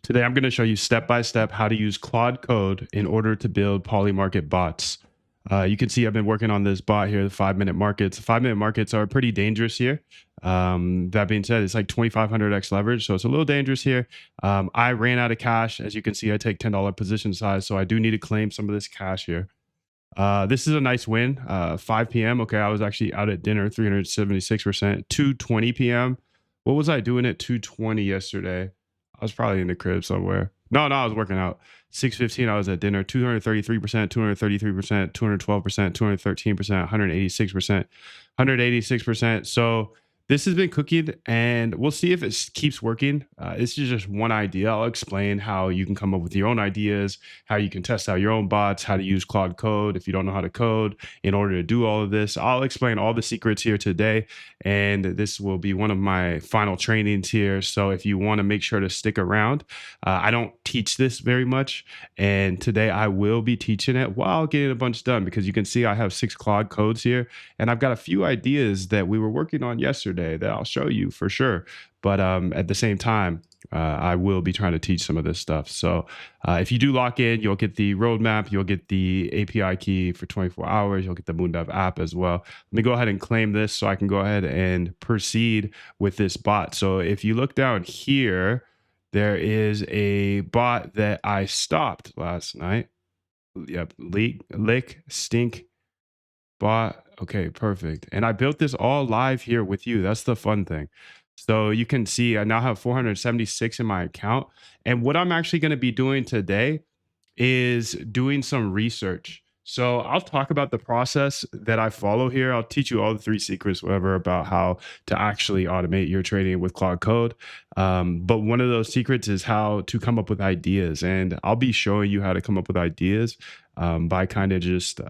Today, I'm going to show you step by step how to use Claude Code in order to build Polymarket bots. You can see I've been working on this bot here, the 5 minute markets. The 5 minute markets are pretty dangerous here. That being said, it's like 2,500x leverage, so it's a little dangerous here. I ran out of cash. As you can see, I take $10 position size, so I do need to claim some of this cash here. This is a nice win. 5 p.m. Okay, I was actually out at dinner, 376%. 2:20 p.m. What was I doing at 2:20 yesterday? I was probably in the crib somewhere. No, I was working out. 6:15, I was at dinner. 233%, 233%, 212%, 213%, 186%, 186%. So this has been cooking, and we'll see if it keeps working. This is just one idea. I'll explain how you can come up with your own ideas, how you can test out your own bots, how to use Claude Code if you don't know how to code in order to do all of this. I'll explain all the secrets here today, and this will be one of my final trainings here. So if you want to make sure to stick around, I don't teach this very much, and today I will be teaching it while getting a bunch done because you can see I have 6 Claude codes here, and I've got a few ideas that we were working on yesterday that I'll show you for sure. But at the same time, I will be trying to teach some of this stuff. So if you do lock in, you'll get the roadmap, you'll get the API key for 24 hours, you'll get the Moondev app as well. Let me go ahead and claim this so I can go ahead and proceed with this bot. So if you look down here, there is a bot that I stopped last night. Yep, lick, stink, bot. Okay, perfect. And I built this all live here with you. That's the fun thing. So you can see I now have 476 in my account. And what I'm actually going to be doing today is doing some research. So I'll talk about the process that I follow here. I'll teach you all the 3 secrets, whatever, about how to actually automate your trading with Claude Code. But one of those secrets is how to come up with ideas. And I'll be showing you how to come up with ideas by kind of just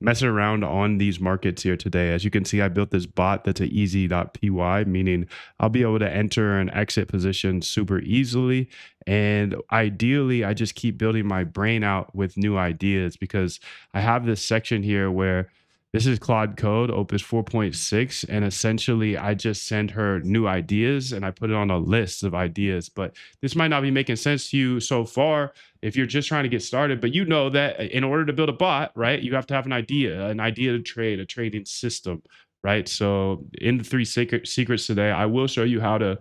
messing around on these markets here today. As you can see, I built this bot that's a easy.py, meaning I'll be able to enter and exit positions super easily. And ideally, I just keep building my brain out with new ideas because I have this section here where this is Claude Code, Opus 4.6, and essentially I just send her new ideas and I put it on a list of ideas. But this might not be making sense to you so far if you're just trying to get started, but you know that in order to build a bot, right, you have to have an idea to trade, a trading system, right? So in the 3 secrets today, I will show you how to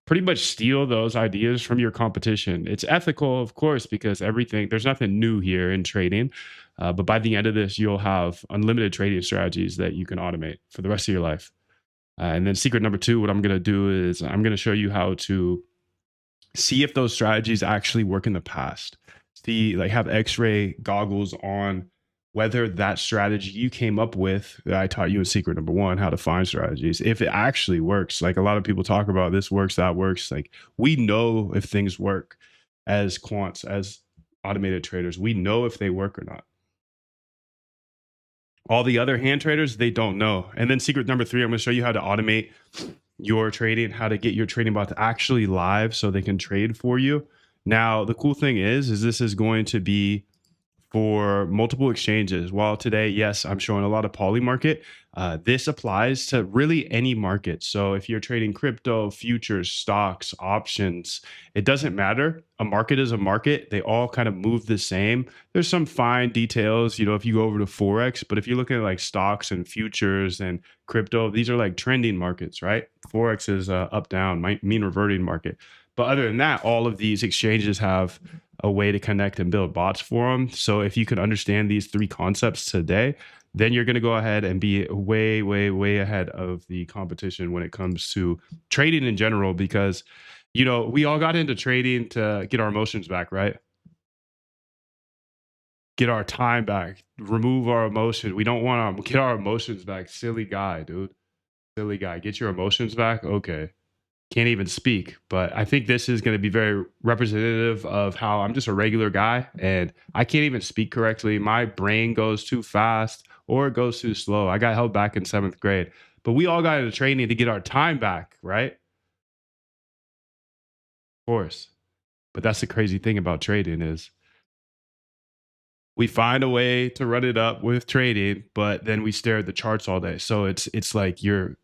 pretty much steal those ideas from your competition. It's ethical, of course, because there's nothing new here in trading. But by the end of this, you'll have unlimited trading strategies that you can automate for the rest of your life. And then secret number 2, what I'm going to do is I'm going to show you how to see if those strategies actually work in the past. See, like have X-ray goggles on whether that strategy you came up with that I taught you in secret number 1, how to find strategies, if it actually works. Like a lot of people talk about this works, that works. Like we know if things work as quants, as automated traders, we know if they work or not. All the other hand traders, they don't know. And then secret number 3, I'm going to show you how to automate your trading, how to get your trading bots actually live so they can trade for you. Now, the cool thing is this is going to be for multiple exchanges. While today, yes, I'm showing a lot of Polymarket, this applies to really any market. So if you're trading crypto, futures, stocks, options, it doesn't matter. A market is a market. They all kind of move the same. There's some fine details, if you go over to Forex, but if you're looking at like stocks and futures and crypto, these are like trending markets, right? Forex is up, down, mean reverting market. But other than that, all of these exchanges have a way to connect and build bots for them. So if you can understand these 3 concepts today, then you're going to go ahead and be way, way, way ahead of the competition when it comes to trading in general, because, we all got into trading to get our emotions back, right? Get our time back, remove our emotion. We don't want to get our emotions back. Silly guy, dude. Silly guy. Get your emotions back. Okay. Can't even speak, but I think this is going to be very representative of how I'm just a regular guy and I can't even speak correctly. My brain goes too fast or it goes too slow. I got held back in 7th grade, but we all got into training to get our time back, right? Of course. But that's the crazy thing about trading is we find a way to run it up with trading, but then we stare at the charts all day. So it's like you're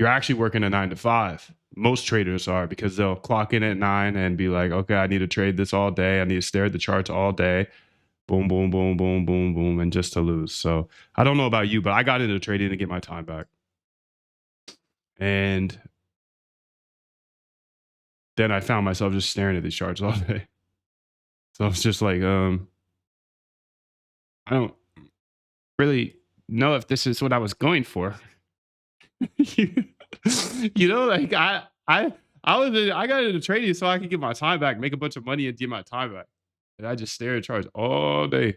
actually working a 9 to 5. Most traders are, because they'll clock in at 9 and be like, okay, I need to trade this all day. I need to stare at the charts all day. Boom, boom, boom, boom, boom, boom, and just to lose. So I don't know about you, but I got into trading to get my time back. And then I found myself just staring at these charts all day. So it's just like, I don't really know if this is what I was going for. You know, like I got into trading so I could get my time back, make a bunch of money, and get my time back. And I just stare at charts all day.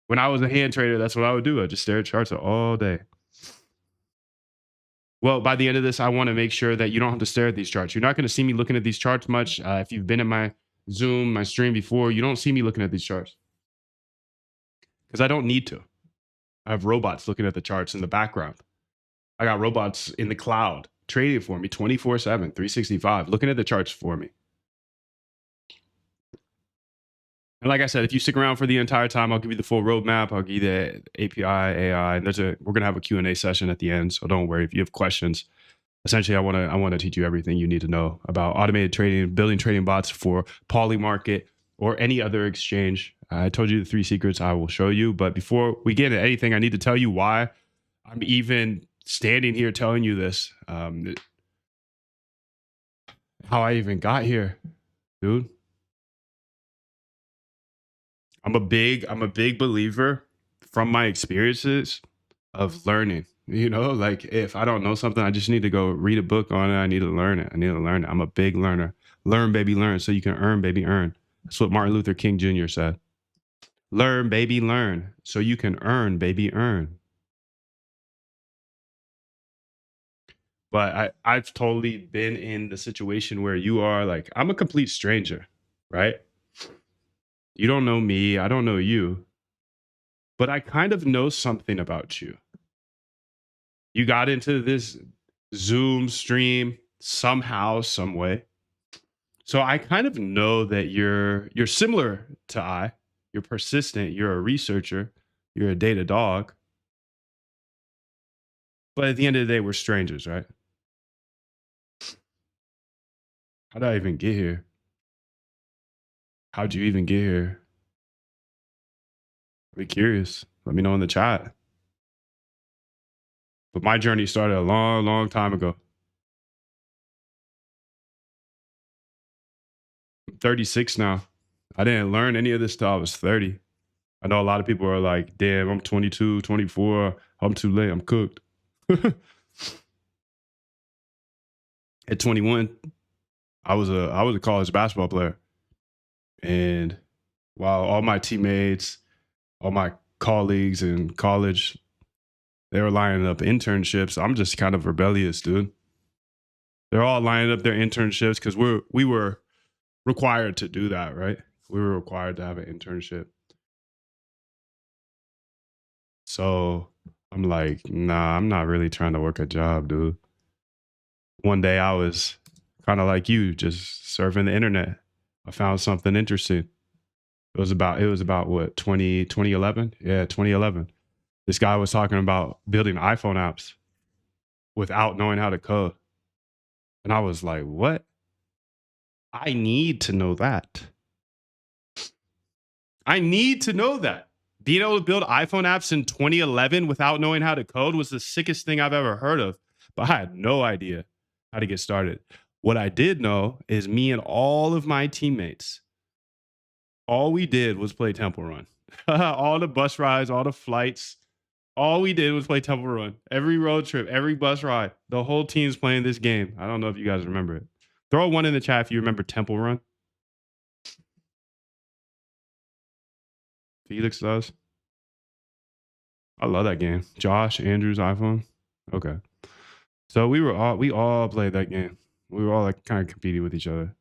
When I was a hand trader, that's what I would do. I just stare at charts all day. Well, by the end of this, I want to make sure that you don't have to stare at these charts. You're not going to see me looking at these charts much. If you've been in my Zoom, my stream before, you don't see me looking at these charts because I don't need to. I have robots looking at the charts in the background. I got robots in the cloud trading for me 24/7, 365, looking at the charts for me. And like I said, if you stick around for the entire time, I'll give you the full roadmap. I'll give you the API, AI, and we're gonna have a Q&A session at the end. So don't worry if you have questions. Essentially, I want to teach you everything you need to know about automated trading, building trading bots for Polymarket or any other exchange. I told you the 3 secrets I will show you, but before we get into anything, I need to tell you why I'm even standing here telling you this. How I even got here, dude. I'm a big believer from my experiences of learning. You know, like if I don't know something, I just need to go read a book on it. I need to learn it. I'm a big learner. Learn, baby, learn, so you can earn, baby, earn. That's what Martin Luther King Jr. said. Learn, baby, learn, so you can earn, baby, earn. But I've totally been in the situation where you are. Like, I'm a complete stranger, right? You don't know me, I don't know you, but I kind of know something about you. You got into this Zoom stream somehow, some way. So I kind of know that you're similar to I. You're persistent, you're a researcher, you're a data dog. But at the end of the day, we're strangers, right? How did I even get here? How'd you even get here? Be curious. Let me know in the chat. But my journey started a long, long time ago. I'm 36 now. I didn't learn any of this till I was 30. I know a lot of people are like, damn, I'm 22, 24. I'm too late. I'm cooked. At 21, I was a college basketball player. And while all my teammates, all my colleagues in college, they were lining up internships, I'm just kind of rebellious, dude. They're all lining up their internships because we were required to do that, right? We were required to have an internship. So I'm like, nah, I'm not really trying to work a job, dude. One day I was kind of like you, just surfing the internet. I found something interesting. It was about what, 2011? Yeah, 2011. This guy was talking about building iPhone apps without knowing how to code. And I was like, what? I need to know that. I need to know that. Being able to build iPhone apps in 2011 without knowing how to code was the sickest thing I've ever heard of. But I had no idea how to get started. What I did know is me and all of my teammates, all we did was play Temple Run. All the bus rides, all the flights, all we did was play Temple Run. Every road trip, every bus ride, the whole team's playing this game. I don't know if you guys remember it. Throw one in the chat if you remember Temple Run. Felix does. I love that game. Josh, Andrew's iPhone. Okay. So we all played that game. We were all like kind of competing with each other.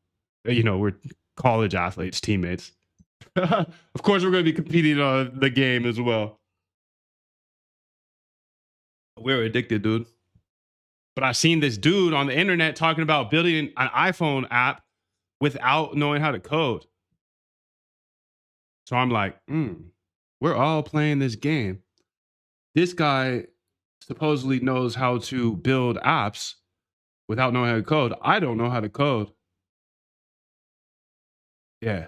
You know, we're college athletes, teammates. Of course, we're going to be competing on the game as well. We're addicted, dude. But I seen this dude on the internet talking about building an iPhone app without knowing how to code. So I'm like, we're all playing this game. This guy supposedly knows how to build apps without knowing how to code. I don't know how to code. Yeah.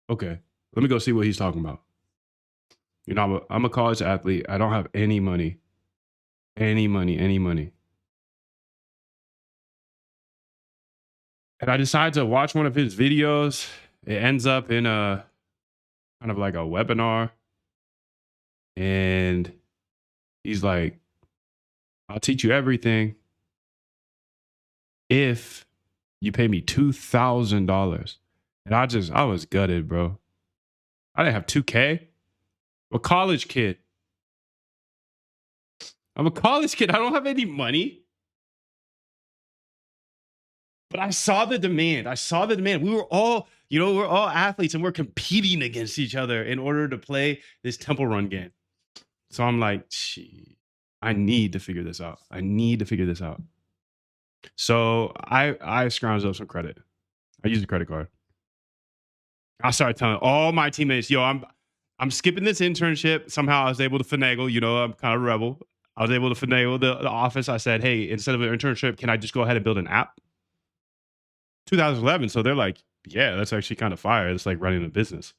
Okay. Let me go see what he's talking about. You know, I'm a college athlete. I don't have any money. Any money, any money. And I decide to watch one of his videos. It ends up in a kind of like a webinar. And he's like, I'll teach you everything if you pay me $2,000. And I was gutted, bro. I didn't have 2K. I'm a college kid. I'm a college kid. I don't have any money. But I saw the demand. I saw the demand. We were all, we're all athletes and we're competing against each other in order to play this Temple Run game. So I'm like, gee, I need to figure this out. I need to figure this out. So I scrounged up some credit. I used a credit card. I started telling all my teammates, yo, I'm skipping this internship. Somehow I was able to finagle, I'm kind of a rebel. I was able to finagle the office. I said, hey, instead of an internship, can I just go ahead and build an app? 2011. So they're like, yeah, that's actually kind of fire. It's like running a business.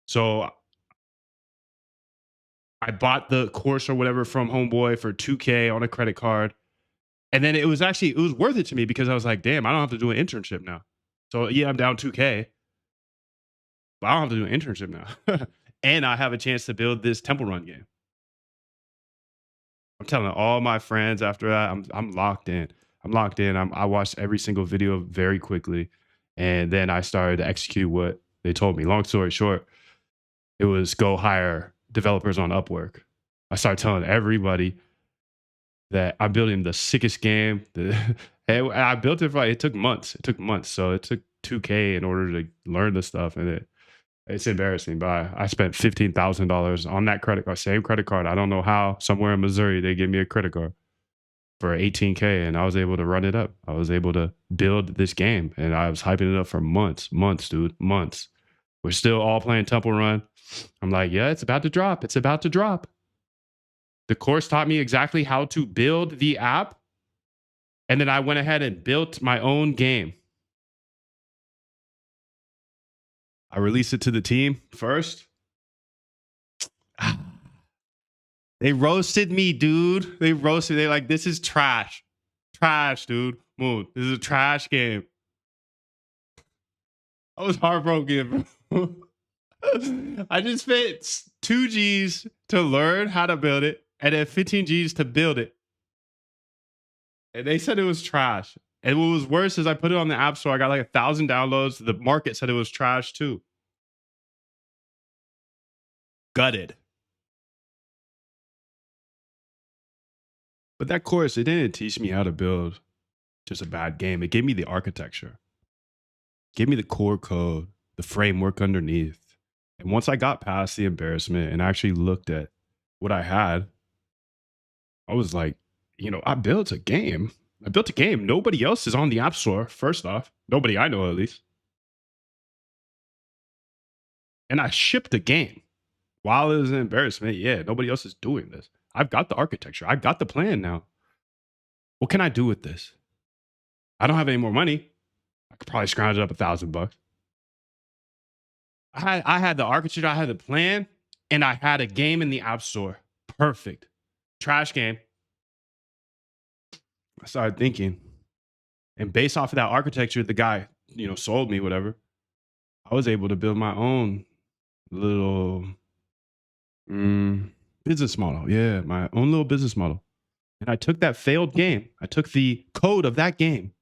So I bought the course or whatever from Homeboy for 2K on a credit card. And then it was worth it to me because I was like, damn, I don't have to do an internship now. So yeah, I'm down 2K, but I don't have to do an internship now. And I have a chance to build this Temple Run game. I'm telling all my friends after that, I'm locked in. I'm locked in. I watched every single video very quickly. And then I started to execute what they told me. Long story short, it was go hire developers on Upwork. I started telling everybody that I'm building the sickest game. And I built it it took months. It took months. So it took 2K in order to learn the stuff. And it's embarrassing, but I spent $15,000 on that credit card, same credit card. I don't know how. Somewhere in Missouri, they gave me a credit card for 18K, and I was able to run it up. I was able to build this game, and I was hyping it up for months, dude, months. We're still all playing Temple Run. I'm like, yeah, it's about to drop. It's about to drop. The course taught me exactly how to build the app, and then I went ahead and built my own game. I released it to the team first. They roasted me, dude. They roasted me. They like, this is trash. Trash, dude. Moon. This is a trash game. I was heartbroken, bro. I just spent 2 G's to learn how to build it and then 15 G's to build it. And they said it was trash. And what was worse is I put it on the App Store. I got like 1,000 downloads. The market said it was trash too. Gutted. But that course, it didn't teach me how to build just a bad game. It gave me the architecture. It gave me the core code, the framework underneath. And once I got past the embarrassment and actually looked at what I had, I was like, I built a game. I built a game. Nobody else is on the App Store, first off. Nobody I know, at least. And I shipped a game. While it was an embarrassment, yeah, nobody else is doing this. I've got the architecture. I've got the plan now. What can I do with this? I don't have any more money. I could probably scrounge up $1,000. I had the architecture, I had the plan, and I had a game in the App Store. Perfect. Trash game. I started thinking. And based off of that architecture, the guy, sold me whatever. I was able to build my own little business model. Yeah, my own little business model. And I took that failed game. I took the code of that game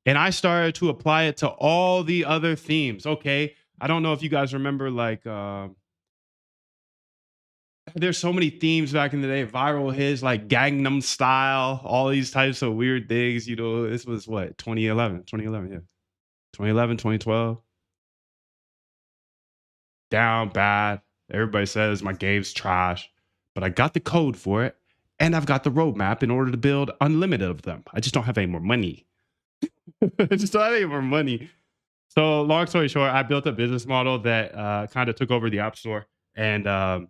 and I started to apply it to all the other themes. Okay. I don't know if you guys remember, like, there's so many themes back in the day, viral hits, like Gangnam Style, all these types of weird things. This was what, 2011, yeah. 2011, 2012. Down bad. Everybody says my game's trash, but I got the code for it and I've got the roadmap in order to build unlimited of them. I just don't have any more money. I just don't have any more money. So long story short, I built a business model that kind of took over the App Store. And I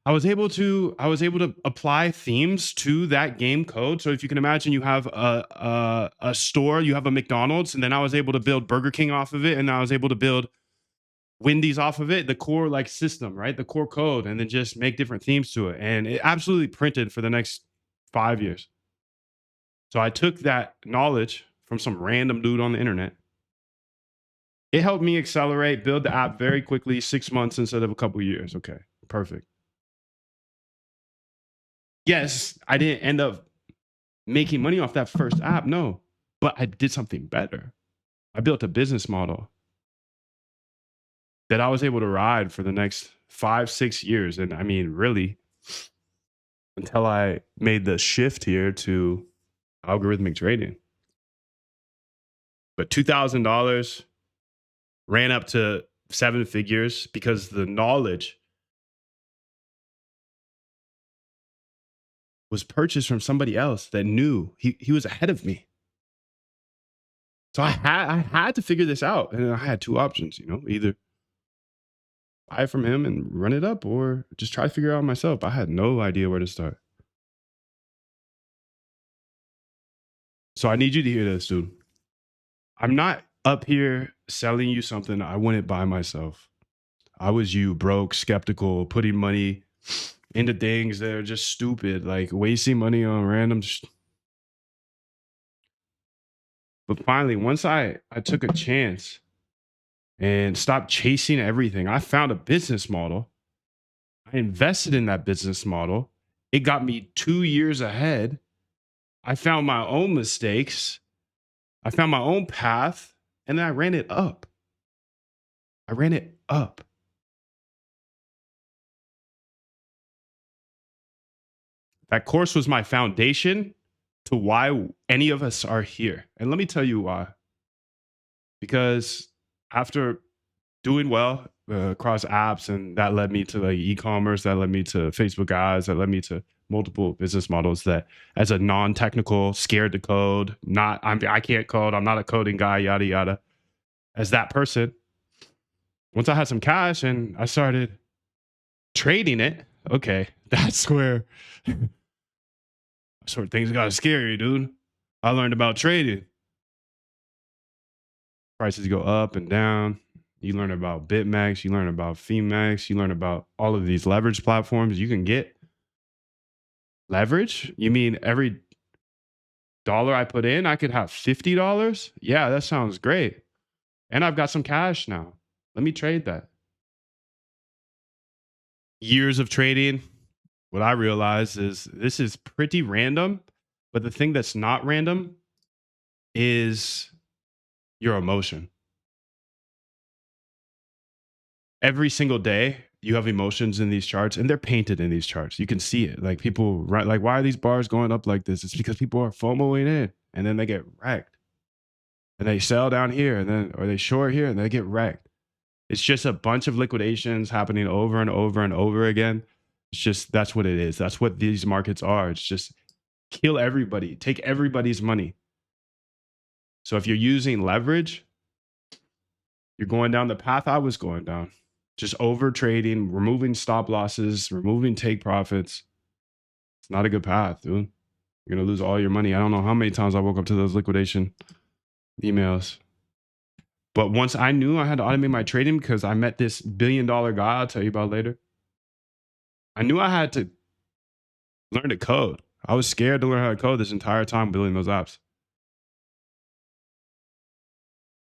I was able to apply themes to that game code. So if you can imagine, you have a store, you have a McDonald's, and then I was able to build Burger King off of it, and I was able to build Wendy's off of it, the core like system, right? The core code, and then just make different themes to it. And it absolutely printed for the next 5 years. So I took that knowledge from some random dude on the internet. It helped me accelerate, build the app very quickly, 6 months instead of a couple years. Okay, perfect. Yes, I didn't end up making money off that first app, no, but I did something better. I built a business model that I was able to ride for the next 5, 6 years. And I mean, really, until I made the shift here to algorithmic trading. But $2,000 ran up to 7 figures because the knowledge was purchased from somebody else that knew he was ahead of me. So I had to figure this out. And I had two options, either buy from him and run it up or just try to figure it out myself. I had no idea where to start. So I need you to hear this, dude. I'm not up here selling you something I wouldn't buy myself. I was you, broke, skeptical, putting money into things that are just stupid, like wasting money on random. But finally, once I took a chance and stopped chasing everything, I found a business model. I invested in that business model. It got me 2 years ahead. I found my own mistakes. I found my own path, and then I ran it up. I ran it up. That course was my foundation to why any of us are here. And let me tell you why. Because after doing well across apps, and that led me to like e-commerce, that led me to Facebook ads, that led me to multiple business models that as a non-technical, scared to code, I can't code, I'm not a coding guy, yada yada. As that person, once I had some cash and I started trading it, okay, that's where things got scary, dude. I learned about trading. Prices go up and down. You learn about BitMEX, you learn about FEMAX, you learn about all of these leverage platforms. You can get leverage. You mean every dollar I put in, I could have $50? Yeah, that sounds great. And I've got some cash now. Let me trade that. Years of trading, what I realized is this is pretty random, but the thing that's not random is your emotion. Every single day, you have emotions in these charts, and they're painted in these charts. You can see it. Like people, right? Like, why are these bars going up like this? It's because people are FOMOing in, and then they get wrecked. And they sell down here, and then or they short here, and they get wrecked. It's just a bunch of liquidations happening over and over and over again. It's just that's what it is. That's what these markets are. It's just kill everybody, take everybody's money. So if you're using leverage, you're going down the path I was going down. Just over trading, removing stop losses, removing take profits. It's not a good path, dude. You're going to lose all your money. I don't know how many times I woke up to those liquidation emails. But once I knew I had to automate my trading because I met this $1 billion guy I'll tell you about later, I knew I had to learn to code. I was scared to learn how to code this entire time building those apps.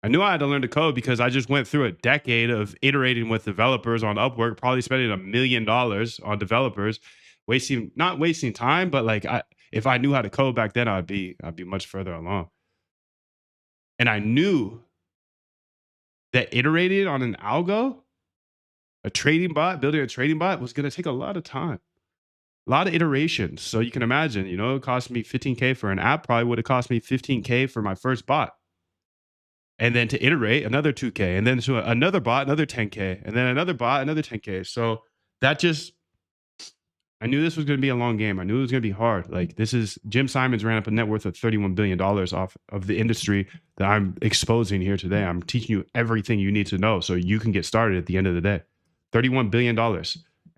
I knew I had to learn to code because I just went through a decade of iterating with developers on Upwork, probably spending $1 million on developers, not wasting time, but like if I knew how to code back then, I'd be much further along. And I knew that iterating on an algo, building a trading bot was going to take a lot of time, a lot of iterations. So you can imagine, it cost me $15K for an app, probably would have cost me $15K for my first bot. And then to iterate another 2K, and then to another bot, another 10K, and then another bot, another 10K. So I knew this was going to be a long game. I knew it was going to be hard. Like Jim Simons ran up a net worth of $31 billion off of the industry that I'm exposing here today. I'm teaching you everything you need to know so you can get started at the end of the day. $31 billion.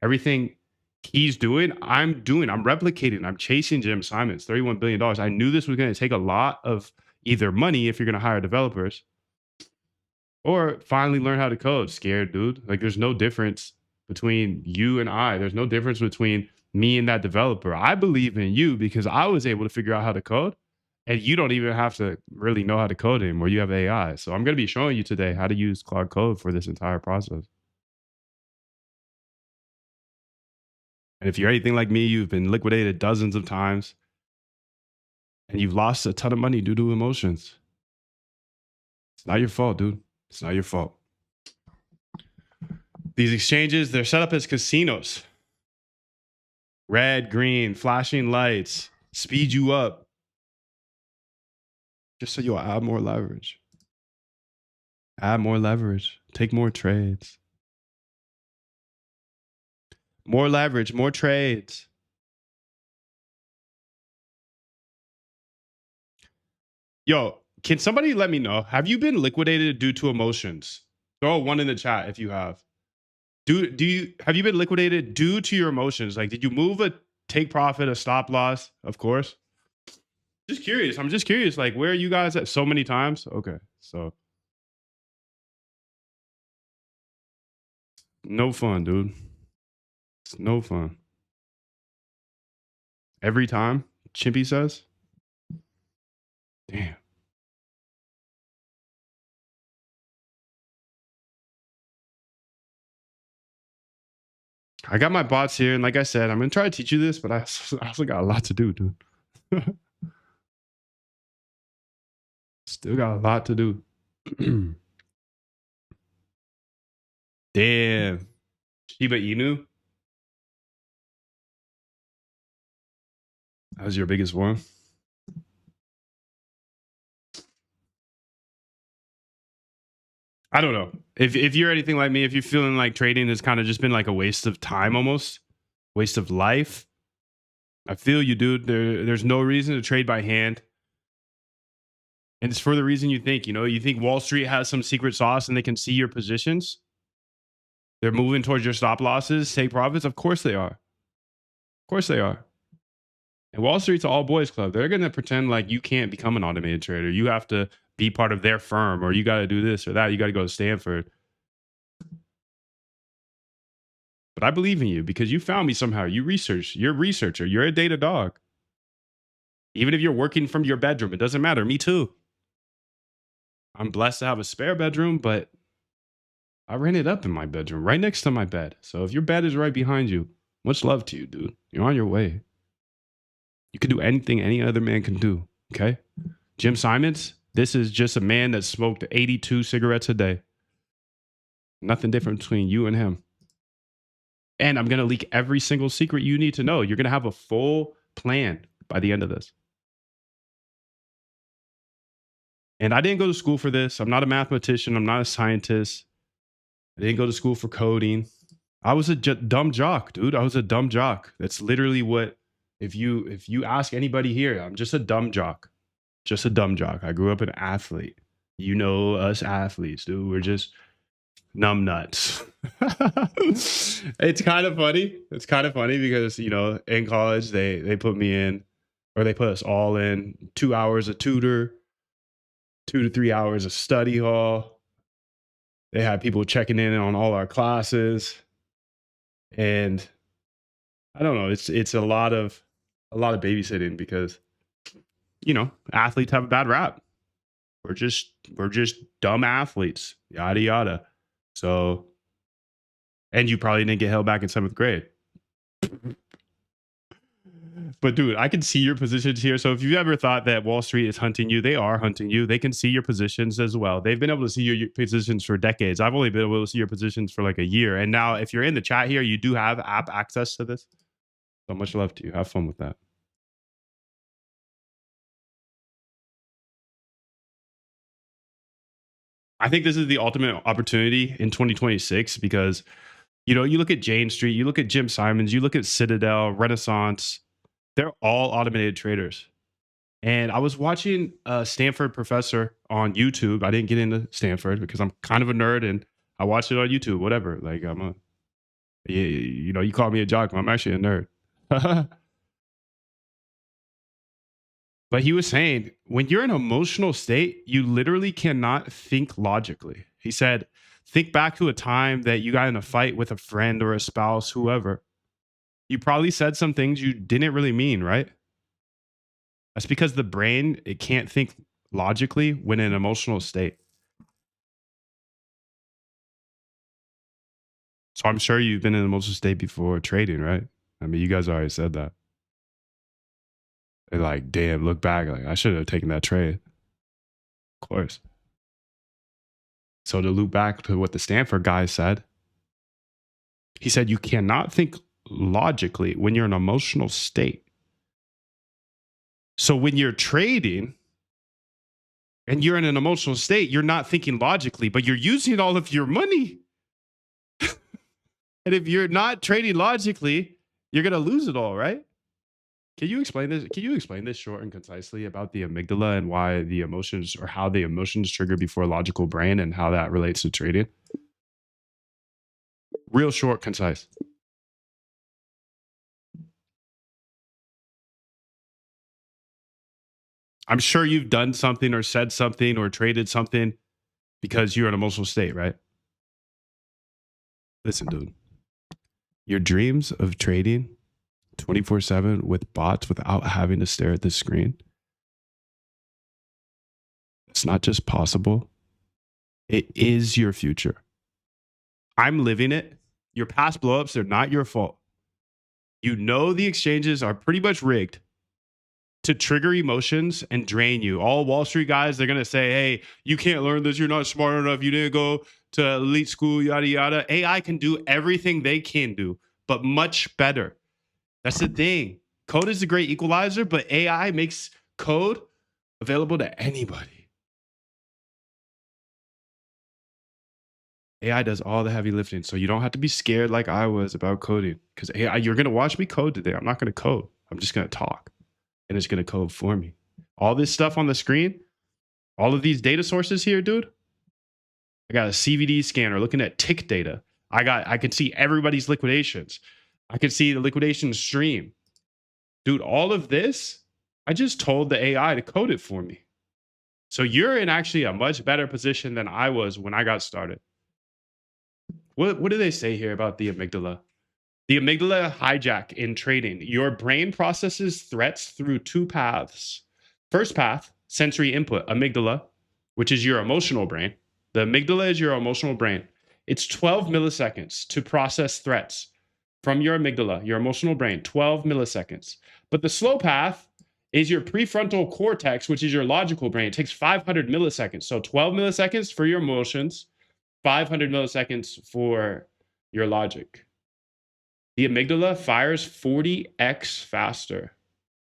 Everything he's doing, I'm doing, I'm replicating, I'm chasing Jim Simons, $31 billion. I knew this was going to take a lot of either money if you're going to hire developers or finally learn how to code. Scared, dude. Like, there's no difference between you and I. There's no difference between me and that developer. I believe in you because I was able to figure out how to code. And you don't even have to really know how to code anymore. You have AI. So I'm going to be showing you today how to use Claude Code for this entire process. And if you're anything like me, you've been liquidated dozens of times and you've lost a ton of money due to emotions. It's not your fault, dude. It's not your fault. These exchanges, they're set up as casinos. Red, green, flashing lights, speed you up. Just so you'll add more leverage. Add more leverage. Take more trades. More leverage, more trades. Yo, can somebody let me know? Have you been liquidated due to emotions? Throw one in the chat if you have. Have you been liquidated due to your emotions? Like, did you move a take profit, a stop loss? Of course. Just curious. I'm just curious. Like, where are you guys at so many times? Okay, so no fun, dude. It's no fun. Every time, Chimpy says. Damn. I got my bots here, and like I said, I'm gonna try to teach you this, but I also got a lot to do, dude. Still got a lot to do. Damn. Shiba Inu. That was your biggest one. I don't know. If you're anything like me, if you're feeling like trading has kind of just been like a waste of time almost, waste of life, I feel you, dude. There's no reason to trade by hand. And it's for the reason you think, you think Wall Street has some secret sauce and they can see your positions. They're moving towards your stop losses, take profits. Of course they are. Of course they are. And Wall Street's an all boys club. They're going to pretend like you can't become an automated trader. You have to be part of their firm, or you got to do this or that. You got to go to Stanford. But I believe in you because you found me somehow. You research. You're a researcher. You're a data dog. Even if you're working from your bedroom, it doesn't matter. Me too. I'm blessed to have a spare bedroom, but I ran it up in my bedroom right next to my bed. So if your bed is right behind you, much love to you, dude. You're on your way. You can do anything any other man can do. Okay. Jim Simons, this is just a man that smoked 82 cigarettes a day. Nothing different between you and him. And I'm going to leak every single secret you need to know. You're going to have a full plan by the end of this. And I didn't go to school for this. I'm not a mathematician. I'm not a scientist. I didn't go to school for coding. I was a dumb jock, dude. I was a dumb jock. That's literally what, if you ask anybody here, I'm just a dumb jock. Just a dumb jock. I grew up an athlete. You know us athletes, dude. We're just numb nuts. It's kind of funny. It's kind of funny because, in college, they put me in, or they put us all in 2 hours of tutor, 2 to 3 hours of study hall. They had people checking in on all our classes. And I don't know, it's a lot of babysitting because, athletes have a bad rap. We're just dumb athletes, yada yada. So, and you probably didn't get held back in 7th grade. But dude, I can see your positions here. So if you've ever thought that Wall Street is hunting you, they are hunting you. They can see your positions as well. They've been able to see your positions for decades. I've only been able to see your positions for like a year. And now if you're in the chat here, you do have app access to this. So much love to you. Have fun with that. I think this is the ultimate opportunity in 2026 because, you look at Jane Street, you look at Jim Simons, you look at Citadel, Renaissance, they're all automated traders. And I was watching a Stanford professor on YouTube. I didn't get into Stanford because I'm kind of a nerd and I watched it on YouTube, whatever. Like You know, you call me a jock, but I'm actually a nerd. But he was saying when you're in an emotional state, you literally cannot think logically. He said, think back to a time that you got in a fight with a friend or a spouse, whoever. You probably said some things you didn't really mean, right? That's because the brain, it can't think logically when in an emotional state. So I'm sure you've been in an emotional state before trading, right? I mean, you guys already said that. And like, damn, look back, like I should have taken that trade. Of course. So to loop back to what the Stanford guy said, he said you cannot think logically when you're in an emotional state. So when you're trading and you're in an emotional state, you're not thinking logically, but you're using all of your money. And if you're not trading logically, you're going to lose it all, right? Can you explain this? Can you explain this short and concisely about the amygdala and why the emotions or how the emotions trigger before logical brain and how that relates to trading? Real short, concise. I'm sure you've done something or said something or traded something because you're in an emotional state, right? Listen, dude, your dreams of trading 24/7 with bots without having to stare at the screen, it's not just possible, it is your future. I'm living it. Your past blowups, they're not your fault. You know the exchanges are pretty much rigged to trigger emotions and drain you. All Wall Street guys, they're going to say, hey, you can't learn this. You're not smart enough. You didn't go to elite school, yada, yada. AI can do everything they can do, but much better. That's the thing. Code is a great equalizer, but AI makes code available to anybody. AI does all the heavy lifting. So you don't have to be scared like I was about coding because AI, you're going to watch me code today. I'm not going to code. I'm just going to talk and it's going to code for me. All this stuff on the screen, all of these data sources here, dude. I got a CVD scanner looking at tick data. I can see everybody's liquidations. I can see the liquidation stream. Dude, all of this, I just told the AI to code it for me. So you're in actually a much better position than I was when I got started. What do they say here about the amygdala? The amygdala hijack in trading. Your brain processes threats through two paths. First path, sensory input, amygdala, which is your emotional brain. The amygdala is your emotional brain. It's 12 milliseconds to process threats from your amygdala, your emotional brain, 12 milliseconds. But the slow path is your prefrontal cortex, which is your logical brain. It takes 500 milliseconds. So 12 milliseconds for your emotions, 500 milliseconds for your logic. The amygdala fires 40x faster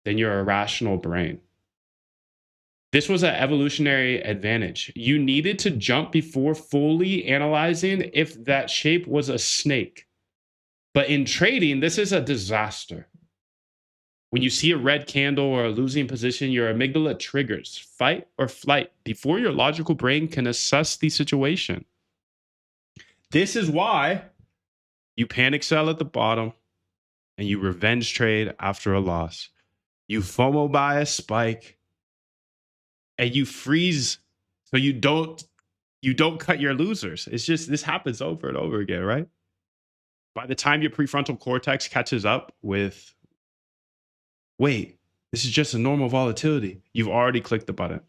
than your irrational brain. This was an evolutionary advantage. You needed to jump before fully analyzing if that shape was a snake. But in trading, this is a disaster. When you see a red candle or a losing position, your amygdala triggers fight or flight before your logical brain can assess the situation. This is why you panic sell at the bottom and you revenge trade after a loss. You FOMO buy a spike and you freeze so you don't cut your losers. It's just this happens over and over again, right? By the time your prefrontal cortex catches up with, wait, this is just a normal volatility, you've already clicked the button.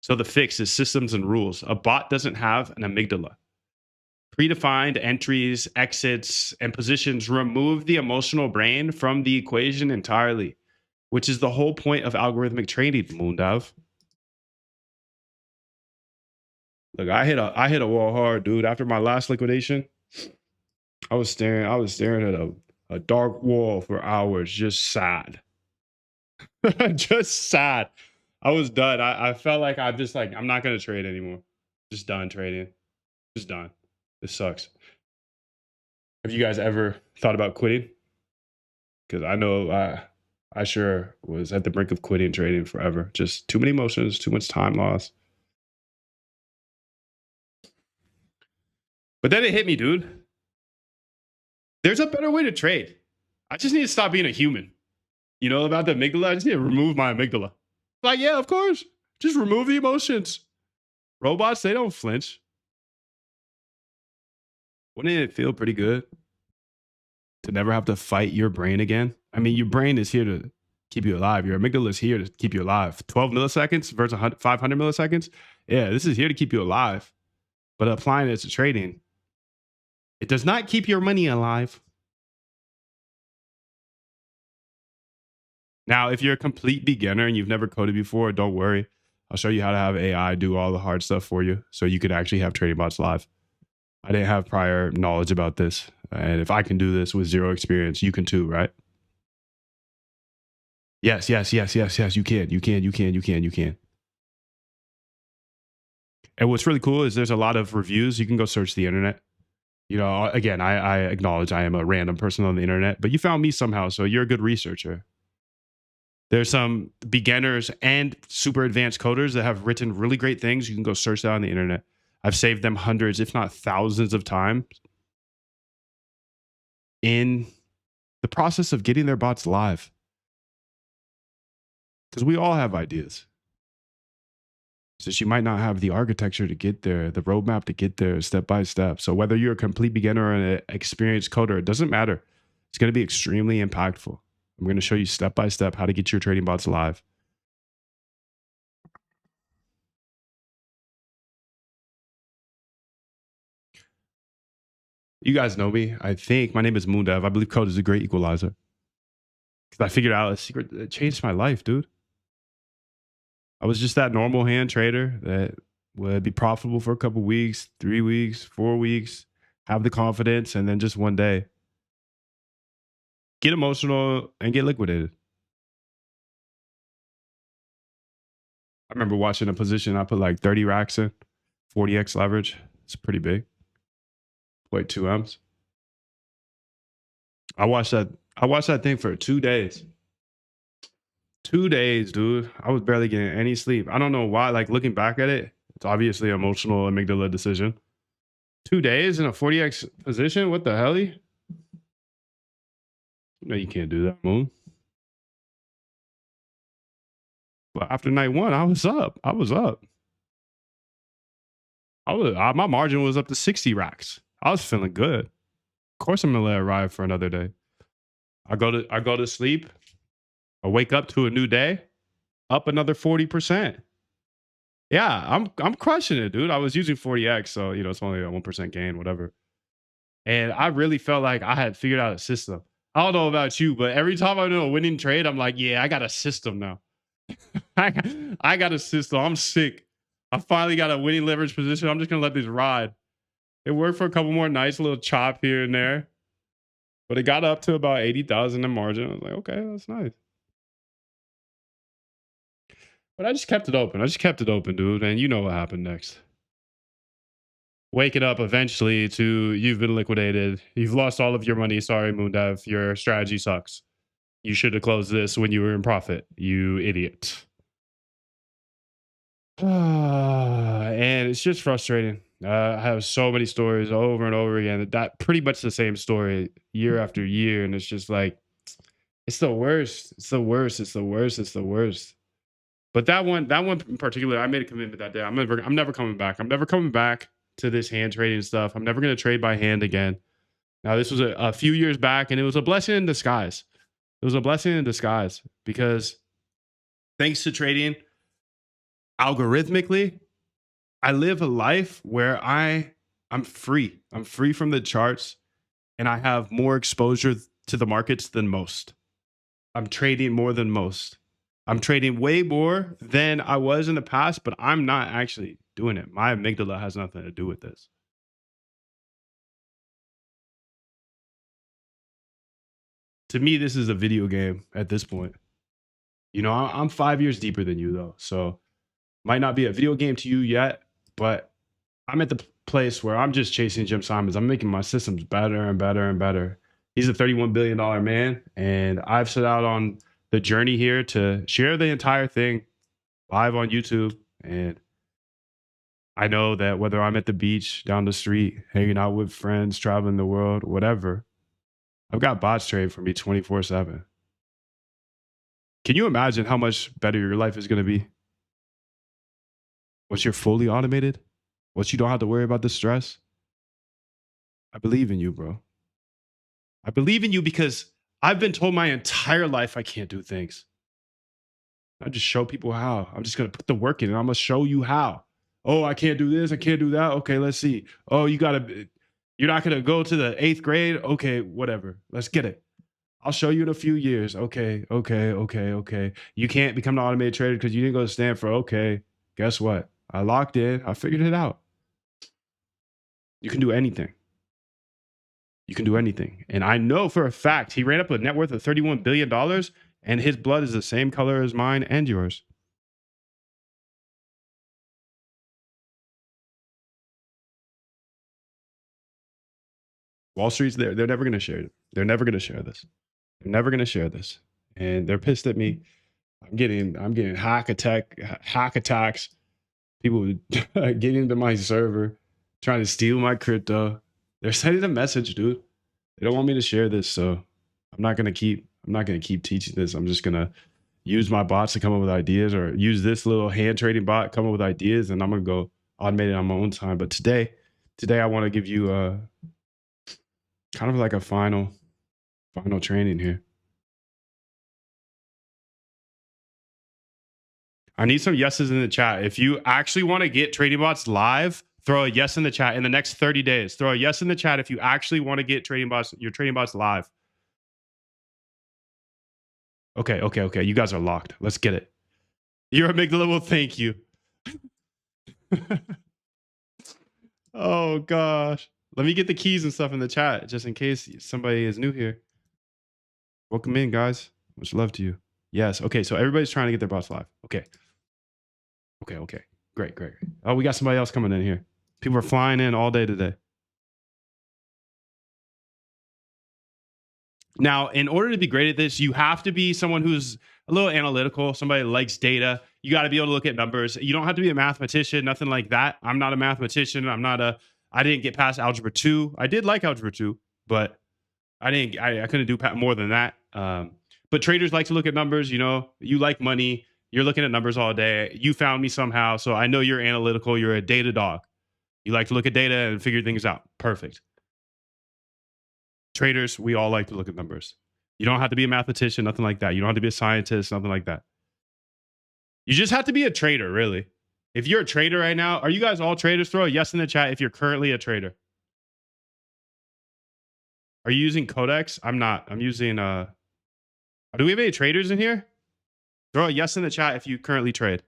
So the fix is systems and rules. A bot doesn't have an amygdala. Predefined entries, exits, and positions remove the emotional brain from the equation entirely, which is the whole point of algorithmic trading, Moondav. Look, I hit a wall hard, dude. After my last liquidation, I was staring at a dark wall for hours, just sad. Just sad. I was done. I felt like I'm not gonna trade anymore. Just done trading. Just done. This sucks. Have you guys ever thought about quitting? Because I know I sure was at the brink of quitting trading forever. Just too many emotions, too much time lost. But then it hit me, dude. There's a better way to trade. I just need to stop being a human. You know about the amygdala? I just need to remove my amygdala. Like, yeah, of course. Just remove the emotions. Robots, they don't flinch. Wouldn't it feel pretty good to never have to fight your brain again? I mean, your brain is here to keep you alive. Your amygdala is here to keep you alive. 12 milliseconds versus 500 milliseconds. Yeah, this is here to keep you alive. But applying it to trading, it does not keep your money alive. Now, if you're a complete beginner and you've never coded before, don't worry. I'll show you how to have AI do all the hard stuff for you so you could actually have trading bots live. I didn't have prior knowledge about this. And if I can do this with zero experience, you can too, right? Yes. You can. And what's really cool is there's a lot of reviews. You can go search the internet. You know, again, I acknowledge I am a random person on the internet, but you found me somehow, so you're a good researcher. There's some beginners and super advanced coders that have written really great things. You can go search that on the internet. I've saved them hundreds, if not thousands of times in the process of getting their bots live. Because we all have ideas. So you might not have the architecture to get there, the roadmap to get there step by step. So whether you're a complete beginner or an experienced coder, it doesn't matter. It's going to be extremely impactful. I'm going to show you step by step how to get your trading bots live. You guys know me. I think my name is Moondev. I believe code is a great equalizer. Because I figured out a secret that changed my life, dude. I was just that normal hand trader that would be profitable for a couple weeks, 3 weeks, 4 weeks, have the confidence, and then just one day get emotional and get liquidated. I remember watching a position I put like 30 racks in, 40x leverage. It's pretty big. Wait, 2 M's. I watched that thing for 2 days. 2 days, dude. I was barely getting any sleep. I don't know why. Like looking back at it, it's obviously an emotional amygdala decision. 2 days in a 40x position? What the hell? No, you can't do that, Moon. But after night 1, I was up. My margin was up to 60 racks. I was feeling good. Of course, I'm gonna let it ride for another day. I go to sleep. I wake up to a new day, up another 40%. Yeah, I'm crushing it, dude. I was using 40x, so you know it's only a 1% gain, whatever. And I really felt like I had figured out a system. I don't know about you, but every time I do a winning trade, I'm like, yeah, I got a system now. I got a system. I'm sick. I finally got a winning leverage position. I'm just gonna let this ride. It worked for a couple more nights, a little chop here and there, but it got up to about 80,000 in margin. I was like, okay, that's nice. But I just kept it open. Dude. And you know what happened next. Waking up eventually to you've been liquidated. You've lost all of your money. Sorry, Moondev. Your strategy sucks. You should have closed this when you were in profit. You idiot. And it's just frustrating. I have so many stories over and over again. That pretty much the same story year after year. And it's just like, it's the worst. It's the worst. But that one in particular, I made a commitment that day. I'm never coming back. I'm never coming back to this hand trading stuff. I'm never going to trade by hand again. Now, this was a few years back, and it was a blessing in disguise. It was a blessing in disguise because thanks to trading algorithmically, I live a life where I'm free. I'm free from the charts, and I have more exposure to the markets than most. I'm trading more than most. I'm trading way more than I was in the past, but I'm not actually doing it. My amygdala has nothing to do with this. To me, this is a video game at this point. You know, I'm 5 years deeper than you, though. So might not be a video game to you yet, but I'm at the place where I'm just chasing Jim Simons. I'm making my systems better and better and better. He's a $31 billion man, and I've set out on the journey here to share the entire thing live on YouTube. And I know that whether I'm at the beach, down the street, hanging out with friends, traveling the world, whatever, I've got bots trading for me 24/7. Can you imagine how much better your life is going to be once you're fully automated? Once you don't have to worry about the stress? I believe in you, bro. I believe in you because I've been told my entire life I can't do things. I just show people how. I'm just going to put the work in and I'm going to show you how. Oh, I can't do this. I can't do that. Okay, let's see. Oh, you're not going to go to the 8th grade. Okay, whatever. Let's get it. I'll show you in a few years. Okay. You can't become an automated trader because you didn't go to Stanford. Okay, guess what? I locked in. I figured it out. You can do anything. You can do anything. And I know for a fact he ran up a net worth of $31 billion and his blood is the same color as mine and yours. Wall Street's there. They're never going to share it. They're never going to share this. They're never going to share this. And they're pissed at me. I'm getting hack attacks. People getting into my server, trying to steal my crypto. They're sending a message, dude. They don't want me to share this, so I'm not gonna keep teaching this. I'm just gonna use my bots to come up with ideas, or use this little hand trading bot, come up with ideas, and I'm gonna go automate it on my own time. But today I want to give you kind of like a final training here. I need some yeses in the chat. If you actually want to get trading bots live, throw a yes in the chat in the next 30 days. Throw a yes in the chat if you actually want to get your trading bots live. Okay. You guys are locked. Let's get it. You're a amygdala. Well, thank you. Oh gosh. Let me get the keys and stuff in the chat just in case somebody is new here. Welcome in, guys. Much love to you. Yes. Okay. So everybody's trying to get their bots live. Okay. Great. Oh, we got somebody else coming in here. People are flying in all day today. Now, in order to be great at this, you have to be someone who's a little analytical, somebody that likes data. You got to be able to look at numbers. You don't have to be a mathematician, nothing like that. I'm not a mathematician. I didn't get past algebra 2. I did like algebra 2, but I couldn't do more than that. But traders like to look at numbers. You know, you like money. You're looking at numbers all day. You found me somehow. So I know you're analytical. You're a data dog. You like to look at data and figure things out. Perfect. Traders, we all like to look at numbers. You don't have to be a mathematician, nothing like that. You don't have to be a scientist, nothing like that. You just have to be a trader, really. If you're a trader right now, are you guys all traders? Throw a yes in the chat if you're currently a trader. Are you using Codex? I'm not. I'm using do we have any traders in here? Throw a yes in the chat if you currently trade.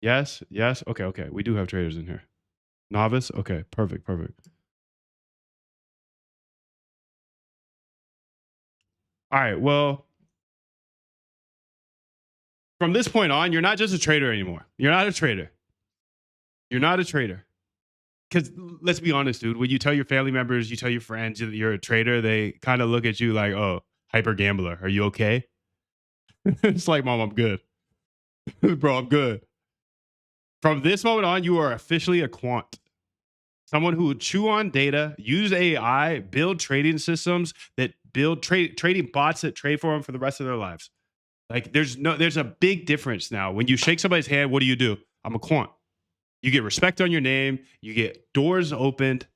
Yes. Okay. We do have traders in here. Novice? Okay, perfect. All right, well, from this point on, you're not just a trader anymore. You're not a trader. Because let's be honest, dude, when you tell your family members, you tell your friends that you're a trader, they kind of look at you like, oh, hyper gambler. Are you okay? It's like, Mom, I'm good. Bro, I'm good. From this moment on, you are officially a quant. Someone who would chew on data, use AI, build trading systems that build trading bots that trade for them for the rest of their lives. Like there's a big difference now. When you shake somebody's hand, what do? I'm a quant. You get respect on your name, you get doors opened,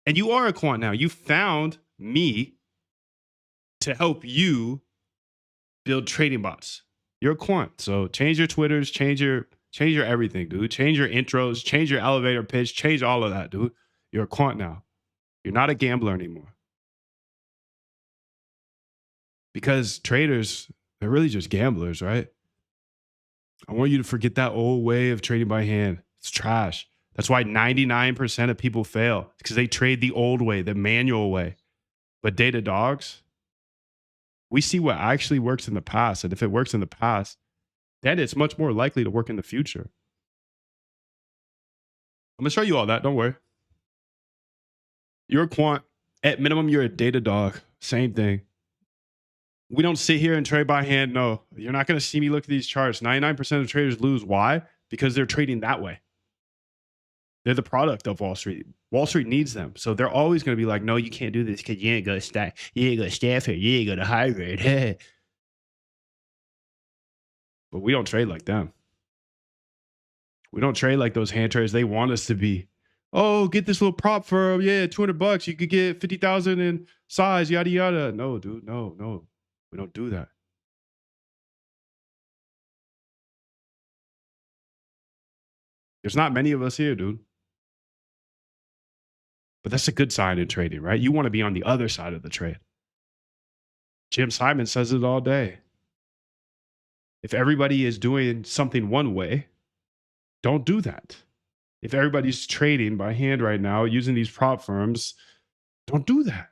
and you are a quant now. You found me to help you build trading bots. You're a quant. So change your Twitters, change your everything, dude. Change your intros, change your elevator pitch, change all of that, dude. You're a quant now. You're not a gambler anymore. Because traders, they're really just gamblers, right? I want you to forget that old way of trading by hand. It's trash. That's why 99% of people fail, because they trade the old way, the manual way. But data dogs, we see what actually works in the past. And if it works in the past, then it's much more likely to work in the future. I'm going to show you all that. Don't worry. You're a quant. At minimum, you're a data dog. Same thing. We don't sit here and trade by hand. No, you're not going to see me look at these charts. 99% of traders lose. Why? Because they're trading that way. They're the product of Wall Street. Wall Street needs them. So they're always going to be like, no, you can't do this because you ain't go to you ain't go to Stanford, you ain't go to Harvard. But we don't trade like them. We don't trade like those hand traders they want us to be. Oh, get this little prop for $200. You could get 50,000 in size, yada yada. No, dude, no. We don't do that. There's not many of us here, dude. But that's a good sign in trading, right? You want to be on the other side of the trade. Jim Simon says it all day. If everybody is doing something one way, don't do that. If everybody's trading by hand right now using these prop firms, don't do that.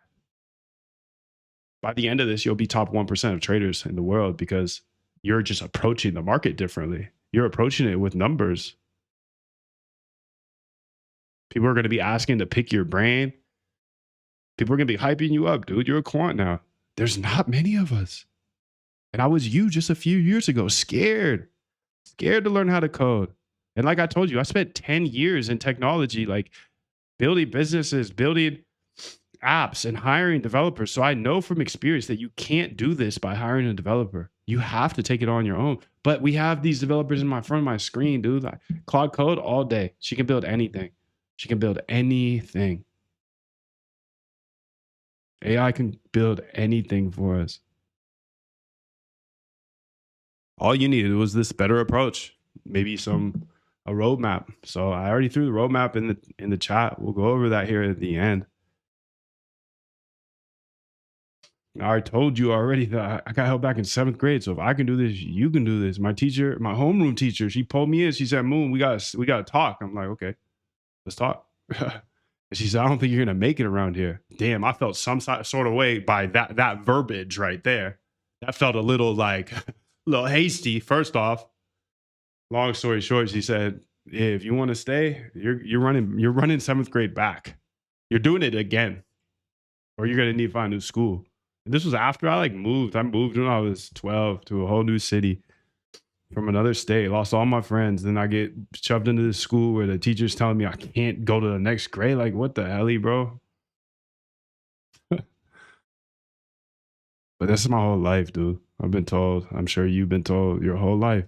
By the end of this, you'll be top 1% of traders in the world because you're just approaching the market differently. You're approaching it with numbers. People are going to be asking to pick your brain. People are going to be hyping you up, dude. You're a quant now. There's not many of us. And I was you just a few years ago, scared to learn how to code. And like I told you, I spent 10 years in technology, like building businesses, building apps and hiring developers. So I know from experience that you can't do this by hiring a developer. You have to take it on your own. But we have these developers in front of my screen, dude. Like Claude Code all day. She can build anything. She can build anything. AI can build anything for us. All you needed was this better approach, maybe a roadmap. So I already threw the roadmap in the chat. We'll go over that here at the end. I told you already that I got held back in 7th grade. So if I can do this, you can do this. My teacher, my homeroom teacher, she pulled me in. She said, Moon, we got to talk. I'm like, okay, let's talk. And she said, I don't think you're going to make it around here. Damn, I felt some sort of way by that verbiage right there. That felt a little like a little hasty. First off, long story short, she said, if you want to stay, you're running 7th grade back. You're doing it again, or you're going to need to find a new school. And this was after I moved. I moved when I was 12 to a whole new city from another state, lost all my friends. Then I get shoved into this school where the teacher's telling me I can't go to the next grade. Like, what the hell, bro? But that's my whole life, dude. I've been told, I'm sure you've been told your whole life,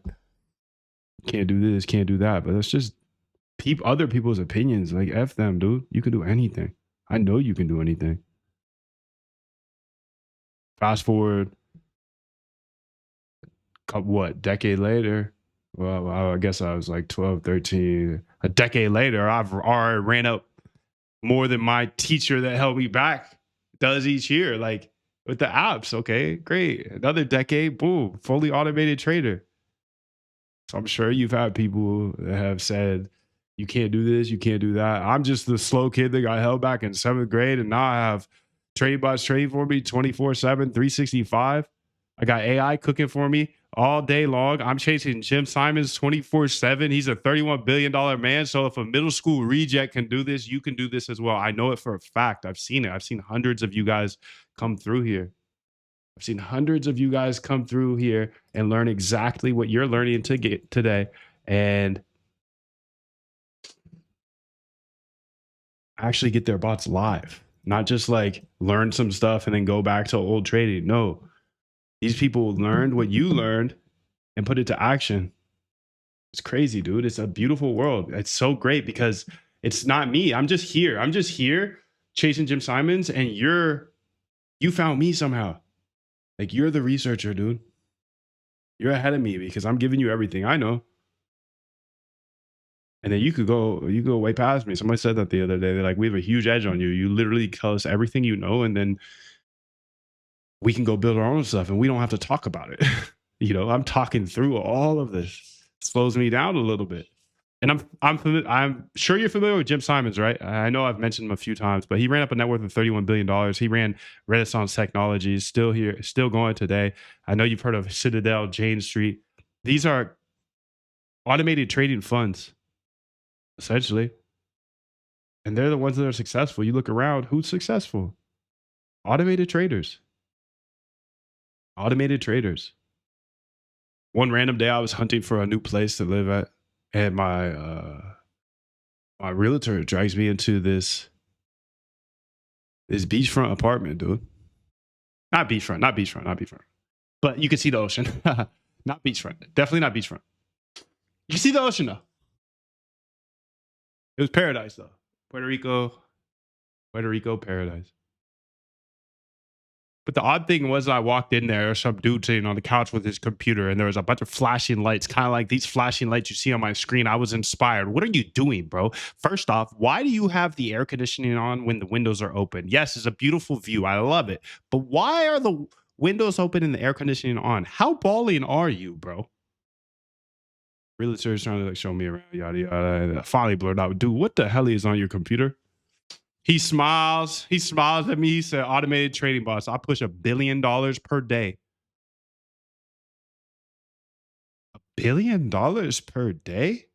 can't do this, can't do that. But that's just other people's opinions. Like, F them, dude. You can do anything. I know you can do anything. Fast forward, decade later? Well, I guess I was like 12, 13. A decade later, I've already ran up more than my teacher that held me back does each year. Like with the apps, okay, great. Another decade, boom, fully automated trader. So I'm sure you've had people that have said, you can't do this, you can't do that. I'm just the slow kid that got held back in 7th grade, and now I have trading bots trading for me 24/7, 365. I got AI cooking for me all day long. I'm chasing Jim Simons 24/7. He's a $31 billion man. So if a middle school reject can do this, you can do this as well. I know it for a fact. I've seen it. I've seen hundreds of you guys come through here. I've seen hundreds of you guys come through here and learn exactly what you're learning today. And actually get their bots live, not just like learn some stuff and then go back to old trading. No, these people learned what you learned and put it to action. It's crazy, dude. It's a beautiful world. It's so great because it's not me. I'm just here. I'm just here chasing Jim Simons, and you found me somehow. Like, you're the researcher, dude. You're ahead of me because I'm giving you everything I know. And then you go way past me. Somebody said that the other day. They're like, we have a huge edge on you. You literally tell us everything you know, and then we can go build our own stuff and we don't have to talk about it. I'm talking through all of this. It slows me down a little bit. And I'm sure you're familiar with Jim Simons, right? I know I've mentioned him a few times, but he ran up a net worth of $31 billion. He ran Renaissance Technologies, still here, still going today. I know you've heard of Citadel, Jane Street. These are automated trading funds, essentially. And they're the ones that are successful. You look around, who's successful? Automated traders. Automated traders. One random day, I was hunting for a new place to live at, and my My realtor drags me into this beachfront apartment, dude. Not beachfront, not beachfront, not beachfront. But you can see the ocean. Not beachfront. Definitely not beachfront. You see the ocean though. It was paradise though. Puerto Rico paradise. But the odd thing was, I walked in there, some dude sitting on the couch with his computer, and there was a bunch of flashing lights, kind of like these flashing lights you see on my screen. I was inspired. What are you doing, bro? First off, why do you have the air conditioning on when the windows are open? Yes, it's a beautiful view. I love it. But why are the windows open and the air conditioning on? How balling are you, bro? Realtor's trying to like show me around, yada yada. Finally blurred out, dude, what the hell is on your computer? He smiles. He smiles at me. He said, automated trading bots. I push $1 billion per day. $1 billion per day?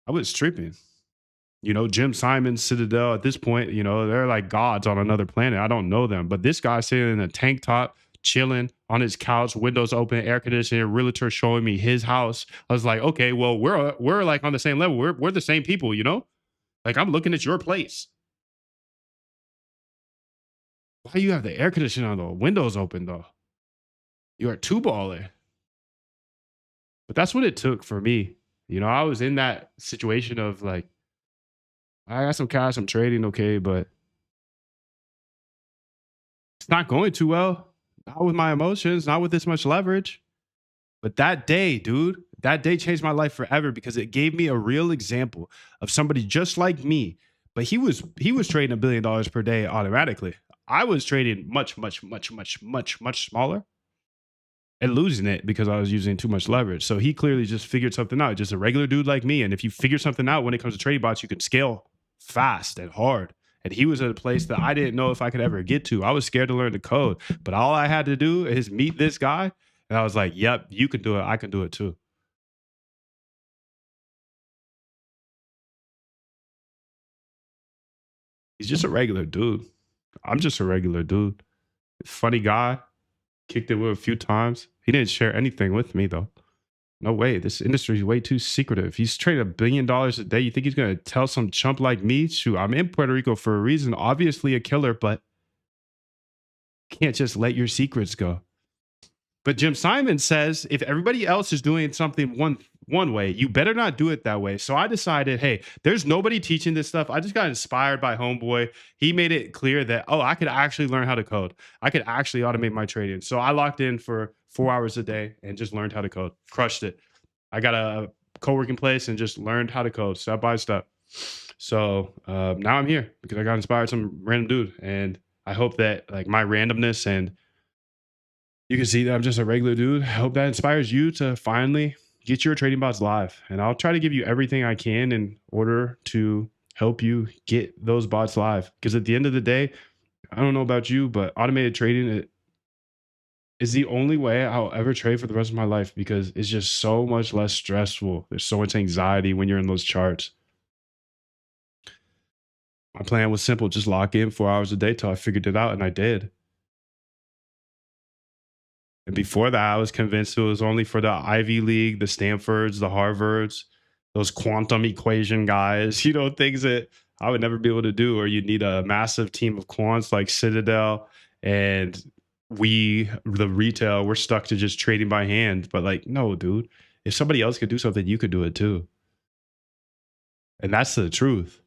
I was tripping. You know, Jim Simon, Citadel, at this point, you know, they're like gods on another planet. I don't know them. But this guy sitting in a tank top, chilling on his couch, windows open, air conditioning, realtor showing me his house. I was like, okay, well, we're like on the same level. We're the same people, you know? Like, I'm looking at your place. Why you have the air conditioning on the windows open though? You are too baller. But that's what it took for me. You know, I was in that situation of like, I got some cash, I'm trading, okay, but it's not going too well. Not with my emotions, not with this much leverage. But that day, dude, that day changed my life forever because it gave me a real example of somebody just like me. But he was trading $1 billion per day automatically. I was trading much smaller and losing it because I was using too much leverage. So he clearly just figured something out, just a regular dude like me. And if you figure something out when it comes to trading bots, you can scale fast and hard. And he was at a place that I didn't know if I could ever get to. I was scared to learn the code, but all I had to do is meet this guy. And I was like, yep, you can do it. I can do it too. He's just a regular dude. I'm just a regular dude. Funny guy. Kicked it with a few times. He didn't share anything with me though. No way. This industry is way too secretive. He's trading $1 billion a day. You think he's gonna tell some chump like me? Shoot, I'm in Puerto Rico for a reason. Obviously a killer, but can't just let your secrets go. But Jim Simon says if everybody else is doing something one way, you better not do it that way. So I decided, hey, there's nobody teaching this stuff. I just got inspired by Homeboy. He made it clear that, oh, I could actually learn how to code. I could actually automate my trading. So I locked in for 4 hours a day and just learned how to code. Crushed it. I got a co-working place and just learned how to code step by step. So now I'm here because I got inspired some random dude. And I hope that like my randomness and you can see that I'm just a regular dude. I hope that inspires you to finally get your trading bots live. And I'll try to give you everything I can in order to help you get those bots live. Because at the end of the day, I don't know about you, but automated trading is the only way I'll ever trade for the rest of my life because it's just so much less stressful. There's so much anxiety when you're in those charts. My plan was simple, just lock in 4 hours a day till I figured it out, and I did. And before that, I was convinced it was only for the Ivy League, the Stanfords, the Harvards, those quantum equation guys, you know, things that I would never be able to do, or you'd need a massive team of quants like Citadel. And we, the retail, we're stuck to just trading by hand. But like, no, dude, if somebody else could do something, you could do it too. And that's the truth.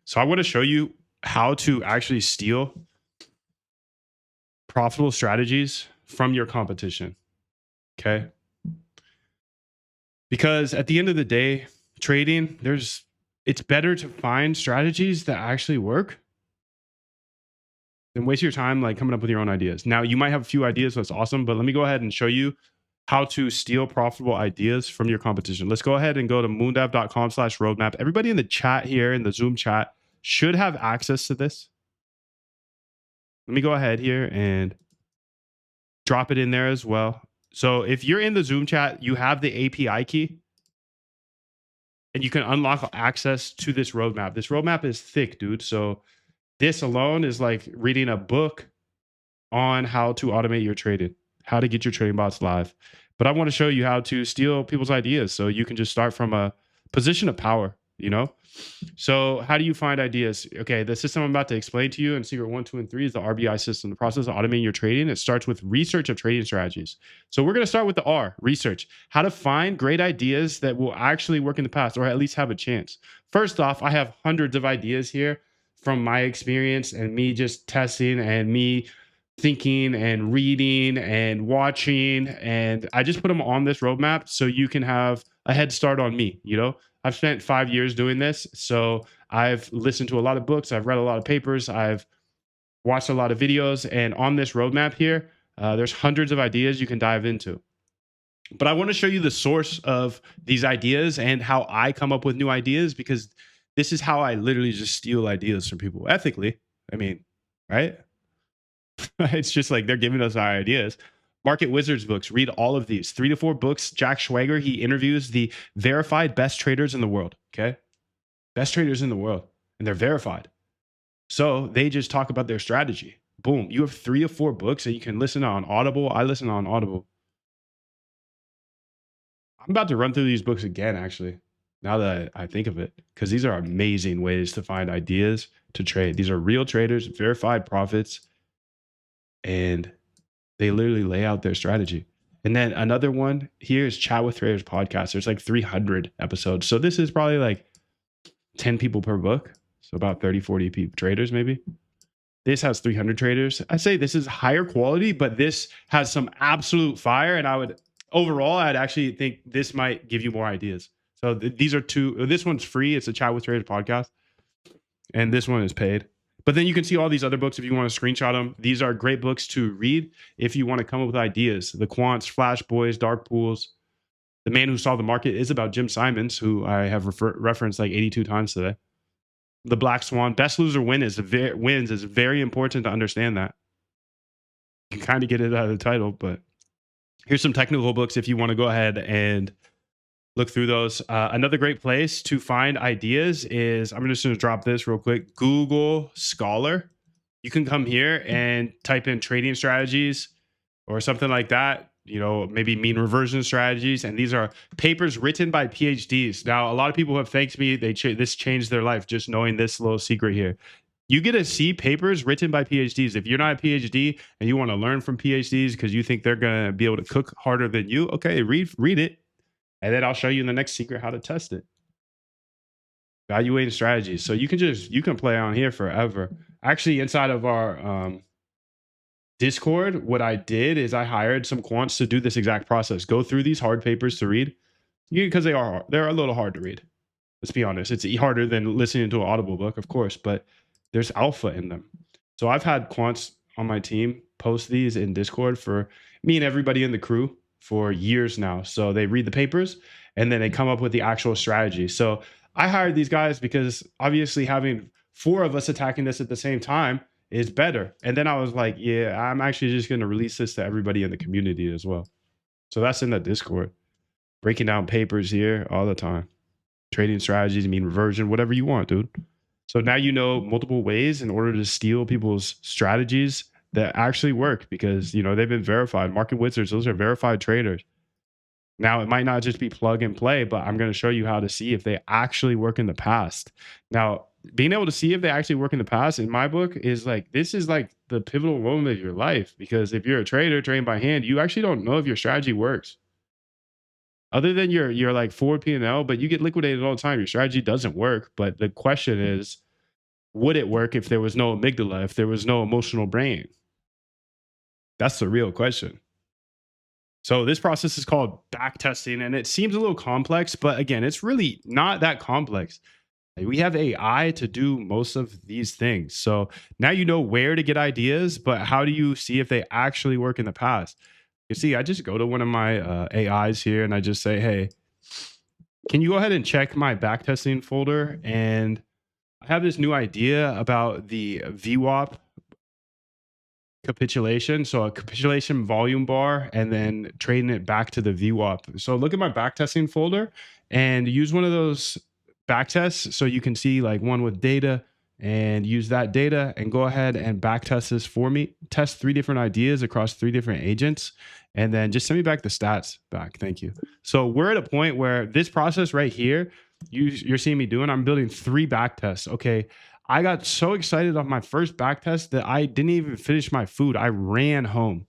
So I want to show you how to actually steal profitable strategies from your competition. Okay. Because at the end of the day, trading, it's better to find strategies that actually work than waste your time like coming up with your own ideas. Now, you might have a few ideas, so that's awesome, but let me go ahead and show you how to steal profitable ideas from your competition. Let's go ahead and go to moondev.com/roadmap. Everybody in the chat here, in the Zoom chat, should have access to this. Let me go ahead here and drop it in there as well. So if you're in the Zoom chat, you have the API key and you can unlock access to this roadmap. This roadmap is thick, dude. So this alone is like reading a book on how to automate your trading, how to get your trading bots live. But I want to show you how to steal people's ideas. So you can just start from a position of power, you know? So how do you find ideas? Okay, the system I'm about to explain to you in secret 1, 2, and 3 is the RBI system, the process of automating your trading. It starts with research of trading strategies. So we're going to start with the R, research, how to find great ideas that will actually work in the past or at least have a chance. First off, I have hundreds of ideas here from my experience and me just testing and me thinking and reading and watching, and I just put them on this roadmap so you can have a head start on me. I've spent 5 years doing this, so I've listened to a lot of books, I've read a lot of papers, I've watched a lot of videos, and on this roadmap here, there's hundreds of ideas you can dive into. But I want to show you the source of these ideas and how I come up with new ideas, because this is how I literally just steal ideas from people ethically. I mean, right? It's just like they're giving us our ideas. Market Wizards books, read all of these 3 to 4 books. Jack Schwager, he interviews the verified best traders in the world. Okay. Best traders in the world, and they're verified. So they just talk about their strategy. Boom. You have 3 or 4 books that you can listen on Audible. I listen on Audible. I'm about to run through these books again, actually, now that I think of it, because these are amazing ways to find ideas to trade. These are real traders, verified profits, and they literally lay out their strategy. And then another one here is Chat with Traders podcast. There's like 300 episodes. So this is probably like 10 people per book. So about 30, 40 people, traders maybe. This has 300 traders. I say this is higher quality, but this has some absolute fire. And I'd actually think this might give you more ideas. So these are two. This one's free. It's a Chat with Traders podcast. And this one is paid. But then you can see all these other books if you want to screenshot them. These are great books to read if you want to come up with ideas. The Quants, Flash Boys, Dark Pools. The Man Who Saw the Market is about Jim Simons, who I have referenced like 82 times today. The Black Swan, Best Loser Wins is very important to understand that. You can kind of get it out of the title, but here's some technical books if you want to go ahead and look through those. Another great place to find ideas is, I'm just going to drop this real quick, Google Scholar. You can come here and type in trading strategies or something like that, maybe mean reversion strategies. And these are papers written by PhDs. Now, a lot of people have thanked me. This changed their life, just knowing this little secret here. You get to see papers written by PhDs. If you're not a PhD and you want to learn from PhDs because you think they're going to be able to cook harder than you, okay, read it. And then I'll show you in the next secret how to test it. Evaluating strategies. So you can play on here forever. Actually, inside of our Discord, what I did is I hired some quants to do this exact process. Go through these hard papers to read, because they're a little hard to read. Let's be honest. It's harder than listening to an Audible book, of course, but there's alpha in them. So I've had quants on my team post these in Discord for me and everybody in the crew for years now. So they read the papers and then they come up with the actual strategy. So I hired these guys because obviously having 4 of us attacking this at the same time is better. And then I was like, yeah, I'm actually just going to release this to everybody in the community as well. So that's in the Discord. Breaking down papers here all the time. Trading strategies, mean reversion, whatever you want, dude. So now you know multiple ways in order to steal people's strategies that actually work, because they've been verified. Market Wizards, those are verified traders. Now it might not just be plug and play, but I'm going to show you how to see if they actually work in the past. Now, being able to see if they actually work in the past in my book is this is like the pivotal moment of your life, because if you're a trader trading by hand, you actually don't know if your strategy works. Other than you're like forward P&L, but you get liquidated all the time. Your strategy doesn't work. But the question is, would it work if there was no amygdala, if there was no emotional brain? That's the real question. So this process is called back testing, and it seems a little complex, but again, it's really not that complex. We have AI to do most of these things. So now you know where to get ideas, but how do you see if they actually work in the past? You see, I just go to one of my AIs here and I just say, hey, can you go ahead and check my backtesting folder? And I have this new idea about the VWAP capitulation. So a capitulation volume bar and then trading it back to the VWAP. So look at my backtesting folder and use one of those backtests so you can see like one with data, and use that data and go ahead and backtest this for me. Test 3 different ideas across 3 different agents, and then just send me back the stats back. Thank you. So we're at a point where this process right here, you're seeing me doing, I'm building 3 back tests. Okay. I got so excited off my first back test that I didn't even finish my food. I ran home.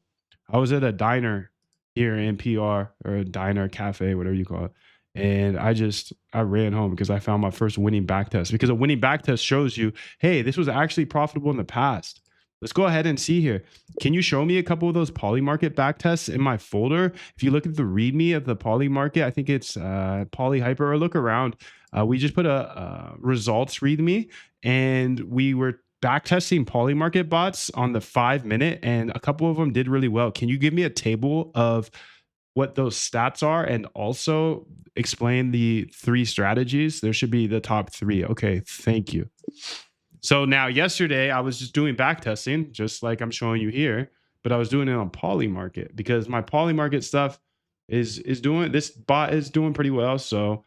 I was at a diner here in PR, or a diner, cafe, whatever you call it. And I ran home because I found my first winning back test, because a winning back test shows you, hey, this was actually profitable in the past. Let's go ahead and see here. Can you show me a couple of those Polymarket back tests in my folder? If you look at the README of the Polymarket, I think it's Polyhyper, or look around. We just put a results README, and we were back testing Polymarket bots on the 5 minute, and a couple of them did really well. Can you give me a table of what those stats are, and also explain the 3 strategies? There should be the top 3. Okay, thank you. So now yesterday I was just doing back testing, just like I'm showing you here, but I was doing it on Polymarket because my Polymarket stuff is doing, this bot is doing pretty well. So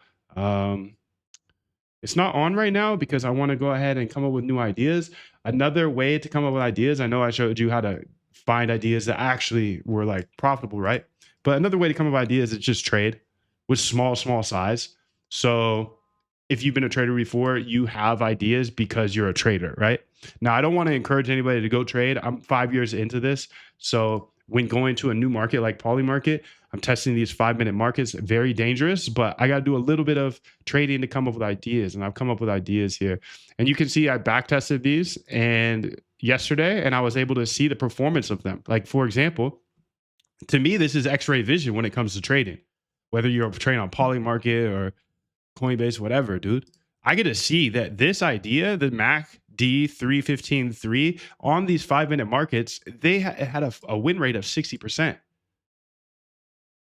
it's not on right now because I want to go ahead and come up with new ideas. Another way to come up with ideas, I know I showed you how to find ideas that actually were like profitable, right? But another way to come up with ideas is just trade with small size. So if you've been a trader before, you have ideas because you're a trader, right? Now, I don't want to encourage anybody to go trade. I'm 5 years into this. So when going to a new market like Polymarket, I'm testing these 5-minute markets, very dangerous, but I got to do a little bit of trading to come up with ideas. And I've come up with ideas here. And you can see I back tested these and yesterday, and I was able to see the performance of them. Like, for example, to me, this is X-ray vision when it comes to trading, whether you're trading on Polymarket or Coinbase, whatever, dude. I get to see that this idea, the MAC D3153, on these 5-minute markets, they had a win rate of 60%,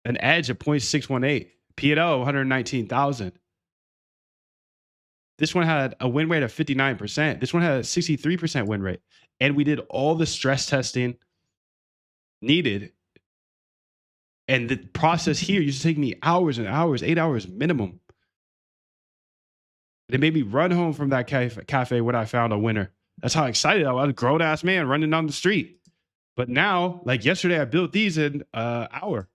an edge of 0.618, P&L 119,000. This one had a win rate of 59%. This one had a 63% win rate. And we did all the stress testing needed. And the process here used to take me hours and hours, 8 hours minimum. It made me run home from that cafe when I found a winner. That's how excited I was. A grown ass man running down the street. But now, like yesterday, I built these in an hour.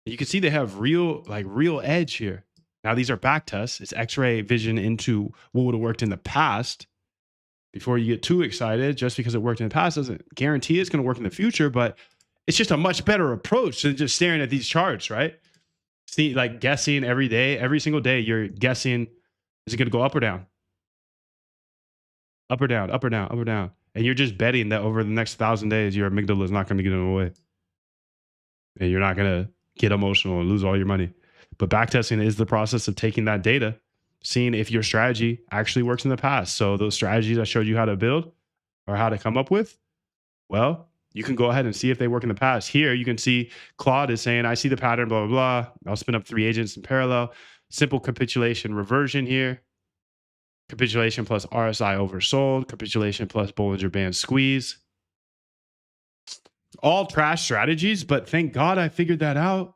You can see they have real edge here. Now these are back tests. It's X-ray vision into what would have worked in the past. Before you get too excited, just because it worked in the past doesn't guarantee it's going to work in the future. But it's just a much better approach than just staring at these charts, right? See, like guessing every day, every single day, you're guessing. Is it going to go up or down? Up or down, up or down, up or down. And you're just betting that over the next 1,000 days, your amygdala is not going to get in the way. And you're not going to get emotional and lose all your money. But backtesting is the process of taking that data, seeing if your strategy actually works in the past. So those strategies I showed you how to build or how to come up with, well, you can go ahead and see if they work in the past. Here, you can see Claude is saying, I see the pattern, blah, blah, blah. I'll spin up 3 agents in parallel. Simple capitulation reversion here. Capitulation plus RSI oversold. Capitulation plus Bollinger Band squeeze. All trash strategies, but thank God I figured that out.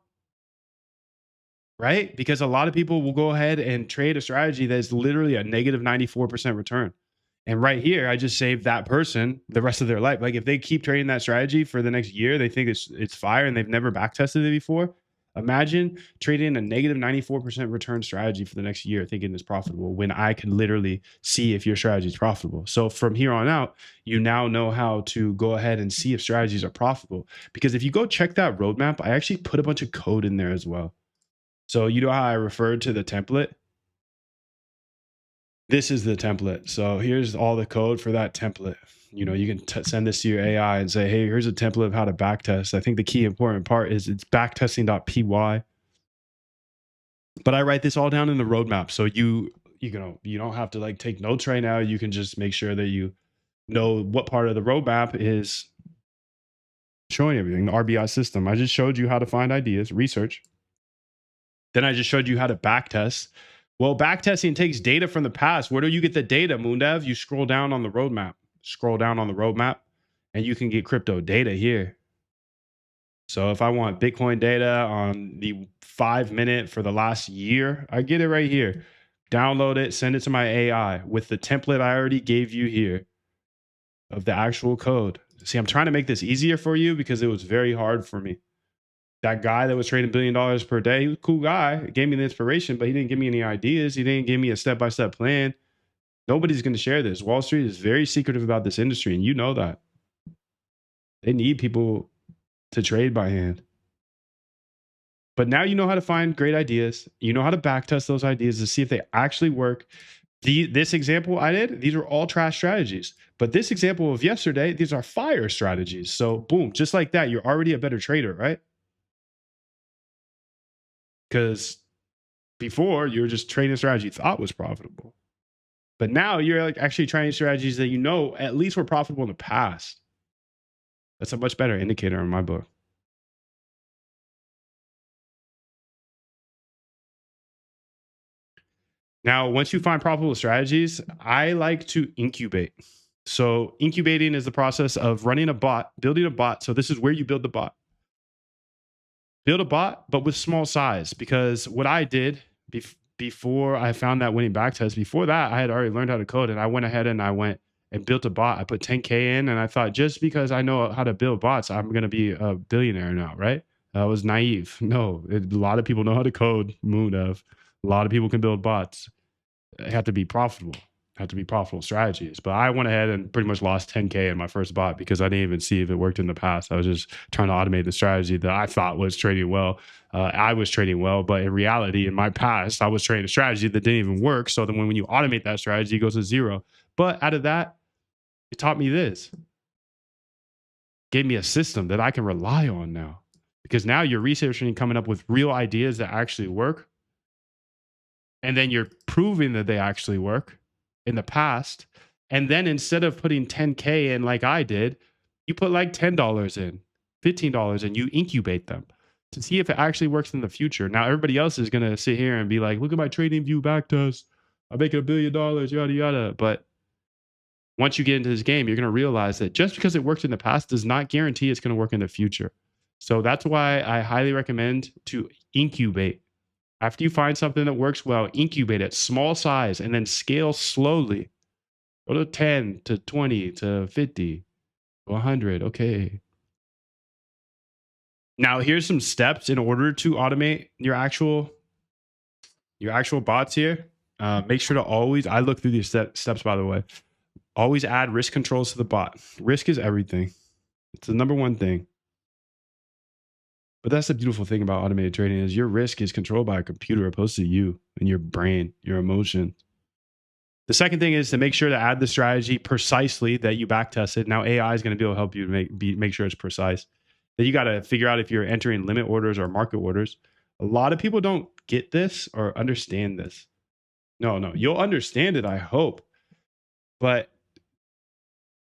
Right? Because a lot of people will go ahead and trade a strategy that is literally a negative 94% return. And right here, I just saved that person the rest of their life. Like if they keep trading that strategy for the next year, they think it's fire and they've never back tested it before. Imagine trading a negative 94% return strategy for the next year thinking it's profitable when I can literally see if your strategy is profitable. So from here on out, you now know how to go ahead and see if strategies are profitable. Because if you go check that roadmap, I actually put a bunch of code in there as well. So you know how I referred to the template? This is the template. So here's all the code for that template. You know, you can send this to your AI and say, hey, here's a template of how to backtest. I think the key important part is it's backtesting.py. But I write this all down in the roadmap. So you don't have to like take notes right now. You can just make sure that you know what part of the roadmap is showing everything, the RBI system. I just showed you how to find ideas, research. Then I just showed you how to backtest. Well, backtesting takes data from the past. Where do you get the data, Moondev? You scroll down on the roadmap. Scroll down on the roadmap, and you can get crypto data here. So if I want Bitcoin data on the 5-minute for the last year, I get it right here. Download it, send it to my AI with the template I already gave you here of the actual code. See, I'm trying to make this easier for you because it was very hard for me. That guy that was trading $1 billion per day, he was a cool guy. He gave me the inspiration, but he didn't give me any ideas. He didn't give me a step-by-step plan. Nobody's going to share this. Wall Street is very secretive about this industry, and you know that. They need people to trade by hand. But now you know how to find great ideas. You know how to backtest those ideas to see if they actually work. This example I did, these are all trash strategies. But this example of yesterday, these are fire strategies. So boom, just like that, you're already a better trader, right? Because before you were just trading a strategy you thought was profitable. But now you're like actually trying strategies that you know at least were profitable in the past. That's a much better indicator in my book. Now, once you find profitable strategies, I like to incubate. So, incubating is the process of running a bot, building a bot. So, this is where you build the bot. Build a bot, but with small size. Because what I did before I found that winning back test, before that, I had already learned how to code, and I went ahead and I went and built a bot. I put 10K in, and I thought just because I know how to build bots, I'm going to be a billionaire now, right? I was naive. No, a lot of people know how to code MoonDev. A lot of people can build bots. It had to be profitable. Had to be profitable strategies. But I went ahead and pretty much lost 10K in my first bot because I didn't even see if it worked in the past. I was just trying to automate the strategy that I thought was trading well. I was trading well, but in reality, in my past, I was trading a strategy that didn't even work. So then when you automate that strategy, it goes to zero. But out of that, it taught me this. Gave me a system that I can rely on now. Because now you're researching and coming up with real ideas that actually work. And then you're proving that they actually work in the past. And then instead of putting 10K in like I did, you put like $10 in, $15 in, you incubate them to see if it actually works in the future. Now, everybody else is going to sit here and be like, look at my trading view back test. I'm making $1 billion, yada, yada. But once you get into this game, you're going to realize that just because it worked in the past does not guarantee it's going to work in the future. So that's why I highly recommend to incubate. After you find something that works well, incubate it, small size, and then scale slowly. Go to 10 to 20 to 50 to 100. Okay. Now, here's some steps in order to automate your actual bots here. Make sure to always, I look through these steps, by the way. Always add risk controls to the bot. Risk is everything. It's the number one thing. But that's the beautiful thing about automated trading is your risk is controlled by a computer opposed to you and your brain, your emotion. The second thing is to make sure to add the strategy precisely that you back tested. Now AI is going to be able to help you make sure it's precise. Then you got to figure out if you're entering limit orders or market orders. A lot of people don't get this or understand this. No, you'll understand it, I hope. But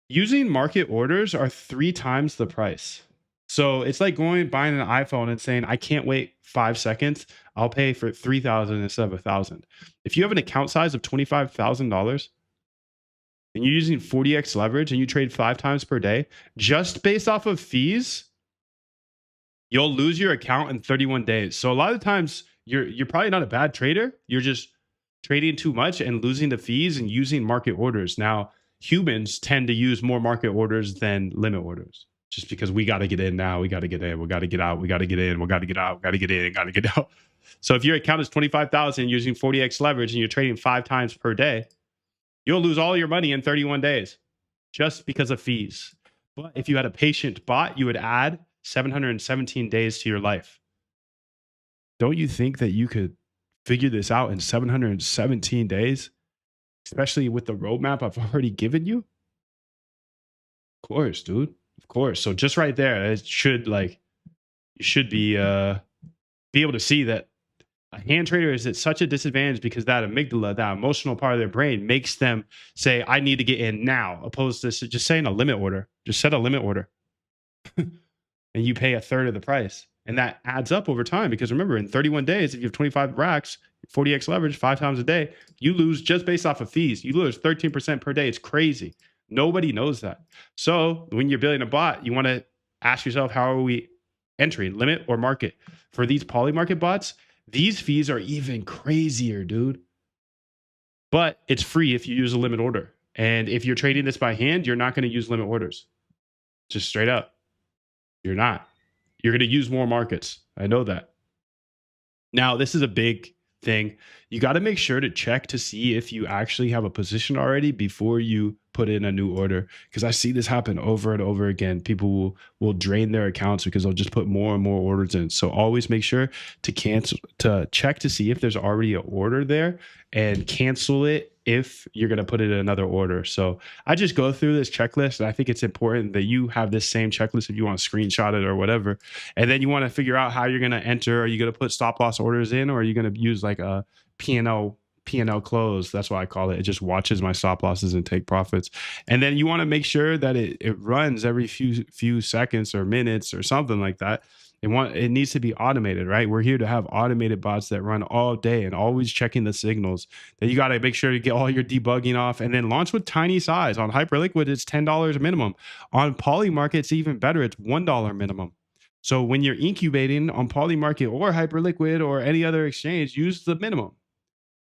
using market orders are 3 times the price. So it's like going buying an iPhone and saying, I can't wait 5 seconds. I'll pay for 3,000 instead of 1,000. If you have an account size of $25,000 and you're using 40x leverage and you trade 5 times per day, just based off of fees, you'll lose your account in 31 days. So a lot of times you're probably not a bad trader. You're just trading too much and losing the fees and using market orders. Now, humans tend to use more market orders than limit orders. Just because we got to get in now, we got to get in, we got to get out, we got to get in, we got to get out, got to get in, got to get out. So if your account is 25,000 using 40x leverage and you're trading 5 times per day, you'll lose all your money in 31 days just because of fees. But if you had a patient bot, you would add 717 days to your life. Don't you think that you could figure this out in 717 days, especially with the roadmap I've already given you? Of course, dude. Of course. So just right there, it should you should be able to see that a hand trader is at such a disadvantage because that amygdala, that emotional part of their brain, makes them say, I need to get in now, opposed to just saying a limit order. Just set a limit order. And you pay a third of the price. And that adds up over time because remember, in 31 days, if you have 25 racks, 40x leverage 5 times a day, you lose just based off of fees. You lose 13% per day. It's crazy. Nobody knows that. So when you're building a bot, you want to ask yourself, how are we entering, limit or market? For these poly market bots, these fees are even crazier, dude. But it's free if you use a limit order. And if you're trading this by hand, you're not going to use limit orders. Just straight up. You're not. You're going to use more markets. I know that. Now, this is a big thing. You got to make sure to check to see if you actually have a position already before you put in a new order. Because I see this happen over and over again. People will drain their accounts because they'll just put more and more orders in. So always make sure to cancel, to check to see if there's already an order there, and cancel it if you're going to put it in another order. So I just go through this checklist, and I think it's important that you have this same checklist if you want to screenshot it or whatever. And then you want to figure out how you're going to enter. Are you going to put stop loss orders in, or are you going to use like a P&L close? That's what I call it. It just watches my stop losses and take profits. And then you want to make sure that it runs every few seconds or minutes or something like that. It needs to be automated, right? We're here to have automated bots that run all day and always checking the signals. Then you got to make sure to get all your debugging off, and then launch with tiny size. On Hyperliquid, it's $10 minimum. On Polymarket, it's even better. It's $1 minimum. So when you're incubating on Polymarket or Hyperliquid or any other exchange, use the minimum,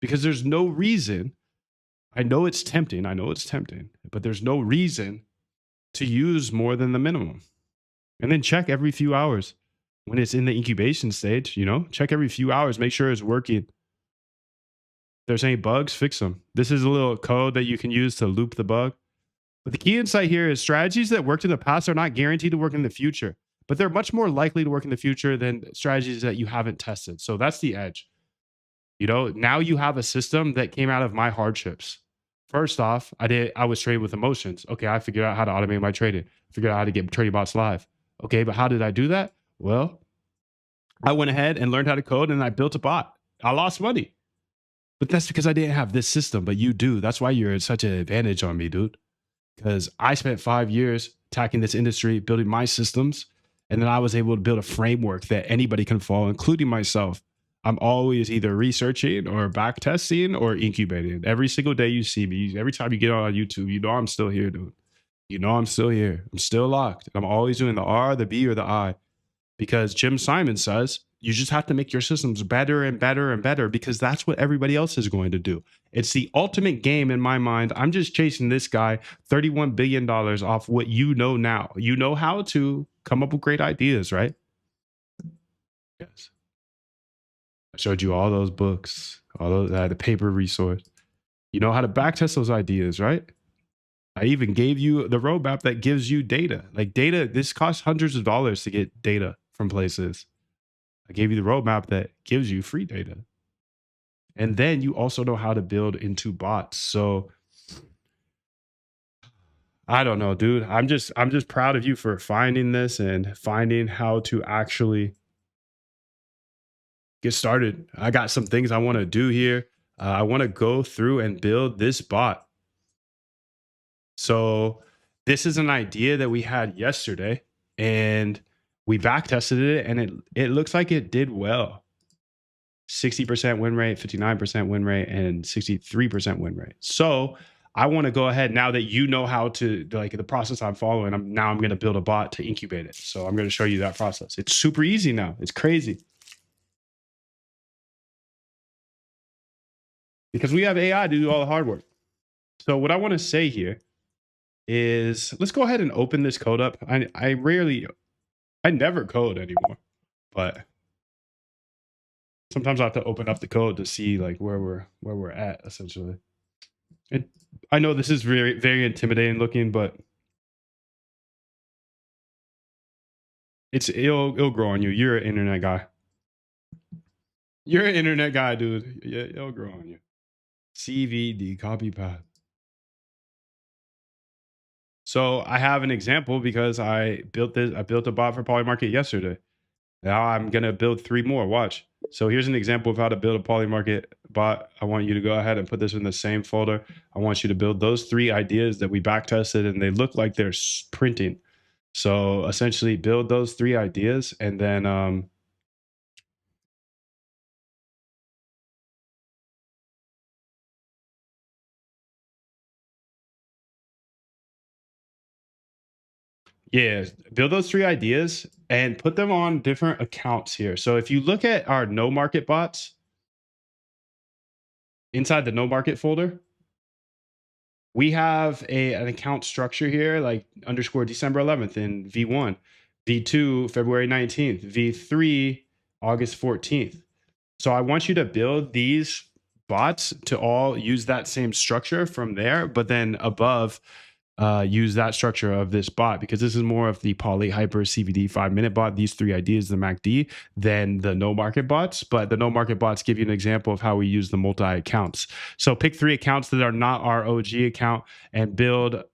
because there's no reason. I know it's tempting, but there's no reason to use more than the minimum. And then check every few hours when it's in the incubation stage, check every few hours, make sure it's working. If there's any bugs, fix them. This is a little code that you can use to loop the bug. But the key insight here is strategies that worked in the past are not guaranteed to work in the future, but they're much more likely to work in the future than strategies that you haven't tested. So that's the edge. Now you have a system that came out of my hardships. First off, I was trading with emotions. Okay, I figured out how to automate my trading. Figured out how to get trading bots live. Okay, but how did I do that? Well, I went ahead and learned how to code, and I built a bot. I lost money, but that's because I didn't have this system, but you do. That's why you're at such an advantage on me, dude. Because I spent 5 years attacking this industry, building my systems, and then I was able to build a framework that anybody can follow, including myself. I'm always either researching or back testing or incubating. Every single day you see me, every time you get on YouTube, I'm still here, dude. I'm still here. I'm still locked. I'm always doing the R, the B, or the I, because Jim Simon says you just have to make your systems better and better and better, because that's what everybody else is going to do. It's the ultimate game in my mind. I'm just chasing this guy $31 billion off what you know now. You know how to come up with great ideas, right? Yes. I showed you all those books, all those, the paper resource. You know how to backtest those ideas, right? I even gave you the roadmap that gives you data. Like data, this costs hundreds of dollars to get data from places. I gave you the roadmap that gives you free data. And then you also know how to build into bots. So I don't know, dude. I'm just proud of you for finding this and finding how to actually get started. I got some things I want to do here. I want to go through and build this bot. So this is an idea that we had yesterday, and we back tested it, and it looks like it did well. 60% win rate, 59% win rate, and 63% win rate. So I want to go ahead, now that you know how to, like, the process I'm following, I'm going to build a bot to incubate it. So I'm going to show you that process. It's super easy now. It's crazy, because we have AI to do all the hard work. So what I want to say here is, let's go ahead and open this code up. I never code anymore, but sometimes I have to open up the code to see like where we're at, essentially. And I know this is very, very intimidating looking, but it'll grow on you. You're an internet guy. You're an internet guy, dude. Yeah, it'll grow on you. CVD, copy path. So I have an example because I built a bot for Polymarket yesterday. Now I'm gonna build 3 more. Watch. So here's an example of how to build a Polymarket bot. I want you to go ahead and put this in the same folder. I want you to build those 3 ideas that we back tested, and they look like they're printing. So essentially build those 3 ideas, and then yeah, build those 3 ideas and put them on different accounts here. So if you look at our no market bots inside the no market folder, we have an account structure here, like underscore December 11th in V1. V2, February 19th, V3, August 14th. So I want you to build these bots to all use that same structure from there, but then above, use that structure of this bot because this is more of the Poly Hyper CVD 5 minute bot. These three ideas, the MACD, than the no market bots. But the no market bots give you an example of how we use the multi accounts. So pick 3 accounts that are not our OG account and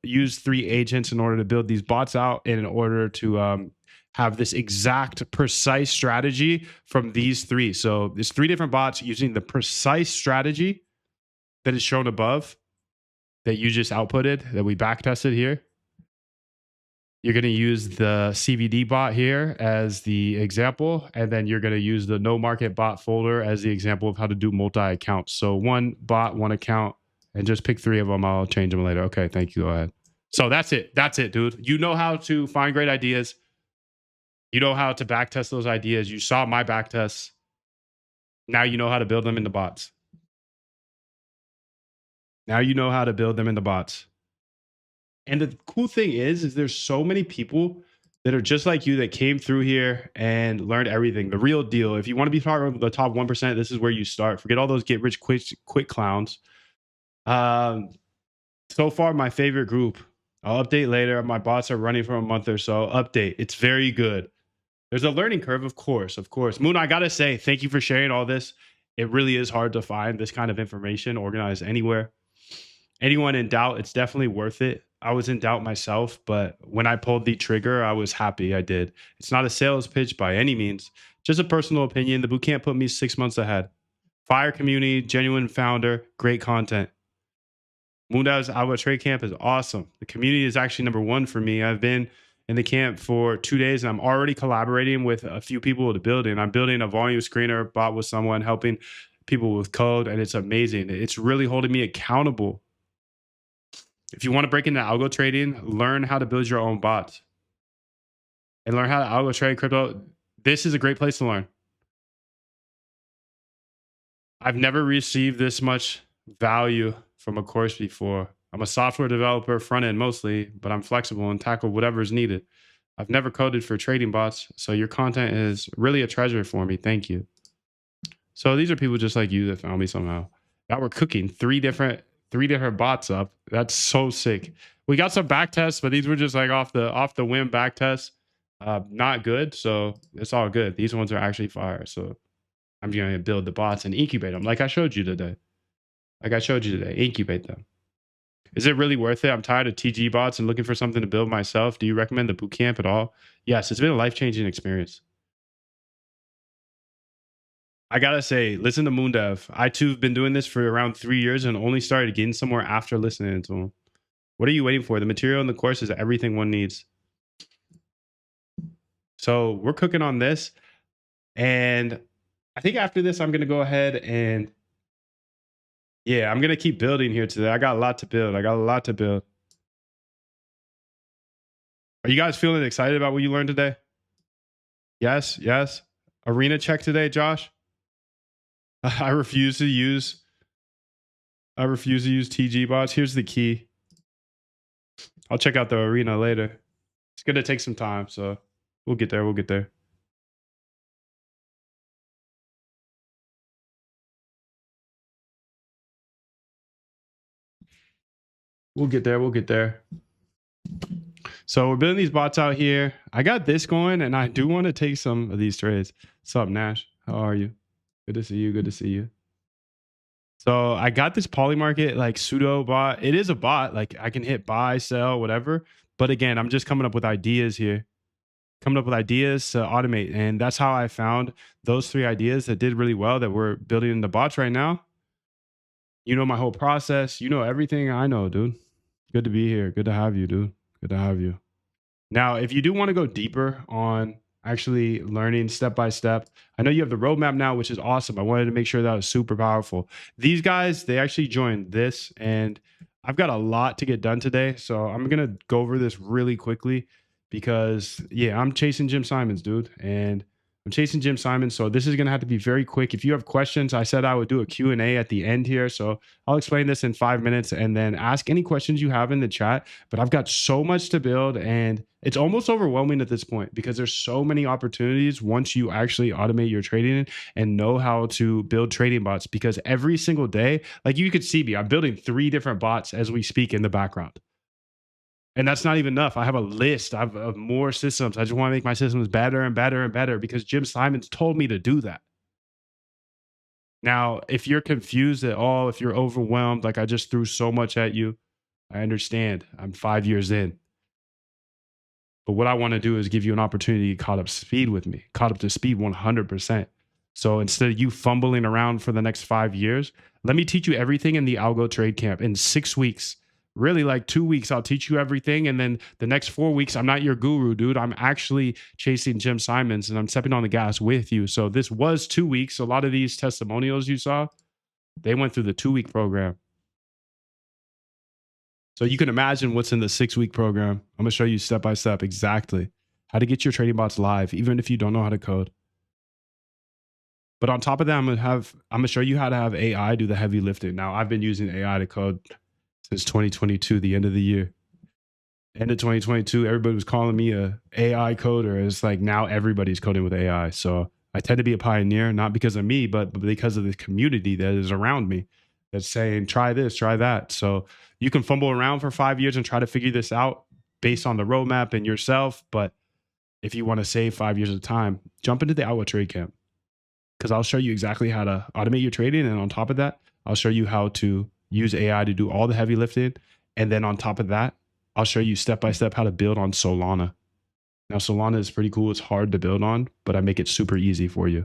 use 3 agents in order to build these bots out in order to have this exact precise strategy from these 3. So there's 3 different bots using the precise strategy that is shown above that you just outputted, that we back tested here. You're going to use the CVD bot here as the example, and then you're going to use the no market bot folder as the example of how to do multi accounts. So 1 bot, 1 account, and just pick 3 of them. I'll change them later. Okay, thank you. Go ahead. So that's it. That's it, dude. You know how to find great ideas. You know how to back test those ideas. You saw my back tests. Now you know how to build them into bots. Now you know how to build them into bots. And the cool thing is there's so many people that are just like you that came through here and learned everything. The real deal. If you want to be part of the top 1%, this is where you start. Forget all those get rich quick clowns. So far, my favorite group. I'll update later. My bots are running for a month or so. Update. It's very good. There's a learning curve, of course. Moon, I gotta say, thank you for sharing all this. It really is hard to find this kind of information organized anywhere. Anyone in doubt, it's definitely worth it. I was in doubt myself, but when I pulled the trigger, I was happy I did. It's not a sales pitch by any means, just a personal opinion. The bootcamp put me 6 months ahead. Fire community, genuine founder, great content. Moondav's Algo Trade Camp is awesome. The community is actually number 1 for me. I've been in the camp for 2 days and I'm already collaborating with a few people to build it. I'm building a volume screener bot with someone, helping people with code, and it's amazing. It's really holding me accountable. If you want to break into algo trading, learn how to build your own bots and learn how to algo trade crypto. This is a great place to learn. I've never received this much value from a course before. I'm a software developer, front end mostly, but I'm flexible and tackle whatever is needed. I've never coded for trading bots, so your content is really a treasure for me. Thank you. So these are people just like you that found me somehow. Now we're cooking 3 different bots up. That's so sick. We got some back tests, but these were just like off the whim back tests. Not good, so it's all good. These ones are actually fire. So I'm going to build the bots and incubate them like I showed you today. Incubate them. Is it really worth it? I'm tired of TG bots and looking for something to build myself. Do you recommend the bootcamp at all? Yes, it's been a life-changing experience. I gotta say, listen to Moondev. I too have been doing this for around 3 years and only started getting somewhere after listening to him. What are you waiting for? The material in the course is everything one needs. So we're cooking on this. And I think after this, I'm gonna go ahead and I'm gonna keep building here today. I got a lot to build. Are you guys feeling excited about what you learned today? Yes. Arena check today, Josh. I refuse to use TG bots. Here's the key. I'll check out the arena later. It's going to take some time, so we'll get there. We'll get there. So we're building these bots out here. I got this going, and I do want to take some of these trades. What's up, Nash? How are you? Good to see you. So I got this Polymarket like pseudo bot. It is a bot. Like I can hit buy, sell, whatever. But again, I'm just coming up with ideas here. Coming up with ideas to automate. And that's how I found those 3 ideas that did really well that we're building in the bots right now. You know my whole process. You know everything I know, dude. Good to be here. Good to have you, dude. Good to have you. Now, if you do want to go deeper on actually learning step by step, I know you have the roadmap now, which is awesome. I wanted to make sure that was super powerful. These guys, they actually joined this, and I've got a lot to get done today. So I'm going to go over this really quickly because, I'm chasing Jim Simons, dude. And I'm chasing Jim Simons, so this is going to have to be very quick. If you have questions, I said I would do a Q&A at the end here, so I'll explain this in 5 minutes and then ask any questions you have in the chat. But I've got so much to build, and it's almost overwhelming at this point because there's so many opportunities once you actually automate your trading and know how to build trading bots. Because every single day, like you could see me, I'm building 3 different bots as we speak in the background. And that's not even enough. I have a list of more systems. I just want to make my systems better and better and better because Jim Simons told me to do that. Now, if you're confused at all, if you're overwhelmed, like I just threw so much at you, I understand. I'm 5 years in. But what I want to do is give you an opportunity to get caught up speed with me, caught up to speed 100%. So instead of you fumbling around for the next 5 years, let me teach you everything in the Algo Trade Camp in 6 weeks. Really, like 2 weeks, I'll teach you everything. And then the next 4 weeks, I'm not your guru, dude. I'm actually chasing Jim Simons and I'm stepping on the gas with you. So this was 2 weeks. A lot of these testimonials you saw, they went through the 2 week program. So you can imagine what's in the 6 week program. I'm going to show you step by step exactly how to get your trading bots live, even if you don't know how to code. But on top of that, I'm gonna show you how to have AI do the heavy lifting. Now, I've been using AI to code since 2022, the end of the year. End of 2022, everybody was calling me a AI coder. It's like now everybody's coding with AI. So I tend to be a pioneer, not because of me, but because of the community that is around me that's saying, try this, try that. So you can fumble around for 5 years and try to figure this out based on the roadmap and yourself. But if you want to save 5 years of time, jump into the Algo Trade Camp because I'll show you exactly how to automate your trading. And on top of that, I'll show you how to use AI to do all the heavy lifting. And then on top of that, I'll show you step by step how to build on Solana. Now, Solana is pretty cool. It's hard to build on, but I make it super easy for you.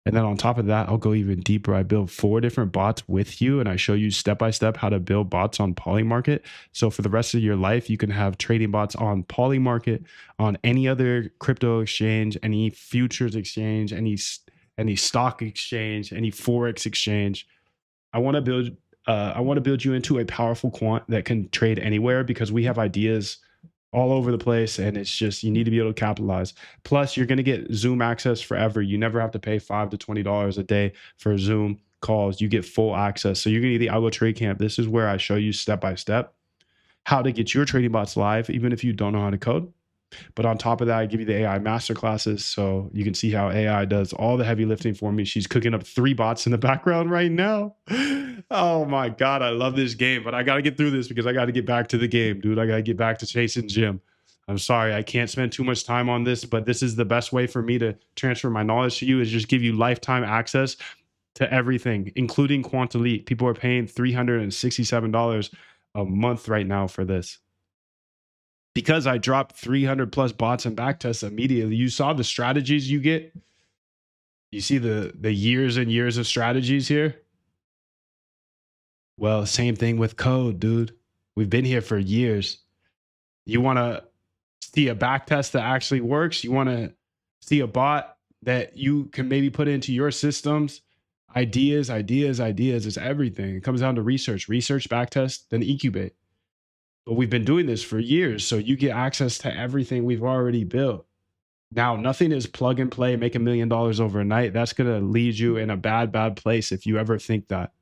And then on top of that, I'll go even deeper. I build 4 different bots with you, and I show you step by step how to build bots on Polymarket. So for the rest of your life, you can have trading bots on Polymarket, on any other crypto exchange, any futures exchange, any stock exchange, any forex exchange. I want to build you into a powerful quant that can trade anywhere because we have ideas all over the place, and it's just you need to be able to capitalize. Plus, you're going to get Zoom access forever. You never have to pay $5 to $20 a day for Zoom calls. You get full access. So you're going to get the Algo Trade Camp. This is where I show you step by step how to get your trading bots live, even if you don't know how to code. But on top of that, I give you the AI masterclasses so you can see how AI does all the heavy lifting for me. She's cooking up 3 bots in the background right now. Oh my God, I love this game, but I got to get through this because I got to get back to the game, dude. I got to get back to chasing Jim. I'm sorry, I can't spend too much time on this, but this is the best way for me to transfer my knowledge to you is just give you lifetime access to everything, including Quant Elite. People are paying $367 a month right now for this. Because I dropped 300 plus bots and backtests immediately. You saw the strategies you get. You see the years and years of strategies here. Well, same thing with code, dude. We've been here for years. You want to see a backtest that actually works. You want to see a bot that you can maybe put into your systems. Ideas is everything. It comes down to research, backtest, then EQBait. But we've been doing this for years, so you get access to everything we've already built. Now, nothing is plug and play, make $1 million overnight. That's going to lead you in a bad place if you ever think that.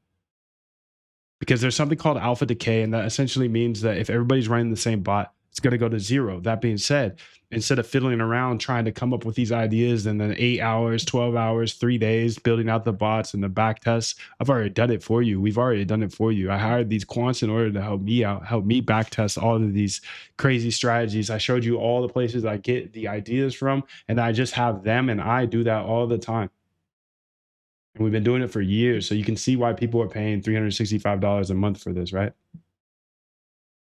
Because there's something called alpha decay, and that essentially means that if everybody's running the same bot, it's going to go to 0. That being said, instead of fiddling around trying to come up with these ideas and then 8 hours, 12 hours, 3 days building out the bots and the back tests, I've already done it for you. We've already done it for you. I hired these quants in order to help me out, help me back test all of these crazy strategies. I showed you all the places I get the ideas from, and I just have them, and I do that all the time. And we've been doing it for years. So you can see why people are paying $365 a month for this, right?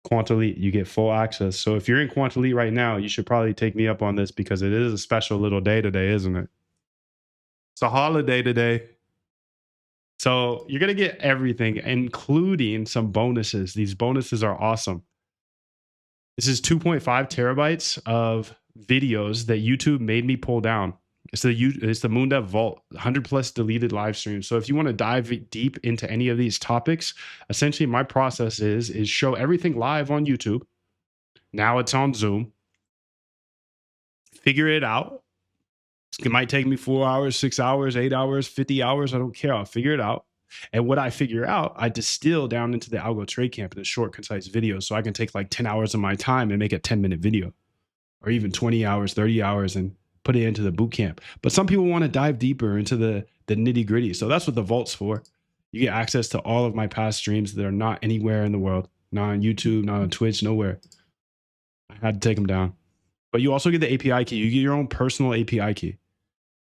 Quant Elite, you get full access. So if you're in Quant Elite right now, you should probably take me up on this because it is a special little day today, isn't it? It's a holiday today. So you're going to get everything, including some bonuses. These bonuses are awesome. This is 2.5 terabytes of videos that YouTube made me pull down. It's the MoonDev Vault, 100 plus deleted live streams. So if you want to dive deep into any of these topics, essentially my process is show everything live on YouTube. Now it's on Zoom. Figure it out. It might take me 4 hours, 6 hours, 8 hours, 50 hours. I don't care. I'll figure it out. And what I figure out, I distill down into the Algo Trade Camp in a short, concise video. So I can take like 10 hours of my time and make a 10-minute video, or even 20 hours, 30 hours, and put it into the boot camp. But some people want to dive deeper into the nitty gritty. So that's what the Vault's for. You get access to all of my past streams that are not anywhere in the world, not on YouTube, not on Twitch, nowhere. I had to take them down. But you also get the API key. You get your own personal API key.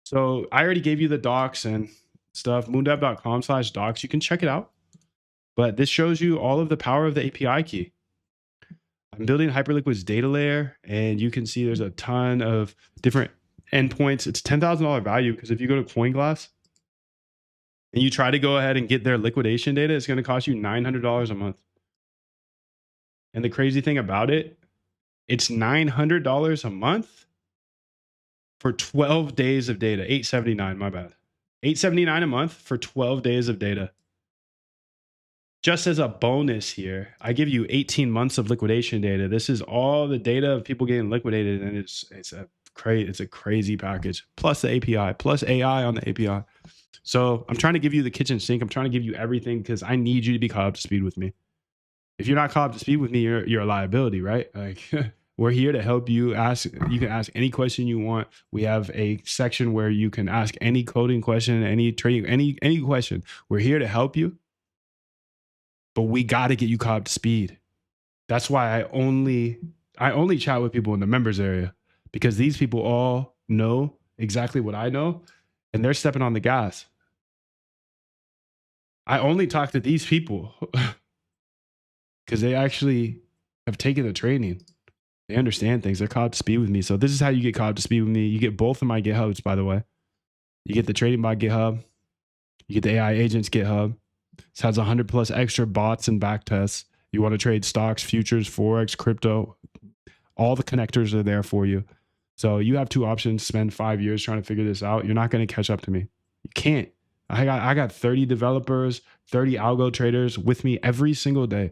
So I already gave you the docs and stuff, moondev.com/docs. You can check it out. But this shows you all of the power of the API key. I'm building Hyperliquid's data layer, and you can see there's a ton of different endpoints. It's $10,000 value, because if you go to CoinGlass and you try to go ahead and get their liquidation data, it's going to cost you $900 a month. And the crazy thing about it, it's $900 a month for 12 days of data. $879, my bad. $879 a month for 12 days of data. Just as a bonus here, I give you 18 months of liquidation data. This is all the data of people getting liquidated, and it's a crazy package. Plus the API, plus AI on the API. So I'm trying to give you the kitchen sink. I'm trying to give you everything, because I need you to be caught up to speed with me. If you're not caught up to speed with me, you're a liability, right? Like, we're here to help you. You can ask any question you want. We have a section where you can ask any coding question, any trading, any question. We're here to help you. But we got to get you caught up to speed. That's why I only chat with people in the members area, because these people all know exactly what I know, and they're stepping on the gas. I only talk to these people because they actually have taken the training. They understand things. They're caught up to speed with me. So this is how you get caught up to speed with me. You get both of my GitHubs, by the way. You get the Trading Bot GitHub. You get the AI Agents GitHub. This has 100 plus extra bots and back tests. You want to trade stocks, futures, Forex, crypto. All the connectors are there for you. So you have two options. Spend 5 years trying to figure this out. You're not going to catch up to me. You can't. I got 30 developers, 30 algo traders with me every single day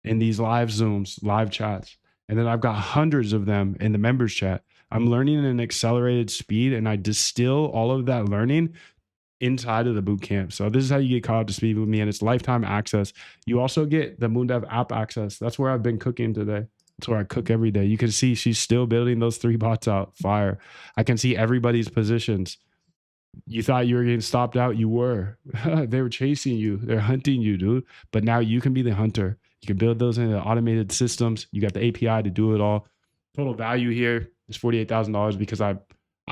in these live Zooms, live chats. And then I've got hundreds of them in the members chat. I'm learning at an accelerated speed, and I distill all of that learning inside of the boot camp. So this is how you get caught up to speed with me, and it's lifetime access. You also get the Moondev app access. That's where I've been cooking today. That's where I cook every day. You can see she's still building those 3 bots out. Fire. I can see everybody's positions. You thought you were getting stopped out. You were. They were chasing you. They're hunting you, dude. But now you can be the hunter. You can build those into automated systems. You got the API to do it all. Total value here is $48,000, because I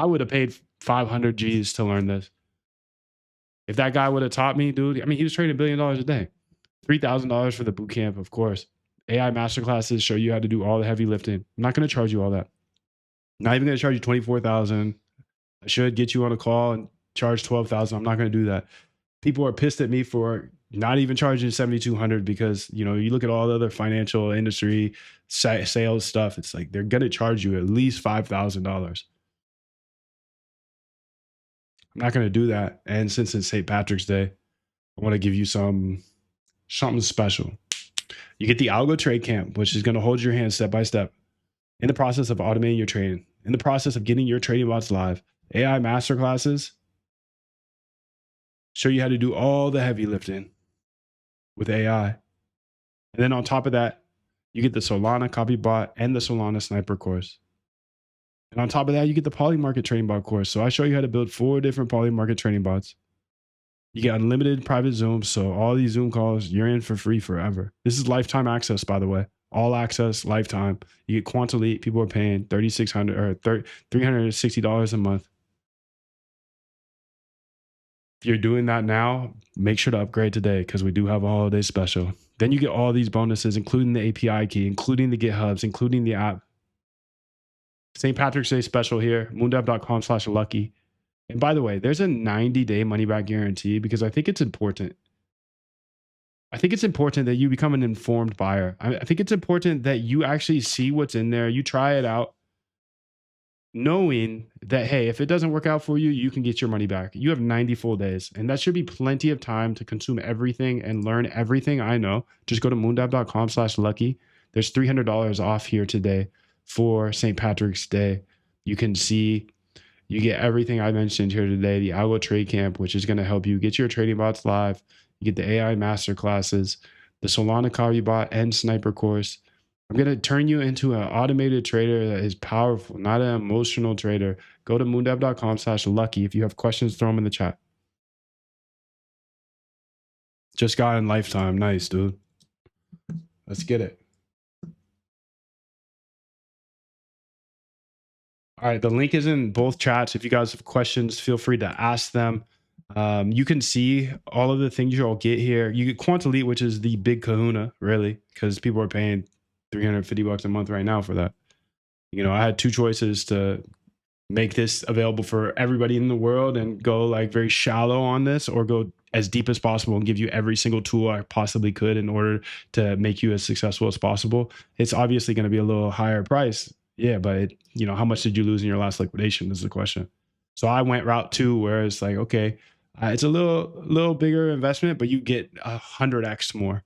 would have paid 500 G's to learn this. If that guy would have taught me, dude, I mean, he was trading $1 billion a day. $3,000 for the boot camp, of course. AI masterclasses show you how to do all the heavy lifting. I'm not going to charge you all that. Not even going to charge you $24,000. I should get you on a call and charge $12,000. I'm not going to do that. People are pissed at me for not even charging $7,200, because, you know, you look at all the other financial industry sales stuff. It's like they're going to charge you at least $5,000. I'm not going to do that. And since it's St. Patrick's Day, I want to give you something special. You get the Algo Trade Camp, which is going to hold your hand step by step in the process of automating your trading, in the process of getting your trading bots live. AI masterclasses show you how to do all the heavy lifting with AI. And then on top of that, you get the Solana Copy Bot and the Solana Sniper course. And on top of that, you get the Polymarket Trading Bot course. So I show you how to build 4 different Polymarket Trading Bots. You get unlimited private Zooms. So all these Zoom calls, you're in for free forever. This is lifetime access, by the way. All access, lifetime. You get Quant Elite. People are paying $3,600 or $360 a month. If you're doing that now, make sure to upgrade today, because we do have a holiday special. Then you get all these bonuses, including the API key, including the GitHubs, including the app. St. Patrick's Day special here, moondev.com/lucky. And by the way, there's a 90-day money-back guarantee, because I think it's important. I think it's important that you become an informed buyer. I think it's important that you actually see what's in there. You try it out, knowing that, hey, if it doesn't work out for you, you can get your money back. You have 90 full days, and that should be plenty of time to consume everything and learn everything I know. Just go to moondev.com/lucky. There's $300 off here today for St. Patrick's Day. You can see You get everything I mentioned here today, the Algo Trade Camp, which is going to help you get your trading bots live. You get the AI master classes, the Solana Copy Bot and Sniper course. I'm going to turn you into an automated trader that is powerful, not an emotional trader. Go to moondev.com/lucky. If you have questions, throw them in the chat. Just got in lifetime. Nice, dude. Let's get it. All right, the link is in both chats. If you guys have questions, feel free to ask them. You can see all of the things you'll get here. You get Quant Elite, which is the big kahuna, really, because people are paying $350 a month right now for that. You know, I had two choices to make this available for everybody in the world and go like very shallow on this, or go as deep as possible and give you every single tool I possibly could in order to make you as successful as possible. It's obviously going to be a little higher price. Yeah, but you know, how much did you lose in your last liquidation is the question. So I went route two, where it's like, okay, it's a little bigger investment, but you get 100x more,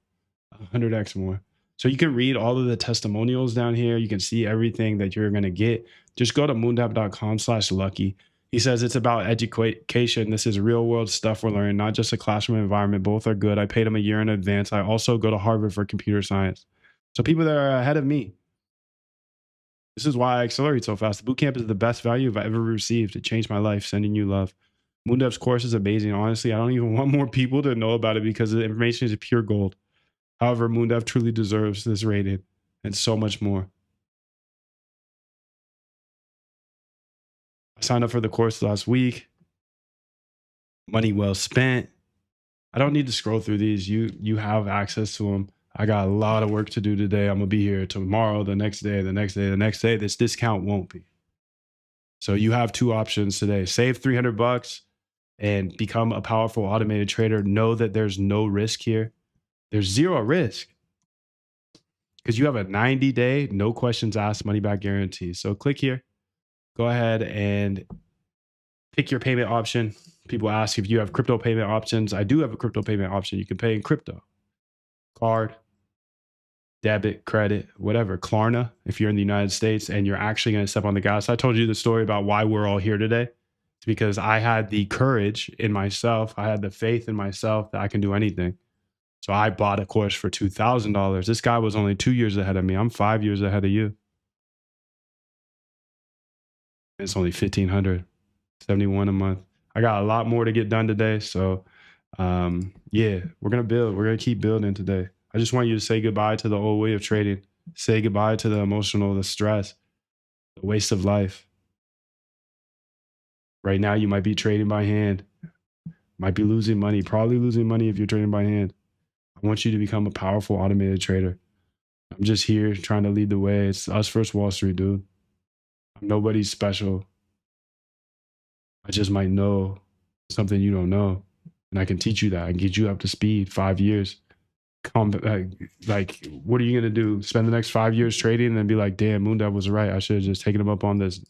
100x more. So you can read all of the testimonials down here. You can see everything that you're going to get. Just go to moondev.com/lucky. He says it's about education. This is real world stuff we're learning, not just a classroom environment. Both are good. I paid him a year in advance. I also go to Harvard for computer science. So people that are ahead of me. This is why I accelerate so fast. The bootcamp is the best value I've ever received. It changed my life. Sending you love. Moondev's course is amazing. Honestly, I don't even want more people to know about it because the information is pure gold. However, Moondev truly deserves this rating and so much more. I signed up for the course last week. Money well spent. I don't need to scroll through these. You have access to them. I got a lot of work to do today. I'm gonna be here tomorrow, the next day, the next day, the next day. This discount won't be. So you have two options today. Save $300 and become a powerful automated trader. Know that there's no risk here. There's zero risk because you have a 90-day, no questions asked, money back guarantee. So click here. Go ahead and pick your payment option. People ask if you have crypto payment options. I do have a crypto payment option. You can pay in crypto, card, debit, credit, whatever. Klarna, if you're in the United States and you're actually going to step on the gas. I told you the story about why we're all here today. It's because I had the courage in myself. I had the faith in myself that I can do anything. So I bought a course for $2,000. This guy was only 2 years ahead of me. I'm 5 years ahead of you. It's only $1,571 a month. I got a lot more to get done today. So yeah, we're going to build. We're going to keep building today. I just want you to say goodbye to the old way of trading. Say goodbye to the emotional, the stress, the waste of life. Right now, you might be trading by hand, might be losing money, probably losing money if you're trading by hand. I want you to become a powerful automated trader. I'm just here trying to lead the way. It's us versus Wall Street, dude. I'm nobody's special. I just might know something you don't know. And I can teach you that. I can get you up to speed. 5 years. Like, what are you going to do? Spend the next 5 years trading and then be like, damn, Moondev was right. I should have just taken him up on this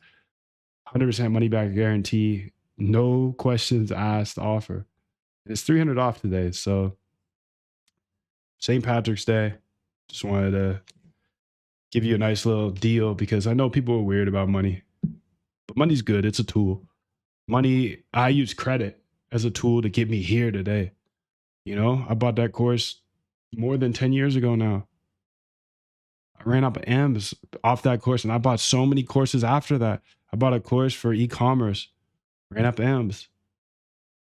100% money back guarantee. No questions asked offer. It's $300 off today. So St. Patrick's Day. Just wanted to give you a nice little deal because I know people are weird about money. But money's good. It's a tool. Money, I use credit as a tool to get me here today. You know, I bought that course more than 10 years ago now. I ran up M's off that course and I bought so many courses after that. I bought a course for e-commerce, ran up M's.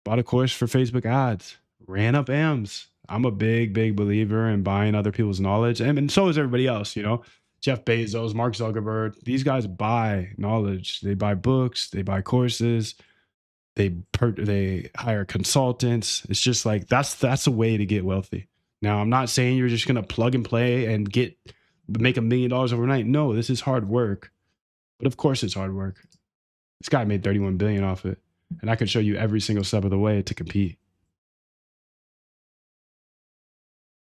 Bought a course for Facebook ads, ran up M's. I'm a big believer in buying other people's knowledge. And so is everybody else, you know. Jeff Bezos, Mark Zuckerberg, these guys buy knowledge. They buy books, they buy courses, they hire consultants. It's just like that's a way to get wealthy. Now, I'm not saying you're just gonna plug and play and make $1 million overnight. No, this is hard work. But of course it's hard work. This guy made 31 billion off it. And I can show you every single step of the way to compete.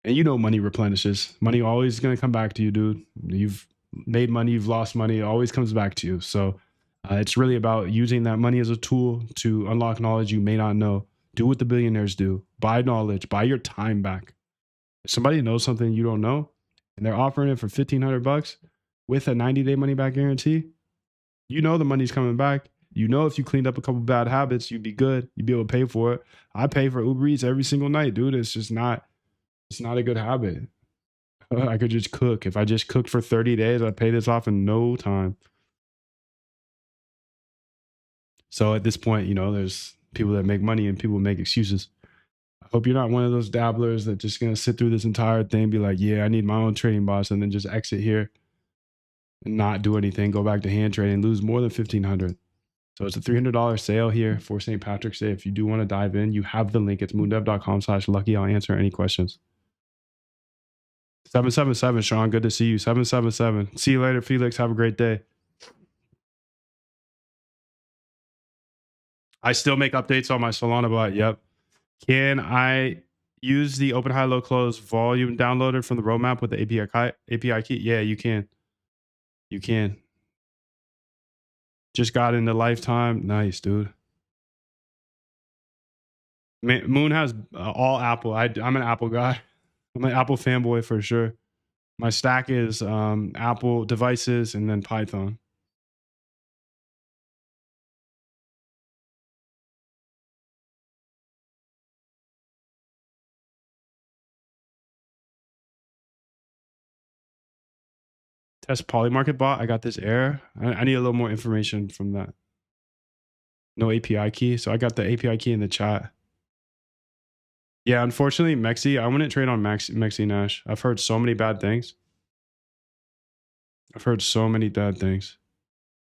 And you know money replenishes. Money always going to come back to you, dude. You've made money, you've lost money, it always comes back to you. So it's really about using that money as a tool to unlock knowledge you may not know. Do what the billionaires do. Buy knowledge, buy your time back. If somebody knows something you don't know and they're offering it for $1,500 with a 90-day money back guarantee, you know the money's coming back. You know, if you cleaned up a couple bad habits, you'd be good. You'd be able to pay for it. I pay for Uber Eats every single night, dude. It's not a good habit. I could just cook. If I just cooked for 30 days, I'd pay this off in no time. So at this point, you know, there's people that make money and people make excuses. I hope you're not one of those dabblers that just gonna sit through this entire thing, be like, yeah, I need my own trading bots, and then just exit here and not do anything, go back to hand trading, lose more than 1,500. So it's a $300 sale here for St. Patrick's Day. If you do want to dive in, you have the link. It's moondev.com/lucky. I'll answer any questions. 777, Sean. Good to see you. 777. See you later, Felix. Have a great day. I still make updates on my Solana bot. Yep. Can I use the open, high, low, close volume downloaded from the roadmap with the API key? Yeah, you can. You can. Just got into Lifetime. Nice, dude. Moon has all Apple. I'm an Apple guy. I'm an Apple fanboy for sure. My stack is Apple devices and then Python. Test Polymarket bot. I got this error. I need a little more information from that. No API key. So I got the API key in the chat. Yeah, unfortunately, Mexi, I wouldn't trade on Mexi Nash. I've heard so many bad things. I've heard so many bad things.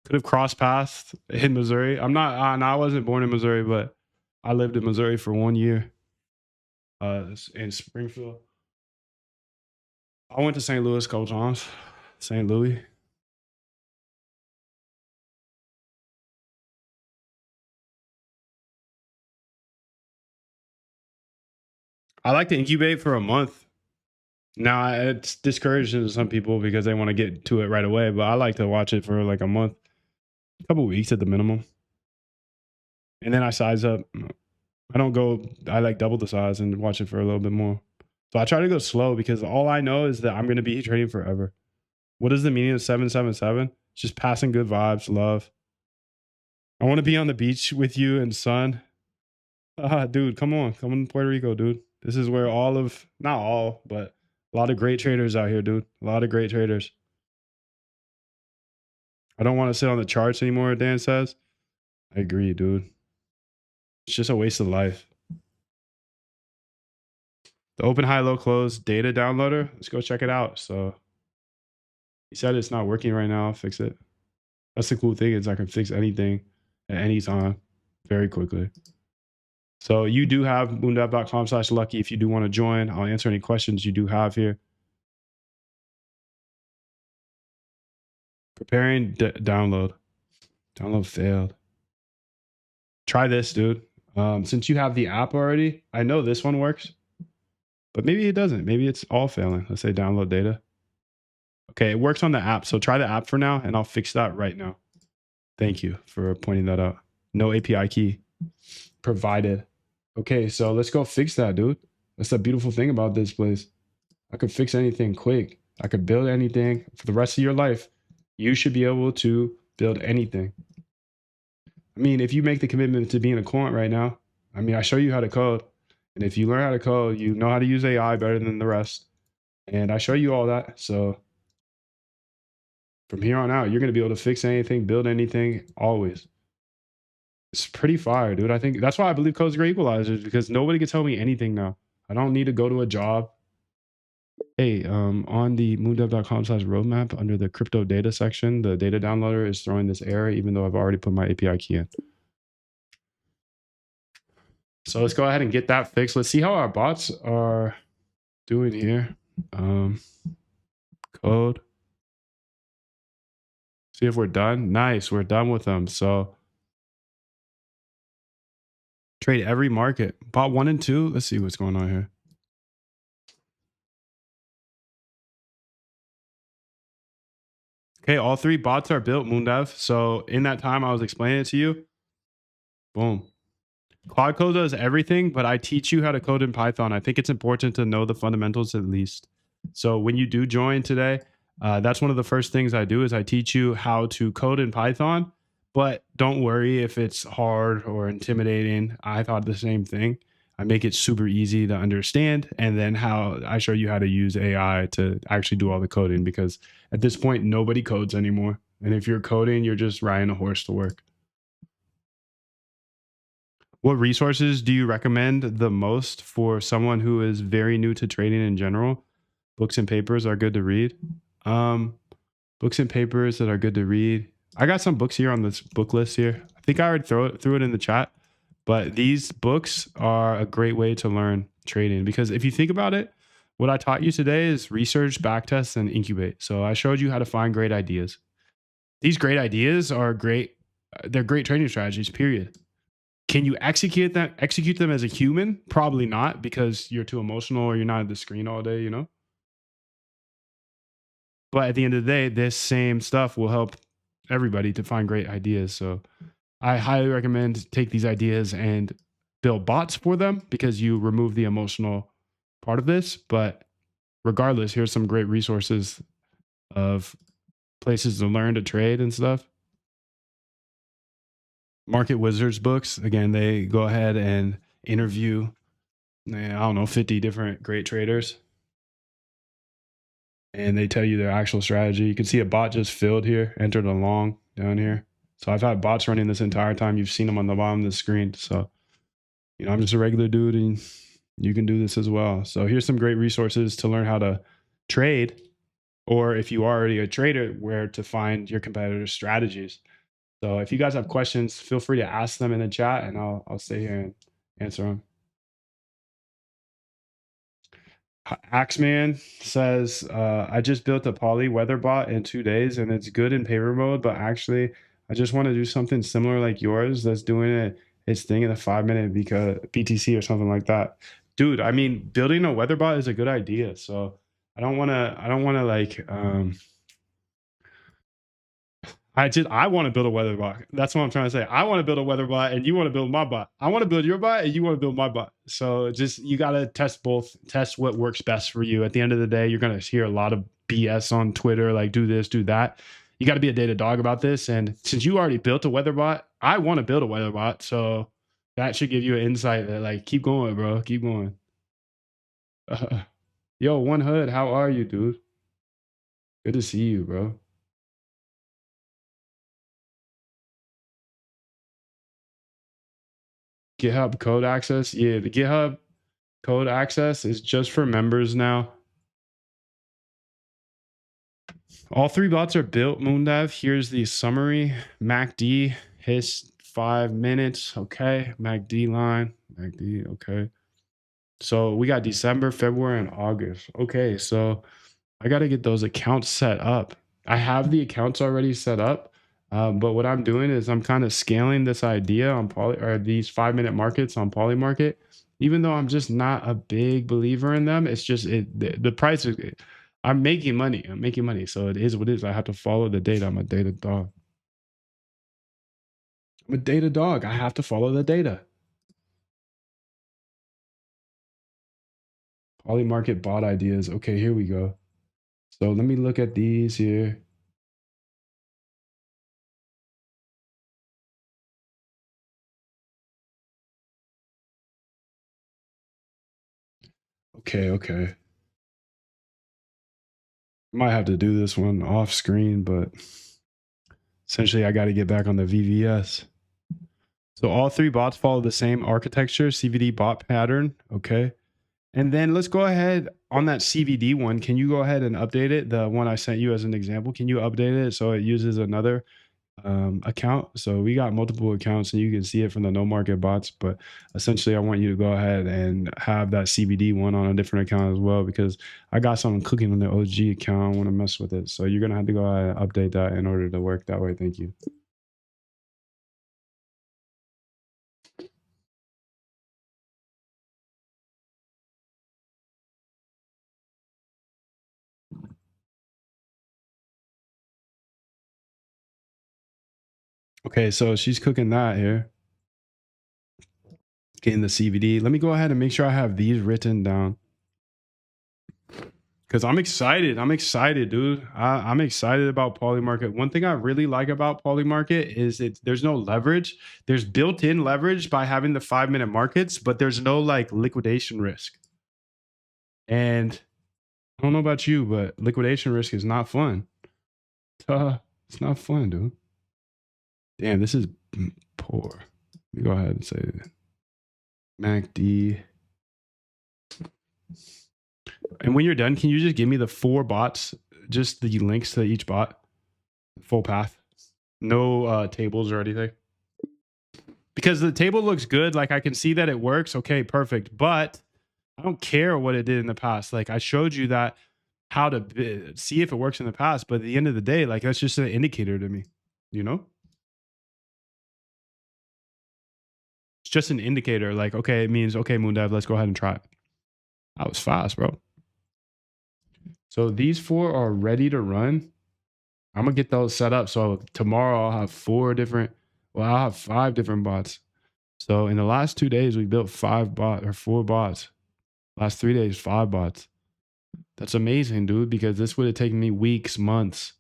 Could have crossed paths in Missouri. I wasn't born in Missouri, but I lived in Missouri for 1 year in Springfield. I went to St. Louis a couple times. St. Louis. I like to incubate for a month. Now it's discouraging to some people because they want to get to it right away, but I like to watch it for like a month, a couple weeks at the minimum. And then I size up. I like double the size and watch it for a little bit more. So I try to go slow because all I know is that I'm going to be trading forever. What is the meaning of 777? It's just passing good vibes, love. I want to be on the beach with you and sun. Dude, come on to Puerto Rico, dude. This is where not all, but a lot of great traders out here, dude. A lot of great traders. I don't want to sit on the charts anymore, Dan says. I agree, dude. It's just a waste of life. The open, high, low, close data downloader. Let's go check it out. So he said it's not working right now. I'll fix it. That's the cool thing is I can fix anything at any time very quickly. So you do have moondev.com/lucky if you do want to join. I'll answer any questions you do have here. Preparing download. Download failed. Try this, dude. Since you have the app already, I know this one works, but maybe it doesn't. Maybe it's all failing. Let's say download data. Okay, it works on the app. So try the app for now, and I'll fix that right now. Thank you for pointing that out. No API key provided. Okay, so let's go fix that, dude. That's the beautiful thing about this place. I could fix anything quick. I could build anything for the rest of your life. You should be able to build anything. I mean, if you make the commitment to being a quant right now, I mean, I show you how to code. And if you learn how to code, you know how to use AI better than the rest. And I show you all that. So from here on out, you're going to be able to fix anything, build anything, always. It's pretty fire, dude. I think that's why I believe code's a great equalizer, because nobody can tell me anything now. I don't need to go to a job. Hey, on the moondev.com/roadmap under the crypto data section, the data downloader is throwing this error, even though I've already put my API key in. So let's go ahead and get that fixed. Let's see how our bots are doing here. Code. See if we're done. Nice, we're done with them. So trade every market. Bot 1 and 2. Let's see what's going on here. Okay, all 3 bots are built, Moondev. So in that time I was explaining it to you. Boom. Claude Code does everything, but I teach you how to code in Python. I think it's important to know the fundamentals at least. So when you do join today, that's one of the first things I do is I teach you how to code in Python. But don't worry if it's hard or intimidating. I thought the same thing. I make it super easy to understand. And then how I show you how to use AI to actually do all the coding because at this point, nobody codes anymore. And if you're coding, you're just riding a horse to work. What resources do you recommend the most for someone who is very new to trading in general? Books and papers are good to read. Um, Books and papers that are good to read. I got some books here on this book list here. I think I already threw it in the chat, but these books are a great way to learn trading because if you think about it, what I taught you today is research, backtest, and incubate. So I showed you how to find great ideas. These great ideas are great. They're great trading strategies. Period. Can you execute them as a human? Probably not because you're too emotional or you're not at the screen all day, you know? But at the end of the day, this same stuff will help everybody to find great ideas. So I highly recommend take these ideas and build bots for them because you remove the emotional part of this. But regardless, here's some great resources of places to learn to trade and stuff. Market Wizards books, again, they go ahead and interview, I don't know, 50 different great traders and they tell you their actual strategy. You can see a bot just filled here, entered a long down here. So I've had bots running this entire time. You've seen them on the bottom of the screen. So, you know, I'm just a regular dude and you can do this as well. So here's some great resources to learn how to trade, or if you are already a trader, where to find your competitors' strategies. So if you guys have questions, feel free to ask them in the chat and I'll stay here and answer them. Axeman says, I just built a poly weather bot in 2 days and it's good in paper mode, but actually I just want to do something similar like yours that's doing its thing in a 5-minute BTC or something like that. Dude, I mean, building a weather bot is a good idea. So I don't want to like I want to build a weather bot. That's what I'm trying to say. I want to build a weather bot and you want to build my bot. I want to build your bot and you want to build my bot. So just you got to test both, test what works best for you. At the end of the day, you're going to hear a lot of BS on Twitter like do this, do that. You got to be a data dog about this. And since you already built a weather bot, I want to build a weather bot. So that should give you an insight that like keep going, bro. Keep going. Yo, One Hood, how are you, dude? Good to see you, bro. GitHub code access. Yeah, the GitHub code access is just for members now. All 3 bots are built, Moondev. Here's the summary. MACD hits 5 minutes. Okay. MACD line. MACD. Okay. So we got December, February, and August. Okay. So I got to get those accounts set up. I have the accounts already set up. But what I'm doing is I'm kind of scaling this idea on these 5-minute markets on Polymarket. Even though I'm just not a big believer in them, it's just the price is. I'm making money. I'm making money, so it is what it is. I have to follow the data. I'm a data dog. I'm a data dog. I have to follow the data. Polymarket bot ideas. Okay, here we go. So let me look at these here. Okay. Might have to do this one off screen, but essentially I got to get back on the VVS. So all 3 bots follow the same architecture, CVD bot pattern. Okay. And then let's go ahead on that CVD one. Can you go ahead and update it? The one I sent you as an example. Can you update it so it uses another account? So we got multiple accounts and you can see it from the no market bots, but essentially I want you to go ahead and have that CVD one on a different account as well, because I got something cooking on the OG account. I want to mess with it. So you're going to have to go ahead and update that in order to work that way. Thank you. Okay, so she's cooking that here. Getting the CVD. Let me go ahead and make sure I have these written down. Because I'm excited. I'm excited, dude. I'm excited about Polymarket. One thing I really like about Polymarket is there's no leverage. There's built-in leverage by having the 5-minute markets, but there's no like liquidation risk. And I don't know about you, but liquidation risk is not fun. It's not fun, dude. Damn, this is poor. Let me go ahead and say it. MACD. And when you're done, can you just give me the 4 bots, just the links to each bot, full path, no tables or anything? Because the table looks good. Like I can see that it works. Okay, perfect. But I don't care what it did in the past. Like I showed you that how to see if it works in the past. But at the end of the day, like that's just an indicator to me, you know? It's just an indicator. Like, okay, it means, okay, Moondive, let's go ahead and try it. That was fast, bro. So these 4 are ready to run. I'm gonna get those set up. So tomorrow I'll have 4 different, well, I'll have 5 different bots. So in the last 2 days, we built 4 bots. Last 3 days, 5 bots. That's amazing, dude, because this would have taken me weeks, months,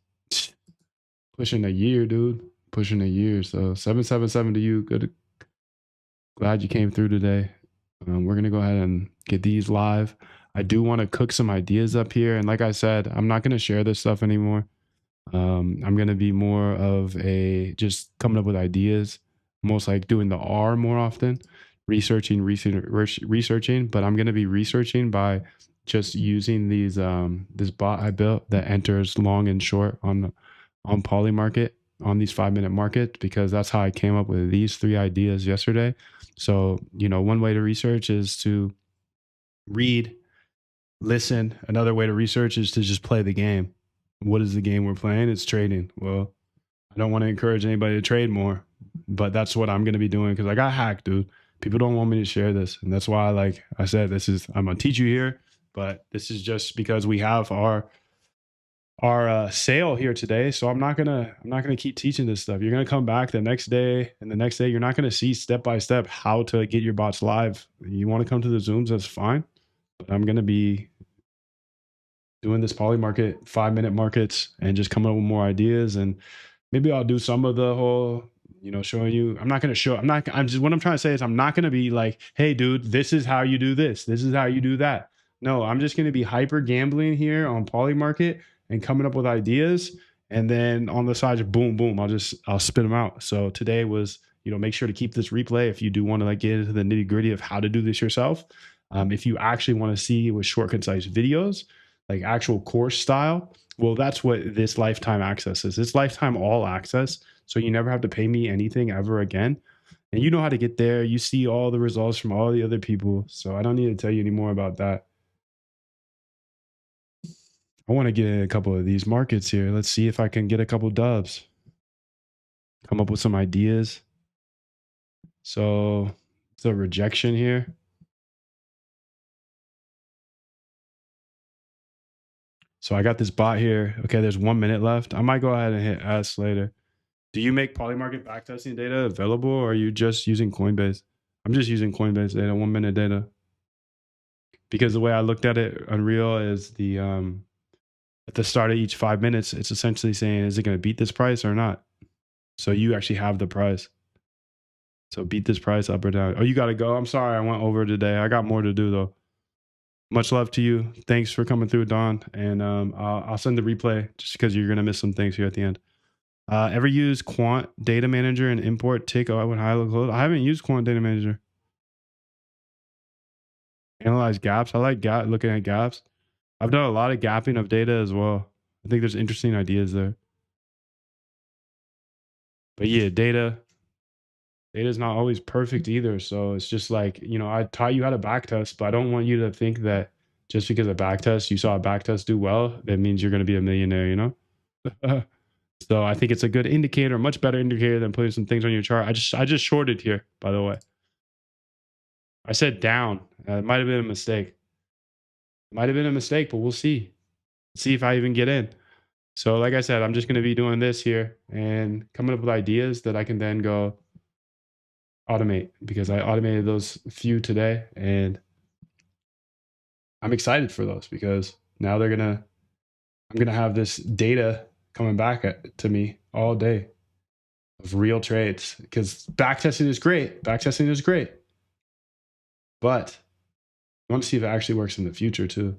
pushing a year, dude, pushing a year. So 777 to you. Good. Glad you came through today. We're going to go ahead and get these live. I do want to cook some ideas up here. And like I said, I'm not going to share this stuff anymore. I'm going to be more of a just coming up with ideas, almost like doing the R more often, researching, but I'm going to be researching by just using these this bot I built that enters long and short on Polymarket on these 5-minute markets, because that's how I came up with these 3 ideas yesterday. So, you know, one way to research is to read, listen. Another way to research is to just play the game. What is the game we're playing? It's trading. Well, I don't want to encourage anybody to trade more, but that's what I'm going to be doing because I got hacked, dude. People don't want me to share this. And that's why, like I said, I'm going to teach you here, but this is just because we have our sale here today. So I'm not gonna keep teaching this stuff. You're gonna come back the next day, and the next day you're not gonna see step by step how to get your bots live. You want to come to the Zooms, that's fine. But I'm gonna be doing this Polymarket 5-minute markets and just coming up with more ideas. And maybe I'll do some of the whole, you know, showing you. I'm just, what I'm trying to say is I'm not gonna be like, hey dude, this is how you do this. This is how you do that. No, I'm just gonna be hyper gambling here on Polymarket and coming up with ideas. And then on the side, boom, boom, I'll spit them out. So today was, you know, make sure to keep this replay if you do want to like get into the nitty gritty of how to do this yourself. If you actually want to see with short, concise videos, like actual course style, well, that's what this lifetime access is. It's lifetime all access. So you never have to pay me anything ever again. And you know how to get there. You see all the results from all the other people. So I don't need to tell you any more about that. I want to get in a couple of these markets here. Let's see if I can get a couple dubs. Come up with some ideas. So it's a rejection here. So I got this bot here. Okay, there's 1 minute left. I might go ahead and hit S later. Do you make Polymarket backtesting data available, or are you just using Coinbase? I'm just using Coinbase data, 1 minute data. Because the way I looked at it, Unreal is the at the start of each 5 minutes, it's essentially saying, is it going to beat this price or not? So you actually have the price. So beat this price up or down. Oh, you got to go. I'm sorry I went over today. I got more to do though. Much love to you. Thanks for coming through, Don. And I'll send the replay just because you're going to miss some things here at the end. Ever use Quant Data Manager and import tick? Oh, I went high, low, close. I haven't used Quant Data Manager. Analyze gaps. I like looking at gaps. I've done a lot of gapping of data as well. I think there's interesting ideas there. But yeah, data is not always perfect either. So it's just like, you know, I taught you how to backtest, but I don't want you to think that just because a backtest, you saw a backtest do well, that means you're going to be a millionaire, you know? So I think it's a good indicator, much better indicator than putting some things on your chart. I just shorted here, by the way. I said down. It might have been a mistake. Might have been a mistake, but we'll see. See if I even get in. So like I said, I'm just going to be doing this here and coming up with ideas that I can then go automate, because I automated those few today and I'm excited for those because Now I'm gonna have this data coming back to me all day of real trades because backtesting is great. Backtesting is great, but I want to see if it actually works in the future too.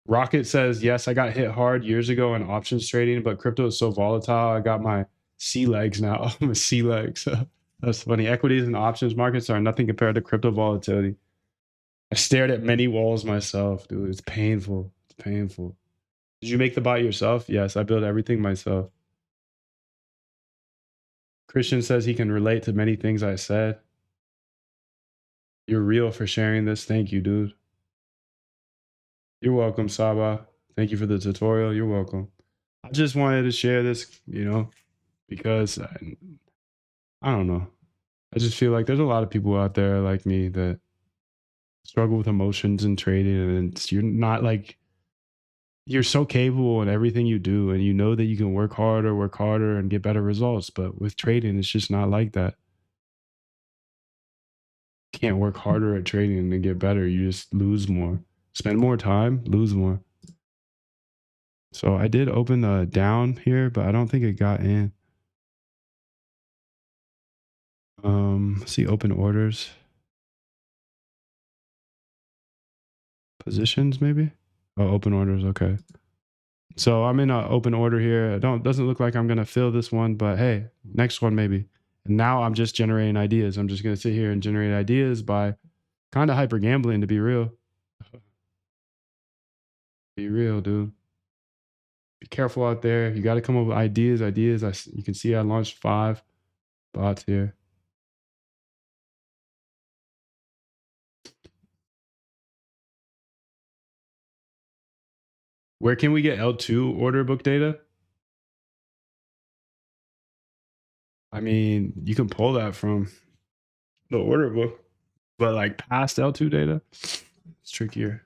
Rocket says, yes, I got hit hard years ago in options trading, but crypto is so volatile. I got my sea legs now. I'm a sea legs. That's funny. Equities and options markets are nothing compared to crypto volatility. I stared at many walls myself, dude. It's painful. It's painful. Did you make the bot yourself? Yes, I built everything myself. Christian says he can relate to many things I said. You're real for sharing this. Thank you, dude. You're welcome, Saba. Thank you for the tutorial. You're welcome. I just wanted to share this, because I don't know. I just feel like there's a lot of people out there like me that struggle with emotions and trading, and you're not like you're so capable in everything you do, and you know that you can work harder, and get better results. But with trading, it's just not like that. You can't work harder at trading and get better. You just lose more. Spend more time, lose more. So I did open the down here, but I don't think it got in. See open orders. Positions maybe? Oh, open orders, okay. So I'm in an open order here. It doesn't look like I'm gonna fill this one, but hey, next one maybe. And now I'm just generating ideas. I'm just gonna sit here and generate ideas by kind of hyper gambling, to be real. Be real, dude. Be careful out there. You got to come up with ideas. You can see I launched 5 bots here. Where can we get L2 order book data? I mean, you can pull that from the order book, but like past L2 data, it's trickier.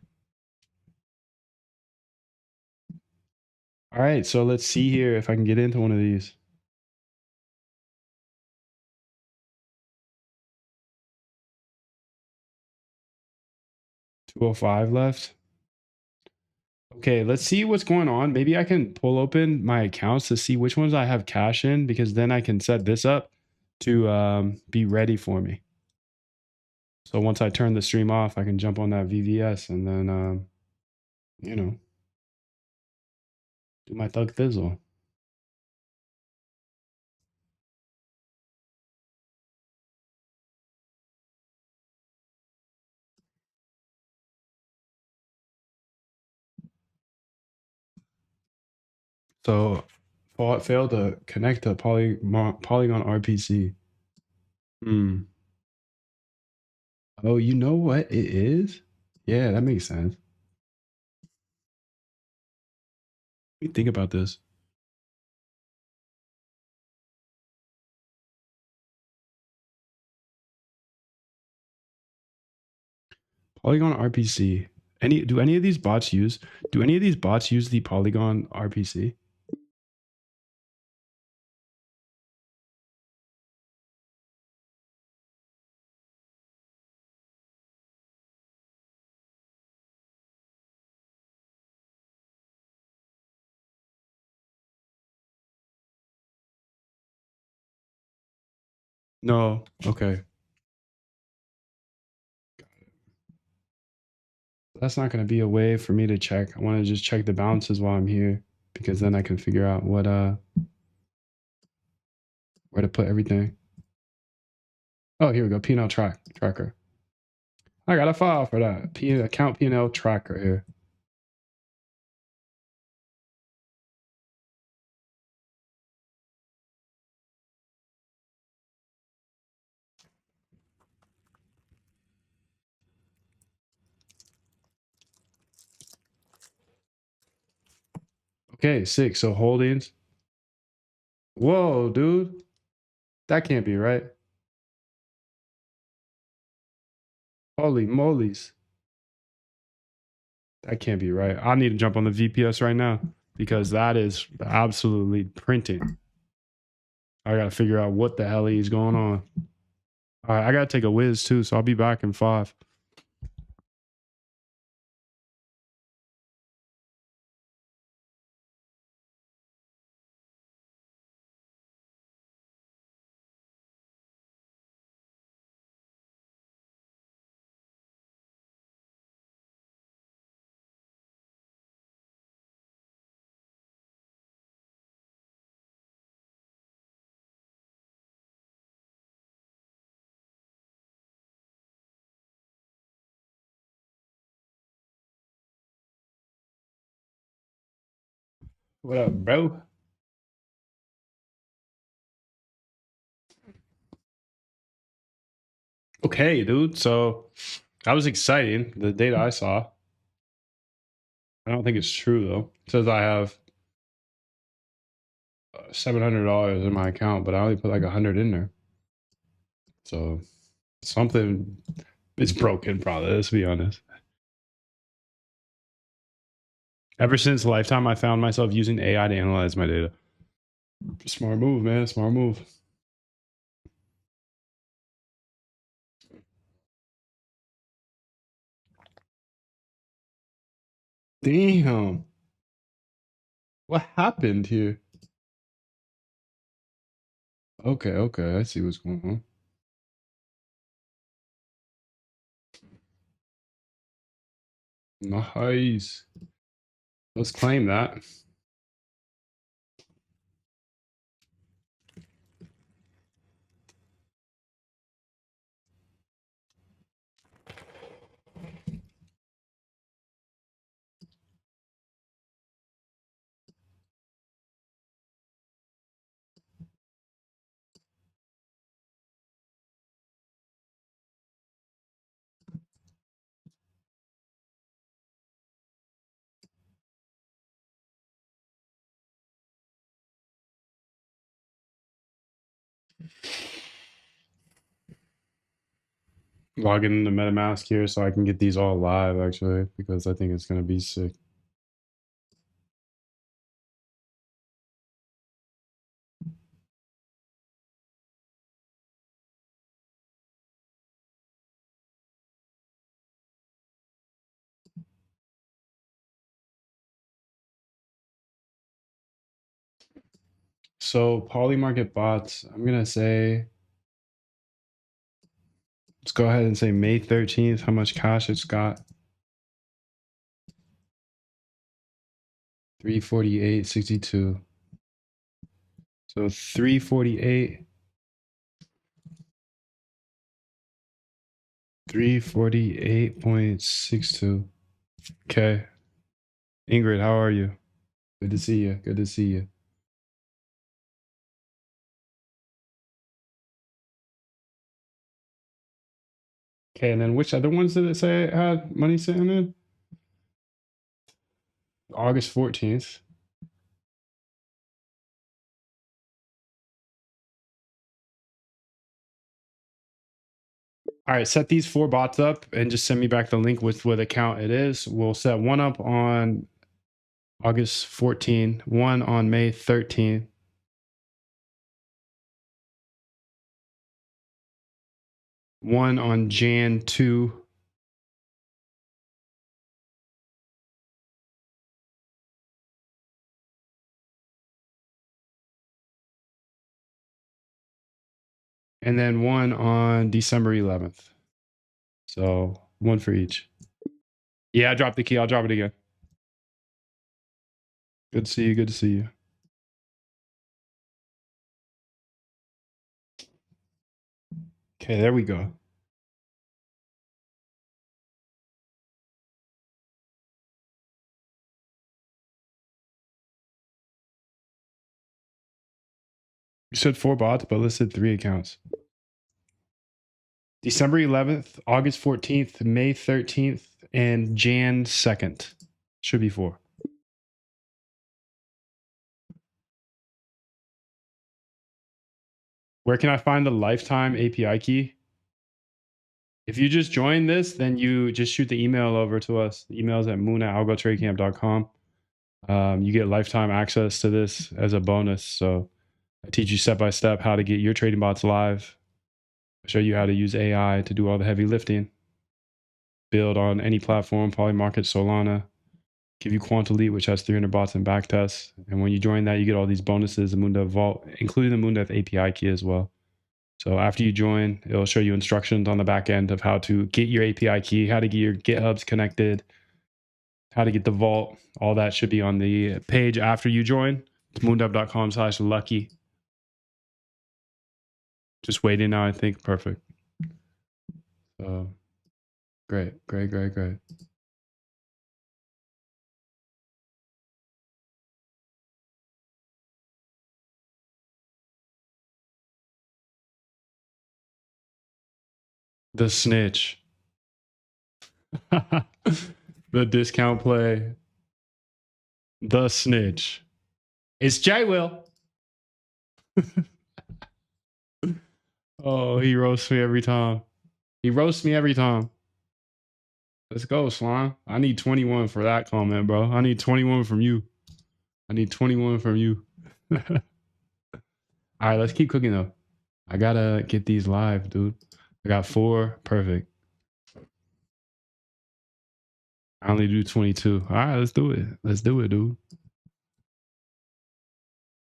All right, so let's see here if I can get into one of these. 205 left. Okay, let's see what's going on. Maybe I can pull open my accounts to see which ones I have cash in, because then I can set this up to be ready for me. So once I turn the stream off, I can jump on that VVS and then, do my thug thizzle. So failed to connect to Polygon RPC. Oh, you know what it is? Yeah, that makes sense. Let me think about this. Polygon RPC. Do any of these bots use the Polygon RPC? No. Okay. That's not going to be a way for me to check. I want to just check the balances while I'm here, because then I can figure out what where to put everything. Oh, here we go. P&L tracker. I got a file for that. Account P&L tracker here. Okay, 6. So holdings. Whoa, dude. That can't be right. Holy moly's. That can't be right. I need to jump on the VPS right now, because that is absolutely printing. I got to figure out what the hell is going on. All right, I got to take a whiz too, so I'll be back in 5. What up, bro? Okay, dude. So that was exciting. The data I saw. I don't think it's true though. It says I have $700 in my account, but I only put like 100 in there. So something is broken, probably. Let's be honest. Ever since Lifetime, I found myself using AI to analyze my data. Smart move, man. Smart move. Damn. What happened here? Okay, okay. I see what's going on. Nice. Let's claim that. Log into MetaMask here so I can get these all live actually, because I think it's gonna be sick. So Polymarket bots, I'm gonna say, let's go ahead and say May 13th, how much cash it's got. 348.62. So 348, 348.62. Okay. Ingrid, how are you? Good to see you. Good to see you. Okay, and then which other ones did it say it had money sitting in? August 14th. All right, set these 4 bots up and just send me back the link with what account it is. We'll set one up on August 14, one on May 13, one on Jan 2, and then one on December 11th. So one for each. Yeah, I dropped the key. I'll drop it again. Good to see you. Good to see you. Okay, there we go. You said 4 bots, but listed 3 accounts. December 11th, August 14th, May 13th, and Jan 2nd. Should be 4. Where can I find the lifetime API key? If you just join this, then you just shoot the email over to us. The email's at moon@algotradecamp.com. You get lifetime access to this as a bonus. So I teach you step by step how to get your trading bots live. I show you how to use AI to do all the heavy lifting. Build on any platform, Polymarket, Solana. Give you Quantalete, which has 300 bots and backtests. And when you join that, you get all these bonuses, the Moondev Vault, including the Moondev API key as well. So after you join, it'll show you instructions on the back end of how to get your API key, how to get your GitHubs connected, how to get the vault. All that should be on the page after you join. It's moondev.com/lucky. Just waiting now, I think. Perfect. So great, great, great, great. The snitch. The discount play. The snitch. It's J Will. Oh, he roasts me every time. He roasts me every time. Let's go, Slime. I need 21 for that comment, bro. I need 21 from you. I need 21 from you. All right, let's keep cooking though. I gotta get these live, dude. I got 4. Perfect. I only do 22. All right, let's do it. Let's do it, dude.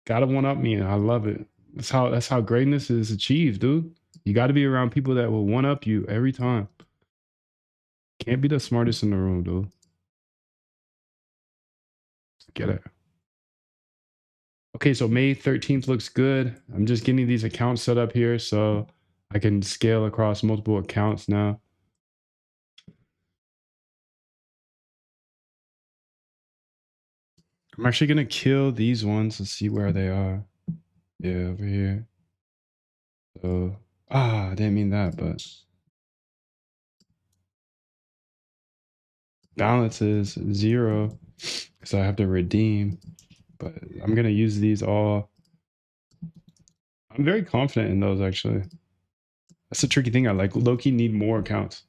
Gotta one up me. I love it. That's how greatness is achieved, dude. You got to be around people that will one up you every time. Can't be the smartest in the room, dude. Get it. Okay, so May 13th looks good. I'm just getting these accounts set up here so I can scale across multiple accounts now. I'm actually going to kill these ones to see where they are. Yeah, over here. So, I didn't mean that, but balance is 0. So I have to redeem, but I'm going to use these all. I'm very confident in those, actually. That's the tricky thing. I like low-key need more accounts.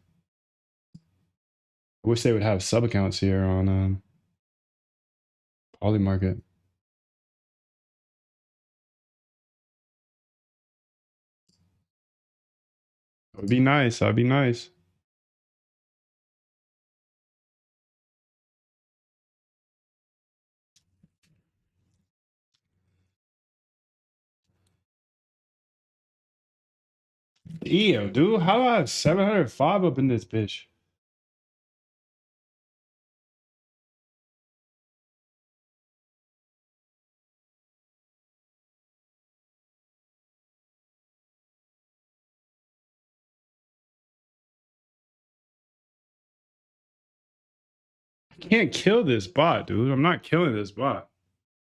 I wish they would have sub accounts here on Polymarket. That would be nice. That'd be nice. Ew, dude. How do I have 705 up in this bitch? I can't kill this bot, dude. I'm not killing this bot.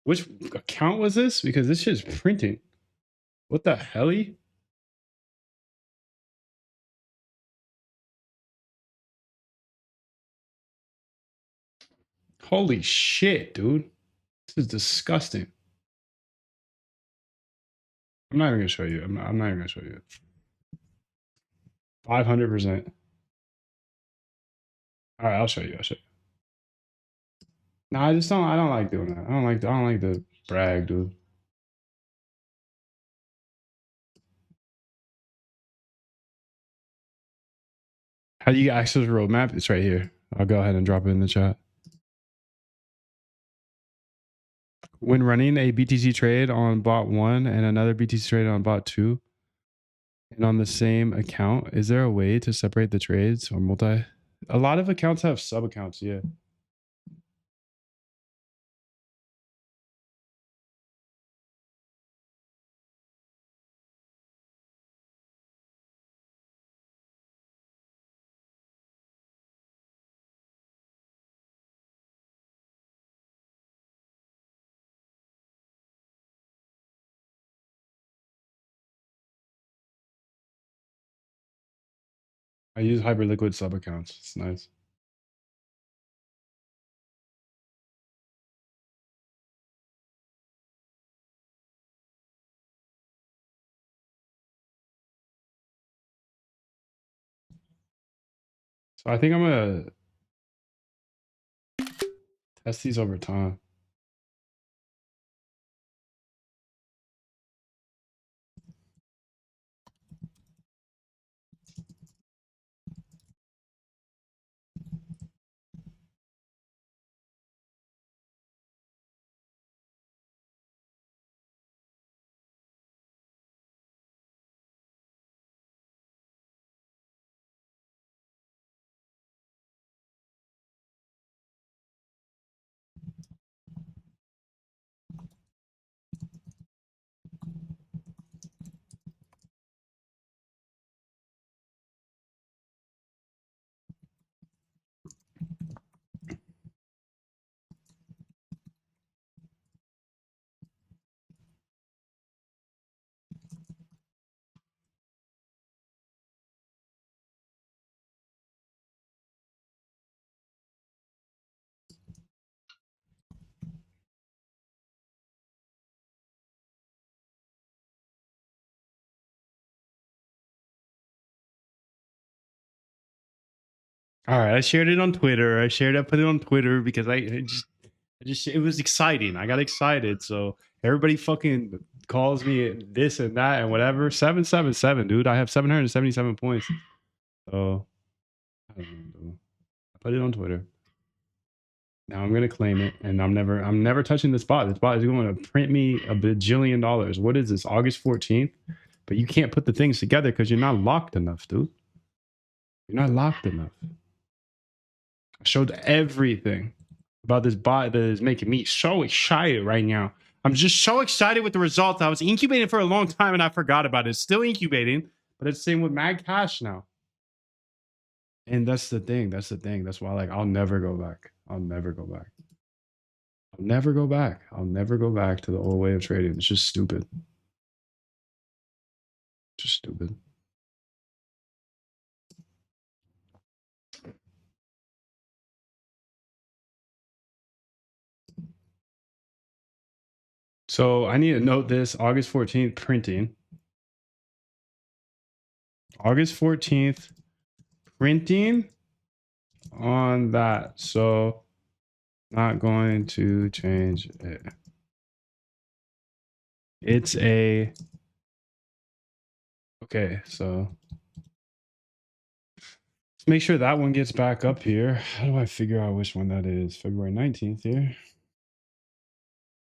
Which account was this? Because this shit's printing. What the helly? Holy shit, dude. This is disgusting. I'm not even gonna show you. I'm not even gonna show you. 500%. All right, I'll show you. I'll show you. No, I don't like doing that. I don't like the brag, dude. How do you access the roadmap? It's right here. I'll go ahead and drop it in the chat. When running a BTC trade on bot 1 and another BTC trade on bot 2 and on the same account, is there a way to separate the trades or multi? A lot of accounts have sub accounts, yeah. I use Hyperliquid sub accounts. It's nice. So I think I'm gonna test these over time. All right, I shared it on Twitter. I put it on Twitter because I just it was exciting. I got excited. So everybody fucking calls me this and that and whatever. 777, dude. I have 777 points. So I don't know, dude. I put it on Twitter. Now I'm gonna claim it, and I'm never touching this bot. This bot is going to print me a bajillion dollars. What is this? August 14th? But you can't put the things together because you're not locked enough, dude. You're not locked enough. I showed everything about this bot that is making me so excited right now. I'm just so excited with the results. I was incubating for a long time and I forgot about it. It's still incubating, but it's the same with Mag Cash now. And that's the thing. That's the thing. That's why, like, I'll never go back. I'll never go back. I'll never go back. I'll never go back to the old way of trading. It's just stupid. Just stupid. So I need to note this August 14th printing. August 14th printing on that. So not going to change it. It's a okay, so let's make sure that one gets back up here. How do I figure out which one that is? February 19th here.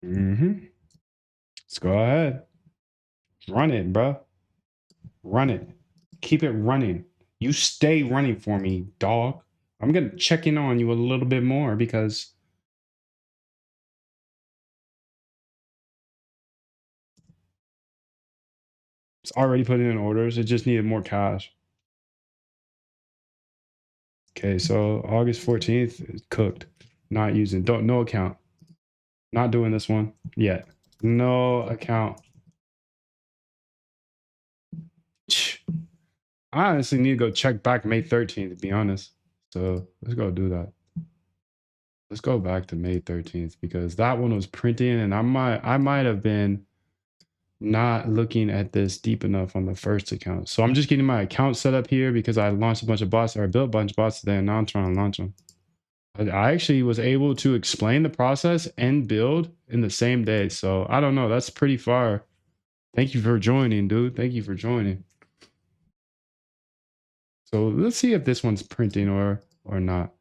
Let's go ahead. Run it, bro. Run it. Keep it running. You stay running for me, dog. I'm gonna check in on you a little bit more because it's already putting in orders. It just needed more cash. Okay, so August 14th is cooked. Not using, don't, no account. Not doing this one yet. No account. I honestly need to go check back May 13th, to be honest. So let's go do that. Let's go back to May 13th because that one was printing and I might have been not looking at this deep enough on the first account. So I'm just getting my account set up here because I launched a bunch of bots or I built a bunch of bots today and now I'm trying to launch them. I actually was able to explain the process and build in the same day. So I don't know. That's pretty far. Thank you for joining, dude. Thank you for joining. So let's see if this one's printing or not.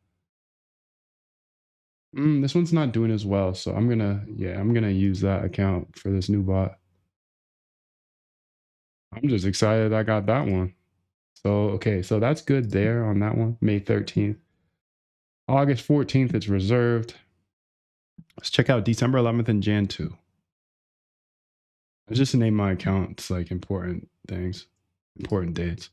This one's not doing as well. So I'm gonna use that account for this new bot. I'm just excited I got that one. So okay, so that's good there on that one. May 13th. August 14th, it's reserved. Let's check out December 11th and Jan 2. I just name my accounts like important things, important dates.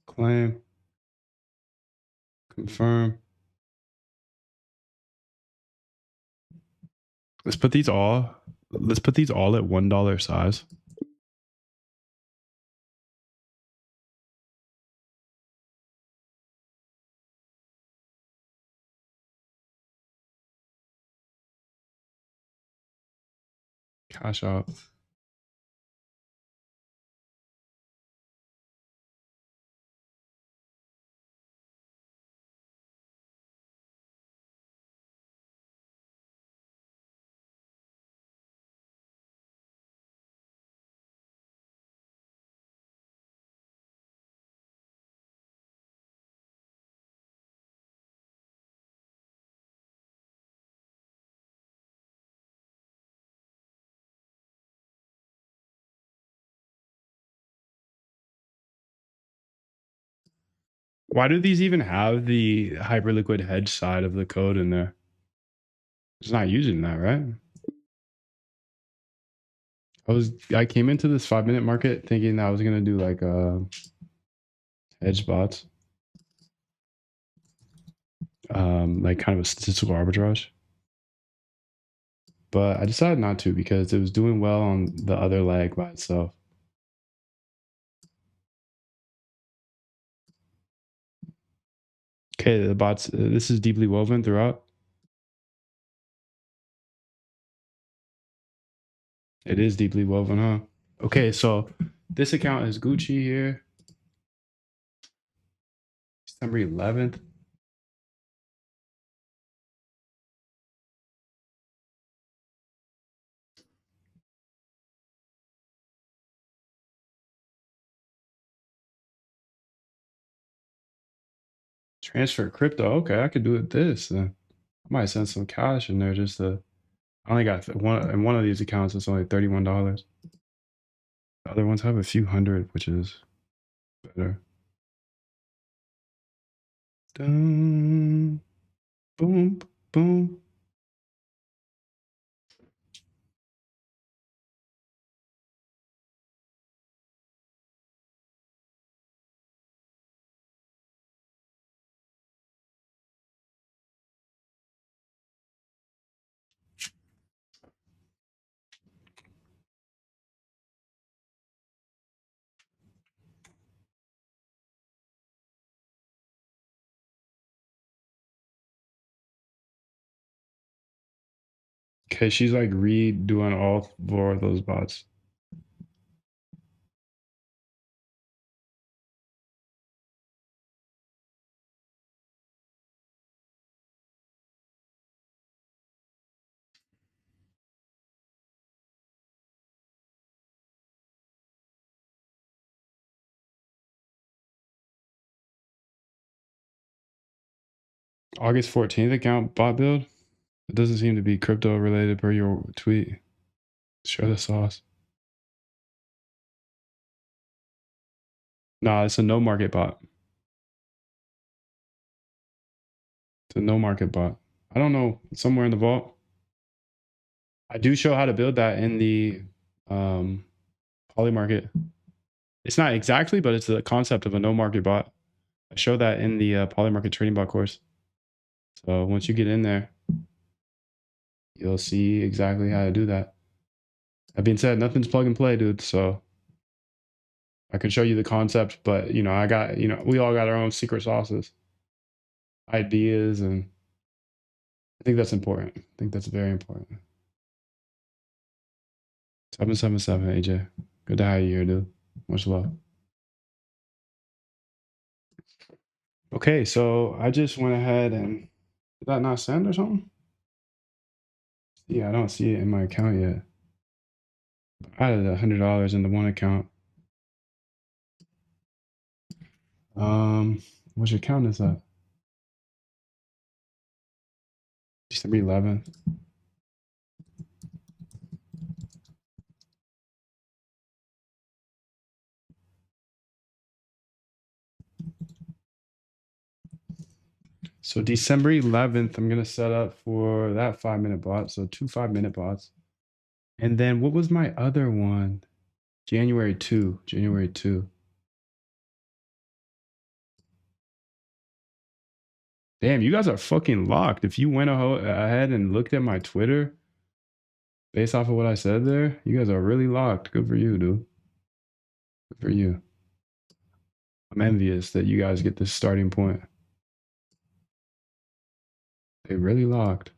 Claim, confirm. Let's put these all at $1 size. Cash out. Why do these even have the Hyperliquid hedge side of the code in there? It's not using that, right? I came into this 5-minute market thinking that I was gonna do like hedge bots. Like kind of a statistical arbitrage. but I decided not to because it was doing well on the other leg by itself. Okay, the bots, this is deeply woven throughout. It is deeply woven, huh? Okay, so this account is Gucci here. December 11th. Transfer crypto. Okay, I could do it this. I might send some cash in there just to. I only got one in one of these accounts. It's only $31. The other ones have a few hundred, which is better. Dun, boom, boom. Okay, she's like redoing all four of those bots. August 14th account bot build. It doesn't seem to be crypto related per your tweet. Show the sauce. Nah, it's a no market bot. It's a no market bot. I don't know. It's somewhere in the vault. I do show how to build that in the Poly Market. It's not exactly, but it's the concept of a no market bot. I show that in the Poly Market trading bot course. So once you get in there, you'll see exactly how to do that. That being said, nothing's plug and play, dude. So I can show you the concept, but you know, I got, you know, we all got our own secret sauces, ideas, and I think that's important. I think that's very important. 777 AJ. Good to have you here, dude. Much love. Okay, so I just went ahead and did that not send or something? Yeah, I don't see it in my account yet. I added $100 into one account. Which account is that? December 11th. So December 11th, I'm gonna set up for that 5-minute bot. So 2 5-minute bots. And then what was my other one? January 2. January 2. Damn, you guys are fucking locked. If you went ahead and looked at my Twitter based off of what I said there, you guys are really locked. Good for you, dude. Good for you. I'm envious that you guys get this starting point. They really locked.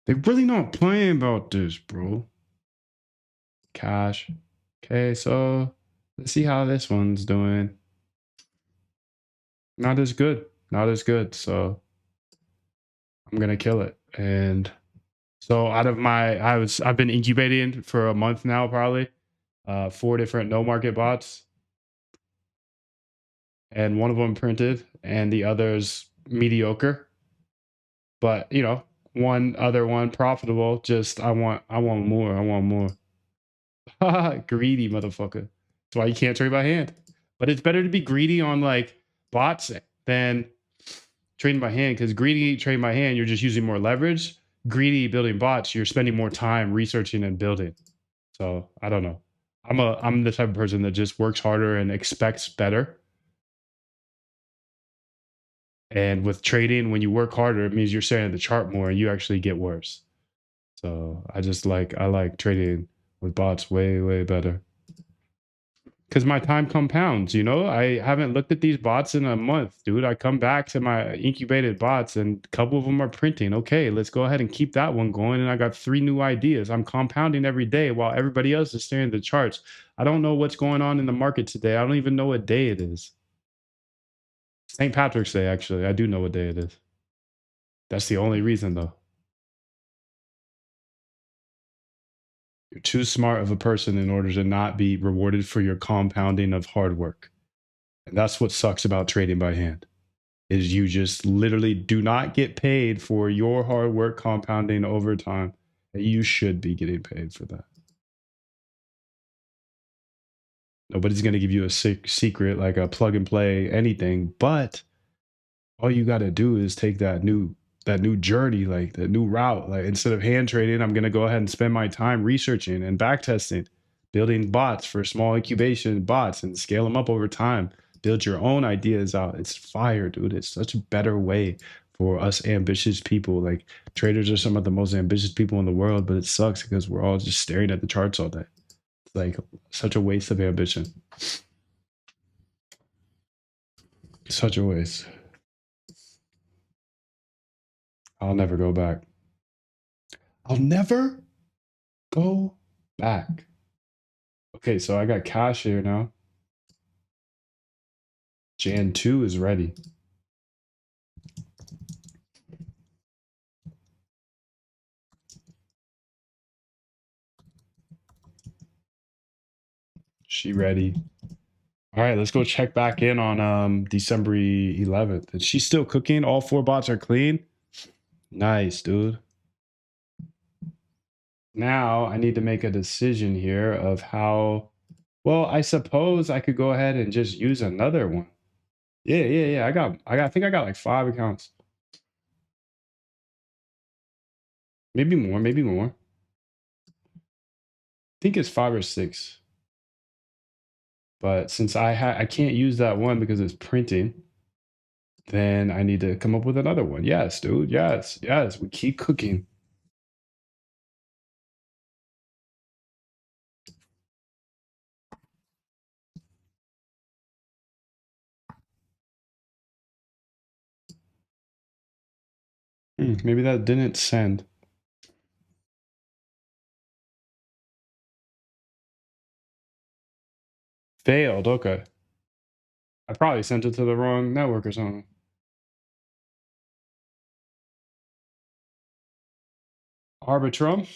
They really not playing about this, bro. Cash. Okay, so let's see how this one's doing. Not as good. Not as good. So I'm gonna kill it. And so out of my I've been incubating for a month now, probably. 4 different no market bots. And one of them printed and the others mediocre. But you know, one other one profitable. Just I want more. I want more. Greedy motherfucker. That's why you can't trade by hand. But it's better to be greedy on like bots than trading by hand, because greedy trading by hand, you're just using more leverage. Greedy building bots, you're spending more time researching and building. So I don't know. I'm the type of person that just works harder and expects better. And with trading, when you work harder, it means you're staring at the chart more and you actually get worse. So I like trading with bots way, way better. Because my time compounds, you know? I haven't looked at these bots in a month, dude. I come back to my incubated bots and a couple of them are printing. Okay, let's go ahead and keep that one going. And I got 3 new ideas. I'm compounding every day while everybody else is staring at the charts. I don't know what's going on in the market today. I don't even know what day it is. St. Patrick's Day, actually. I do know what day it is. That's the only reason, though. You're too smart of a person in order to not be rewarded for your compounding of hard work. And that's what sucks about trading by hand. Is you just literally do not get paid for your hard work compounding over time. And you should be getting paid for that. Nobody's going to give you a secret like a plug and play anything, but all you got to do is take that new journey, like that new route. Like instead of hand trading, I'm going to go ahead and spend my time researching and back testing, building bots for small incubation bots and scale them up over time. Build your own ideas out. It's fire, dude. It's such a better way for us ambitious people. Like traders are some of the most ambitious people in the world, but it sucks because we're all just staring at the charts all day. It's like such a waste of ambition. Such a waste. I'll never go back. I'll never go back. Okay, so I got cash here now. Jan 2 is ready. She ready. All right, let's go check back in on December 11th. Is she still cooking? All 4 bots are clean? Nice, dude. Now I need to make a decision here of how, well, I suppose I could go ahead and just use another one. Yeah. I think I got like 5 accounts. Maybe more, maybe more. I think it's 5 or 6. But since I can't use that one because it's printing, then I need to come up with another one. Yes, dude. Yes. We keep cooking. Maybe that didn't send. Failed. Okay. I probably sent it to the wrong network or something. Arbitrum.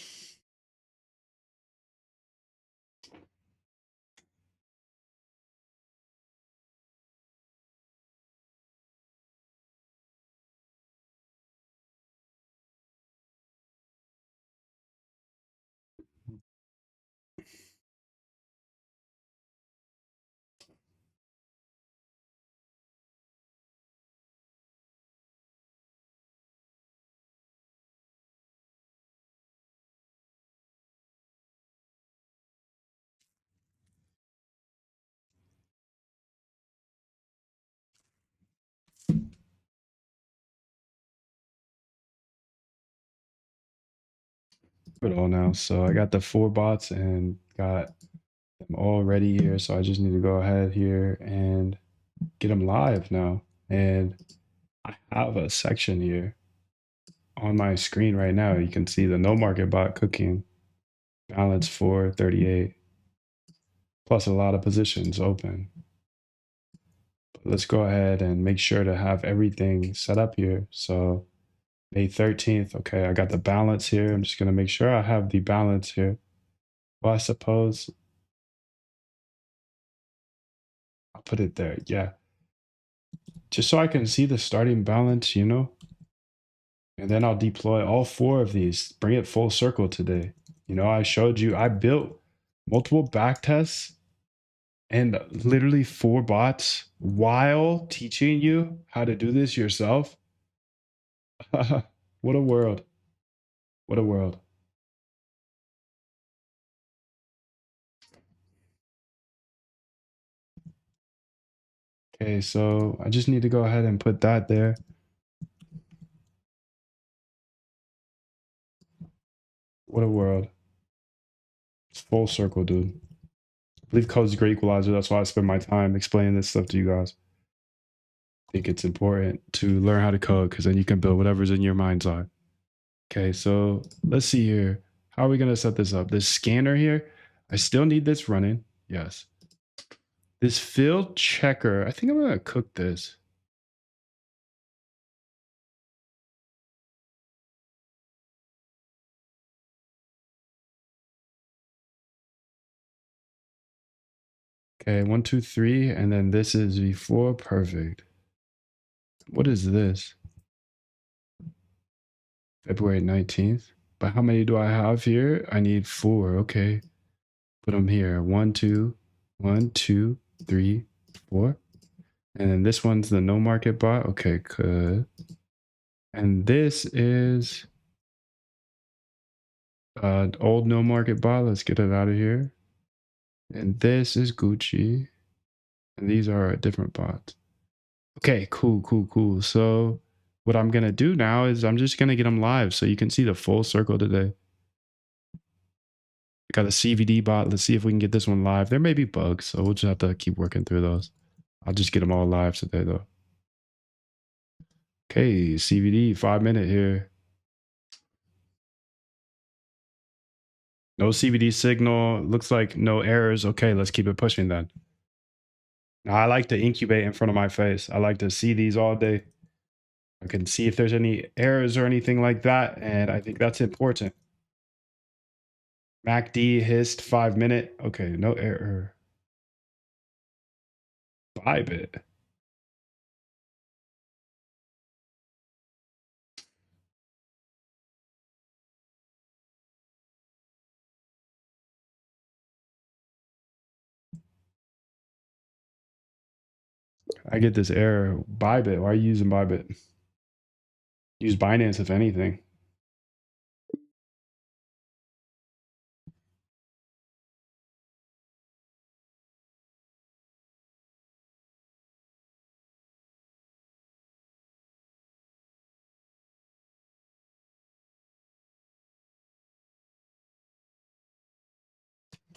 It all now. So I got the 4 bots and got them all ready here. So I just need to go ahead here and get them live now. And I have a section here on my screen right now. You can see the no market bot cooking, balance 438, plus a lot of positions open. But let's go ahead and make sure to have everything set up here. So May 13th. Okay, I got the balance here. I'm just going to make sure I have the balance here. Well, I suppose I'll put it there. Yeah. Just so I can see the starting balance, you know? And then I'll deploy all 4 of these, bring it full circle today. You know, I showed you, I built multiple back tests and literally 4 bots while teaching you how to do this yourself. What a world. What a world. Okay, so I just need to go ahead and put that there. What a world. It's full circle, dude. I believe code's a great equalizer. That's why I spend my time explaining this stuff to you guys. I think it's important to learn how to code because then you can build whatever's in your mind's eye. Okay, so let's see here. How are we going to set this up? This scanner here, I still need this running. Yes. This field checker, I think I'm going to cook this. Okay, 1, 2, 3, and then this is V4. Perfect. What is this? February 19th. But how many do I have here? I need 4. Okay. Put them here. 1, 2, 1, 2, 3, 4. And then this one's the no market bot. Okay, good. And this is old no market bot. Let's get it out of here. And this is Gucci. And these are different bots. Okay, cool, cool, cool. So what I'm gonna do now is I'm just gonna get them live so you can see the full circle today. I got a CVD bot. Let's see if we can get this one live. There may be bugs, so we'll just have to keep working through those. I'll just get them all live today though. Okay, CVD, 5-minute here. No CVD signal. Looks like no errors. Okay, let's keep it pushing then. Now, I like to incubate in front of my face. I like to see these all day. I can see if there's any errors or anything like that, and I think that's important. MACD hist 5-minute. Okay, no error. Bybit. I get this error. Bybit. Why are you using Bybit? Use Binance if anything.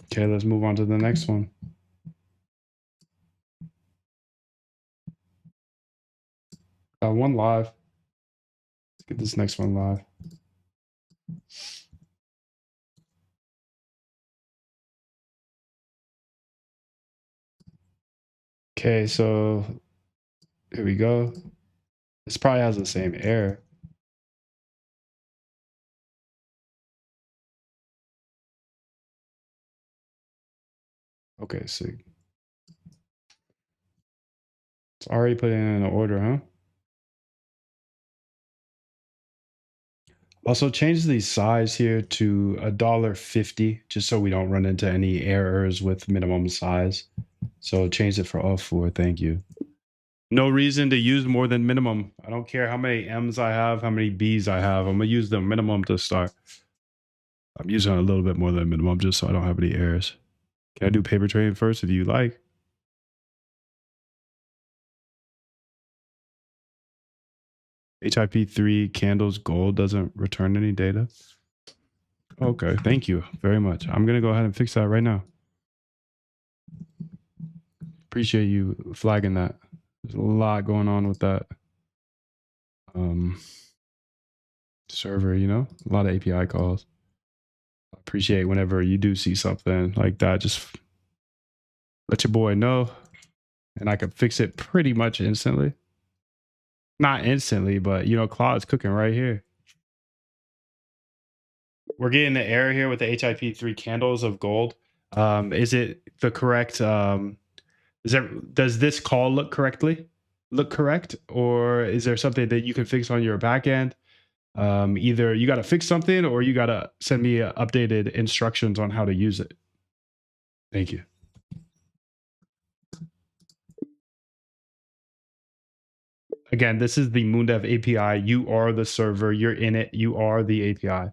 Okay, let's move on to the next one. One live. Let's get this next one live. Okay, so here we go. This probably has the same error. Okay, so it's already put in an order, huh? Also change the size here to $1.50, just so we don't run into any errors with minimum size. So change it for all 4. Thank you. No reason to use more than minimum. I don't care how many M's I have, how many B's I have. I'm gonna use the minimum to start. I'm using a little bit more than minimum just so I don't have any errors. Can I do paper trading first if you like? HIP3 candles gold doesn't return any data. Okay, thank you very much. I'm gonna go ahead and fix that right now. Appreciate you flagging that. There's a lot going on with that server, you know, a lot of API calls. I appreciate whenever you do see something like that, just let your boy know and I can fix it pretty much instantly. Not instantly, but you know, Claude's cooking right here. We're getting the error here with the HIP3 candles of gold. Is it the correct does this call look correct, or is there something that you can fix on your back end? Either you got to fix something or you got to send me updated instructions on how to use it. Thank you. Again, this is the Moondev API. You are the server. You're in it. You are the API.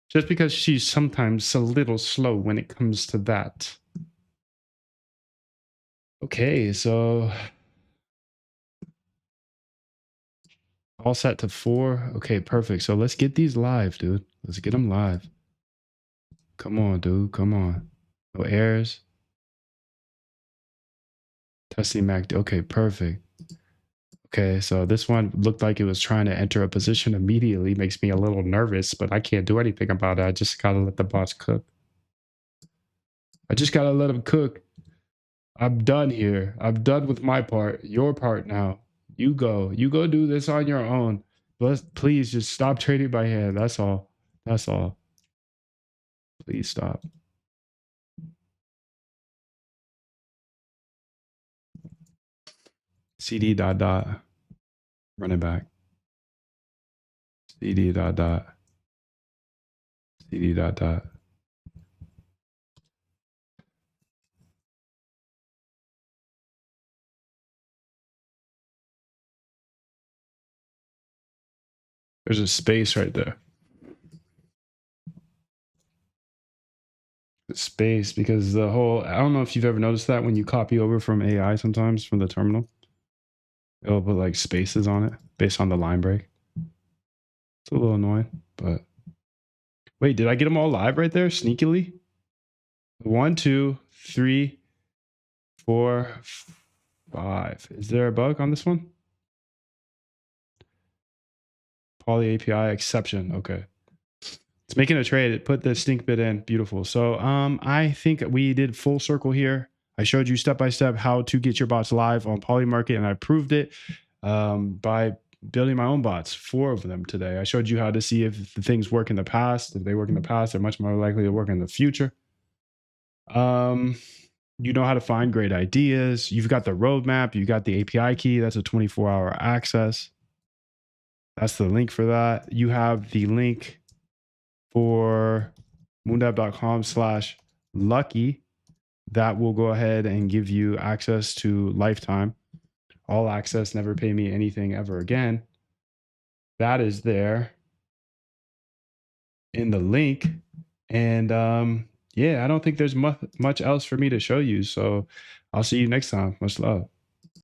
Just because she's sometimes a little slow when it comes to that. Okay, so all set to 4. Okay, perfect. So let's get these live, dude. Let's get them live. Come on, dude. Come on. No errors. Testing Mac. Okay, perfect. Okay, so this one looked like it was trying to enter a position immediately. Makes me a little nervous, but I can't do anything about it. I just gotta let the boss cook. I just gotta let him cook. I'm done here. I'm done with my part. Your part now. You go. You go do this on your own. But please just stop trading by hand. That's all. That's all. Please stop. CD dot dot. Run it back. CD dot dot. CD dot dot. There's a space right there. Space, because the whole, I don't know if you've ever noticed that when you copy over from AI sometimes from the terminal, it'll put like spaces on it based on the line break. It's a little annoying, but wait, did I get them all live right there sneakily? 1, 2, 3, 4, 5. Is there a bug on this one? Poly API exception. Okay. It's making a trade. It put the stink bit in. Beautiful. So I think we did full circle here. I showed you step by step how to get your bots live on Polymarket, and I proved it by building my own bots, 4 of them today. I showed you how to see if the things work in the past. If they work in the past, they're much more likely to work in the future. You know how to find great ideas. You've got the roadmap. You got the API key. That's a 24-hour access. That's the link for that. You have the link for moondapp.com/lucky that will go ahead and give you access to lifetime, all access, never pay me anything ever again. That is there in the link. And yeah, I don't think there's much else for me to show you. So I'll see you next time. Much love.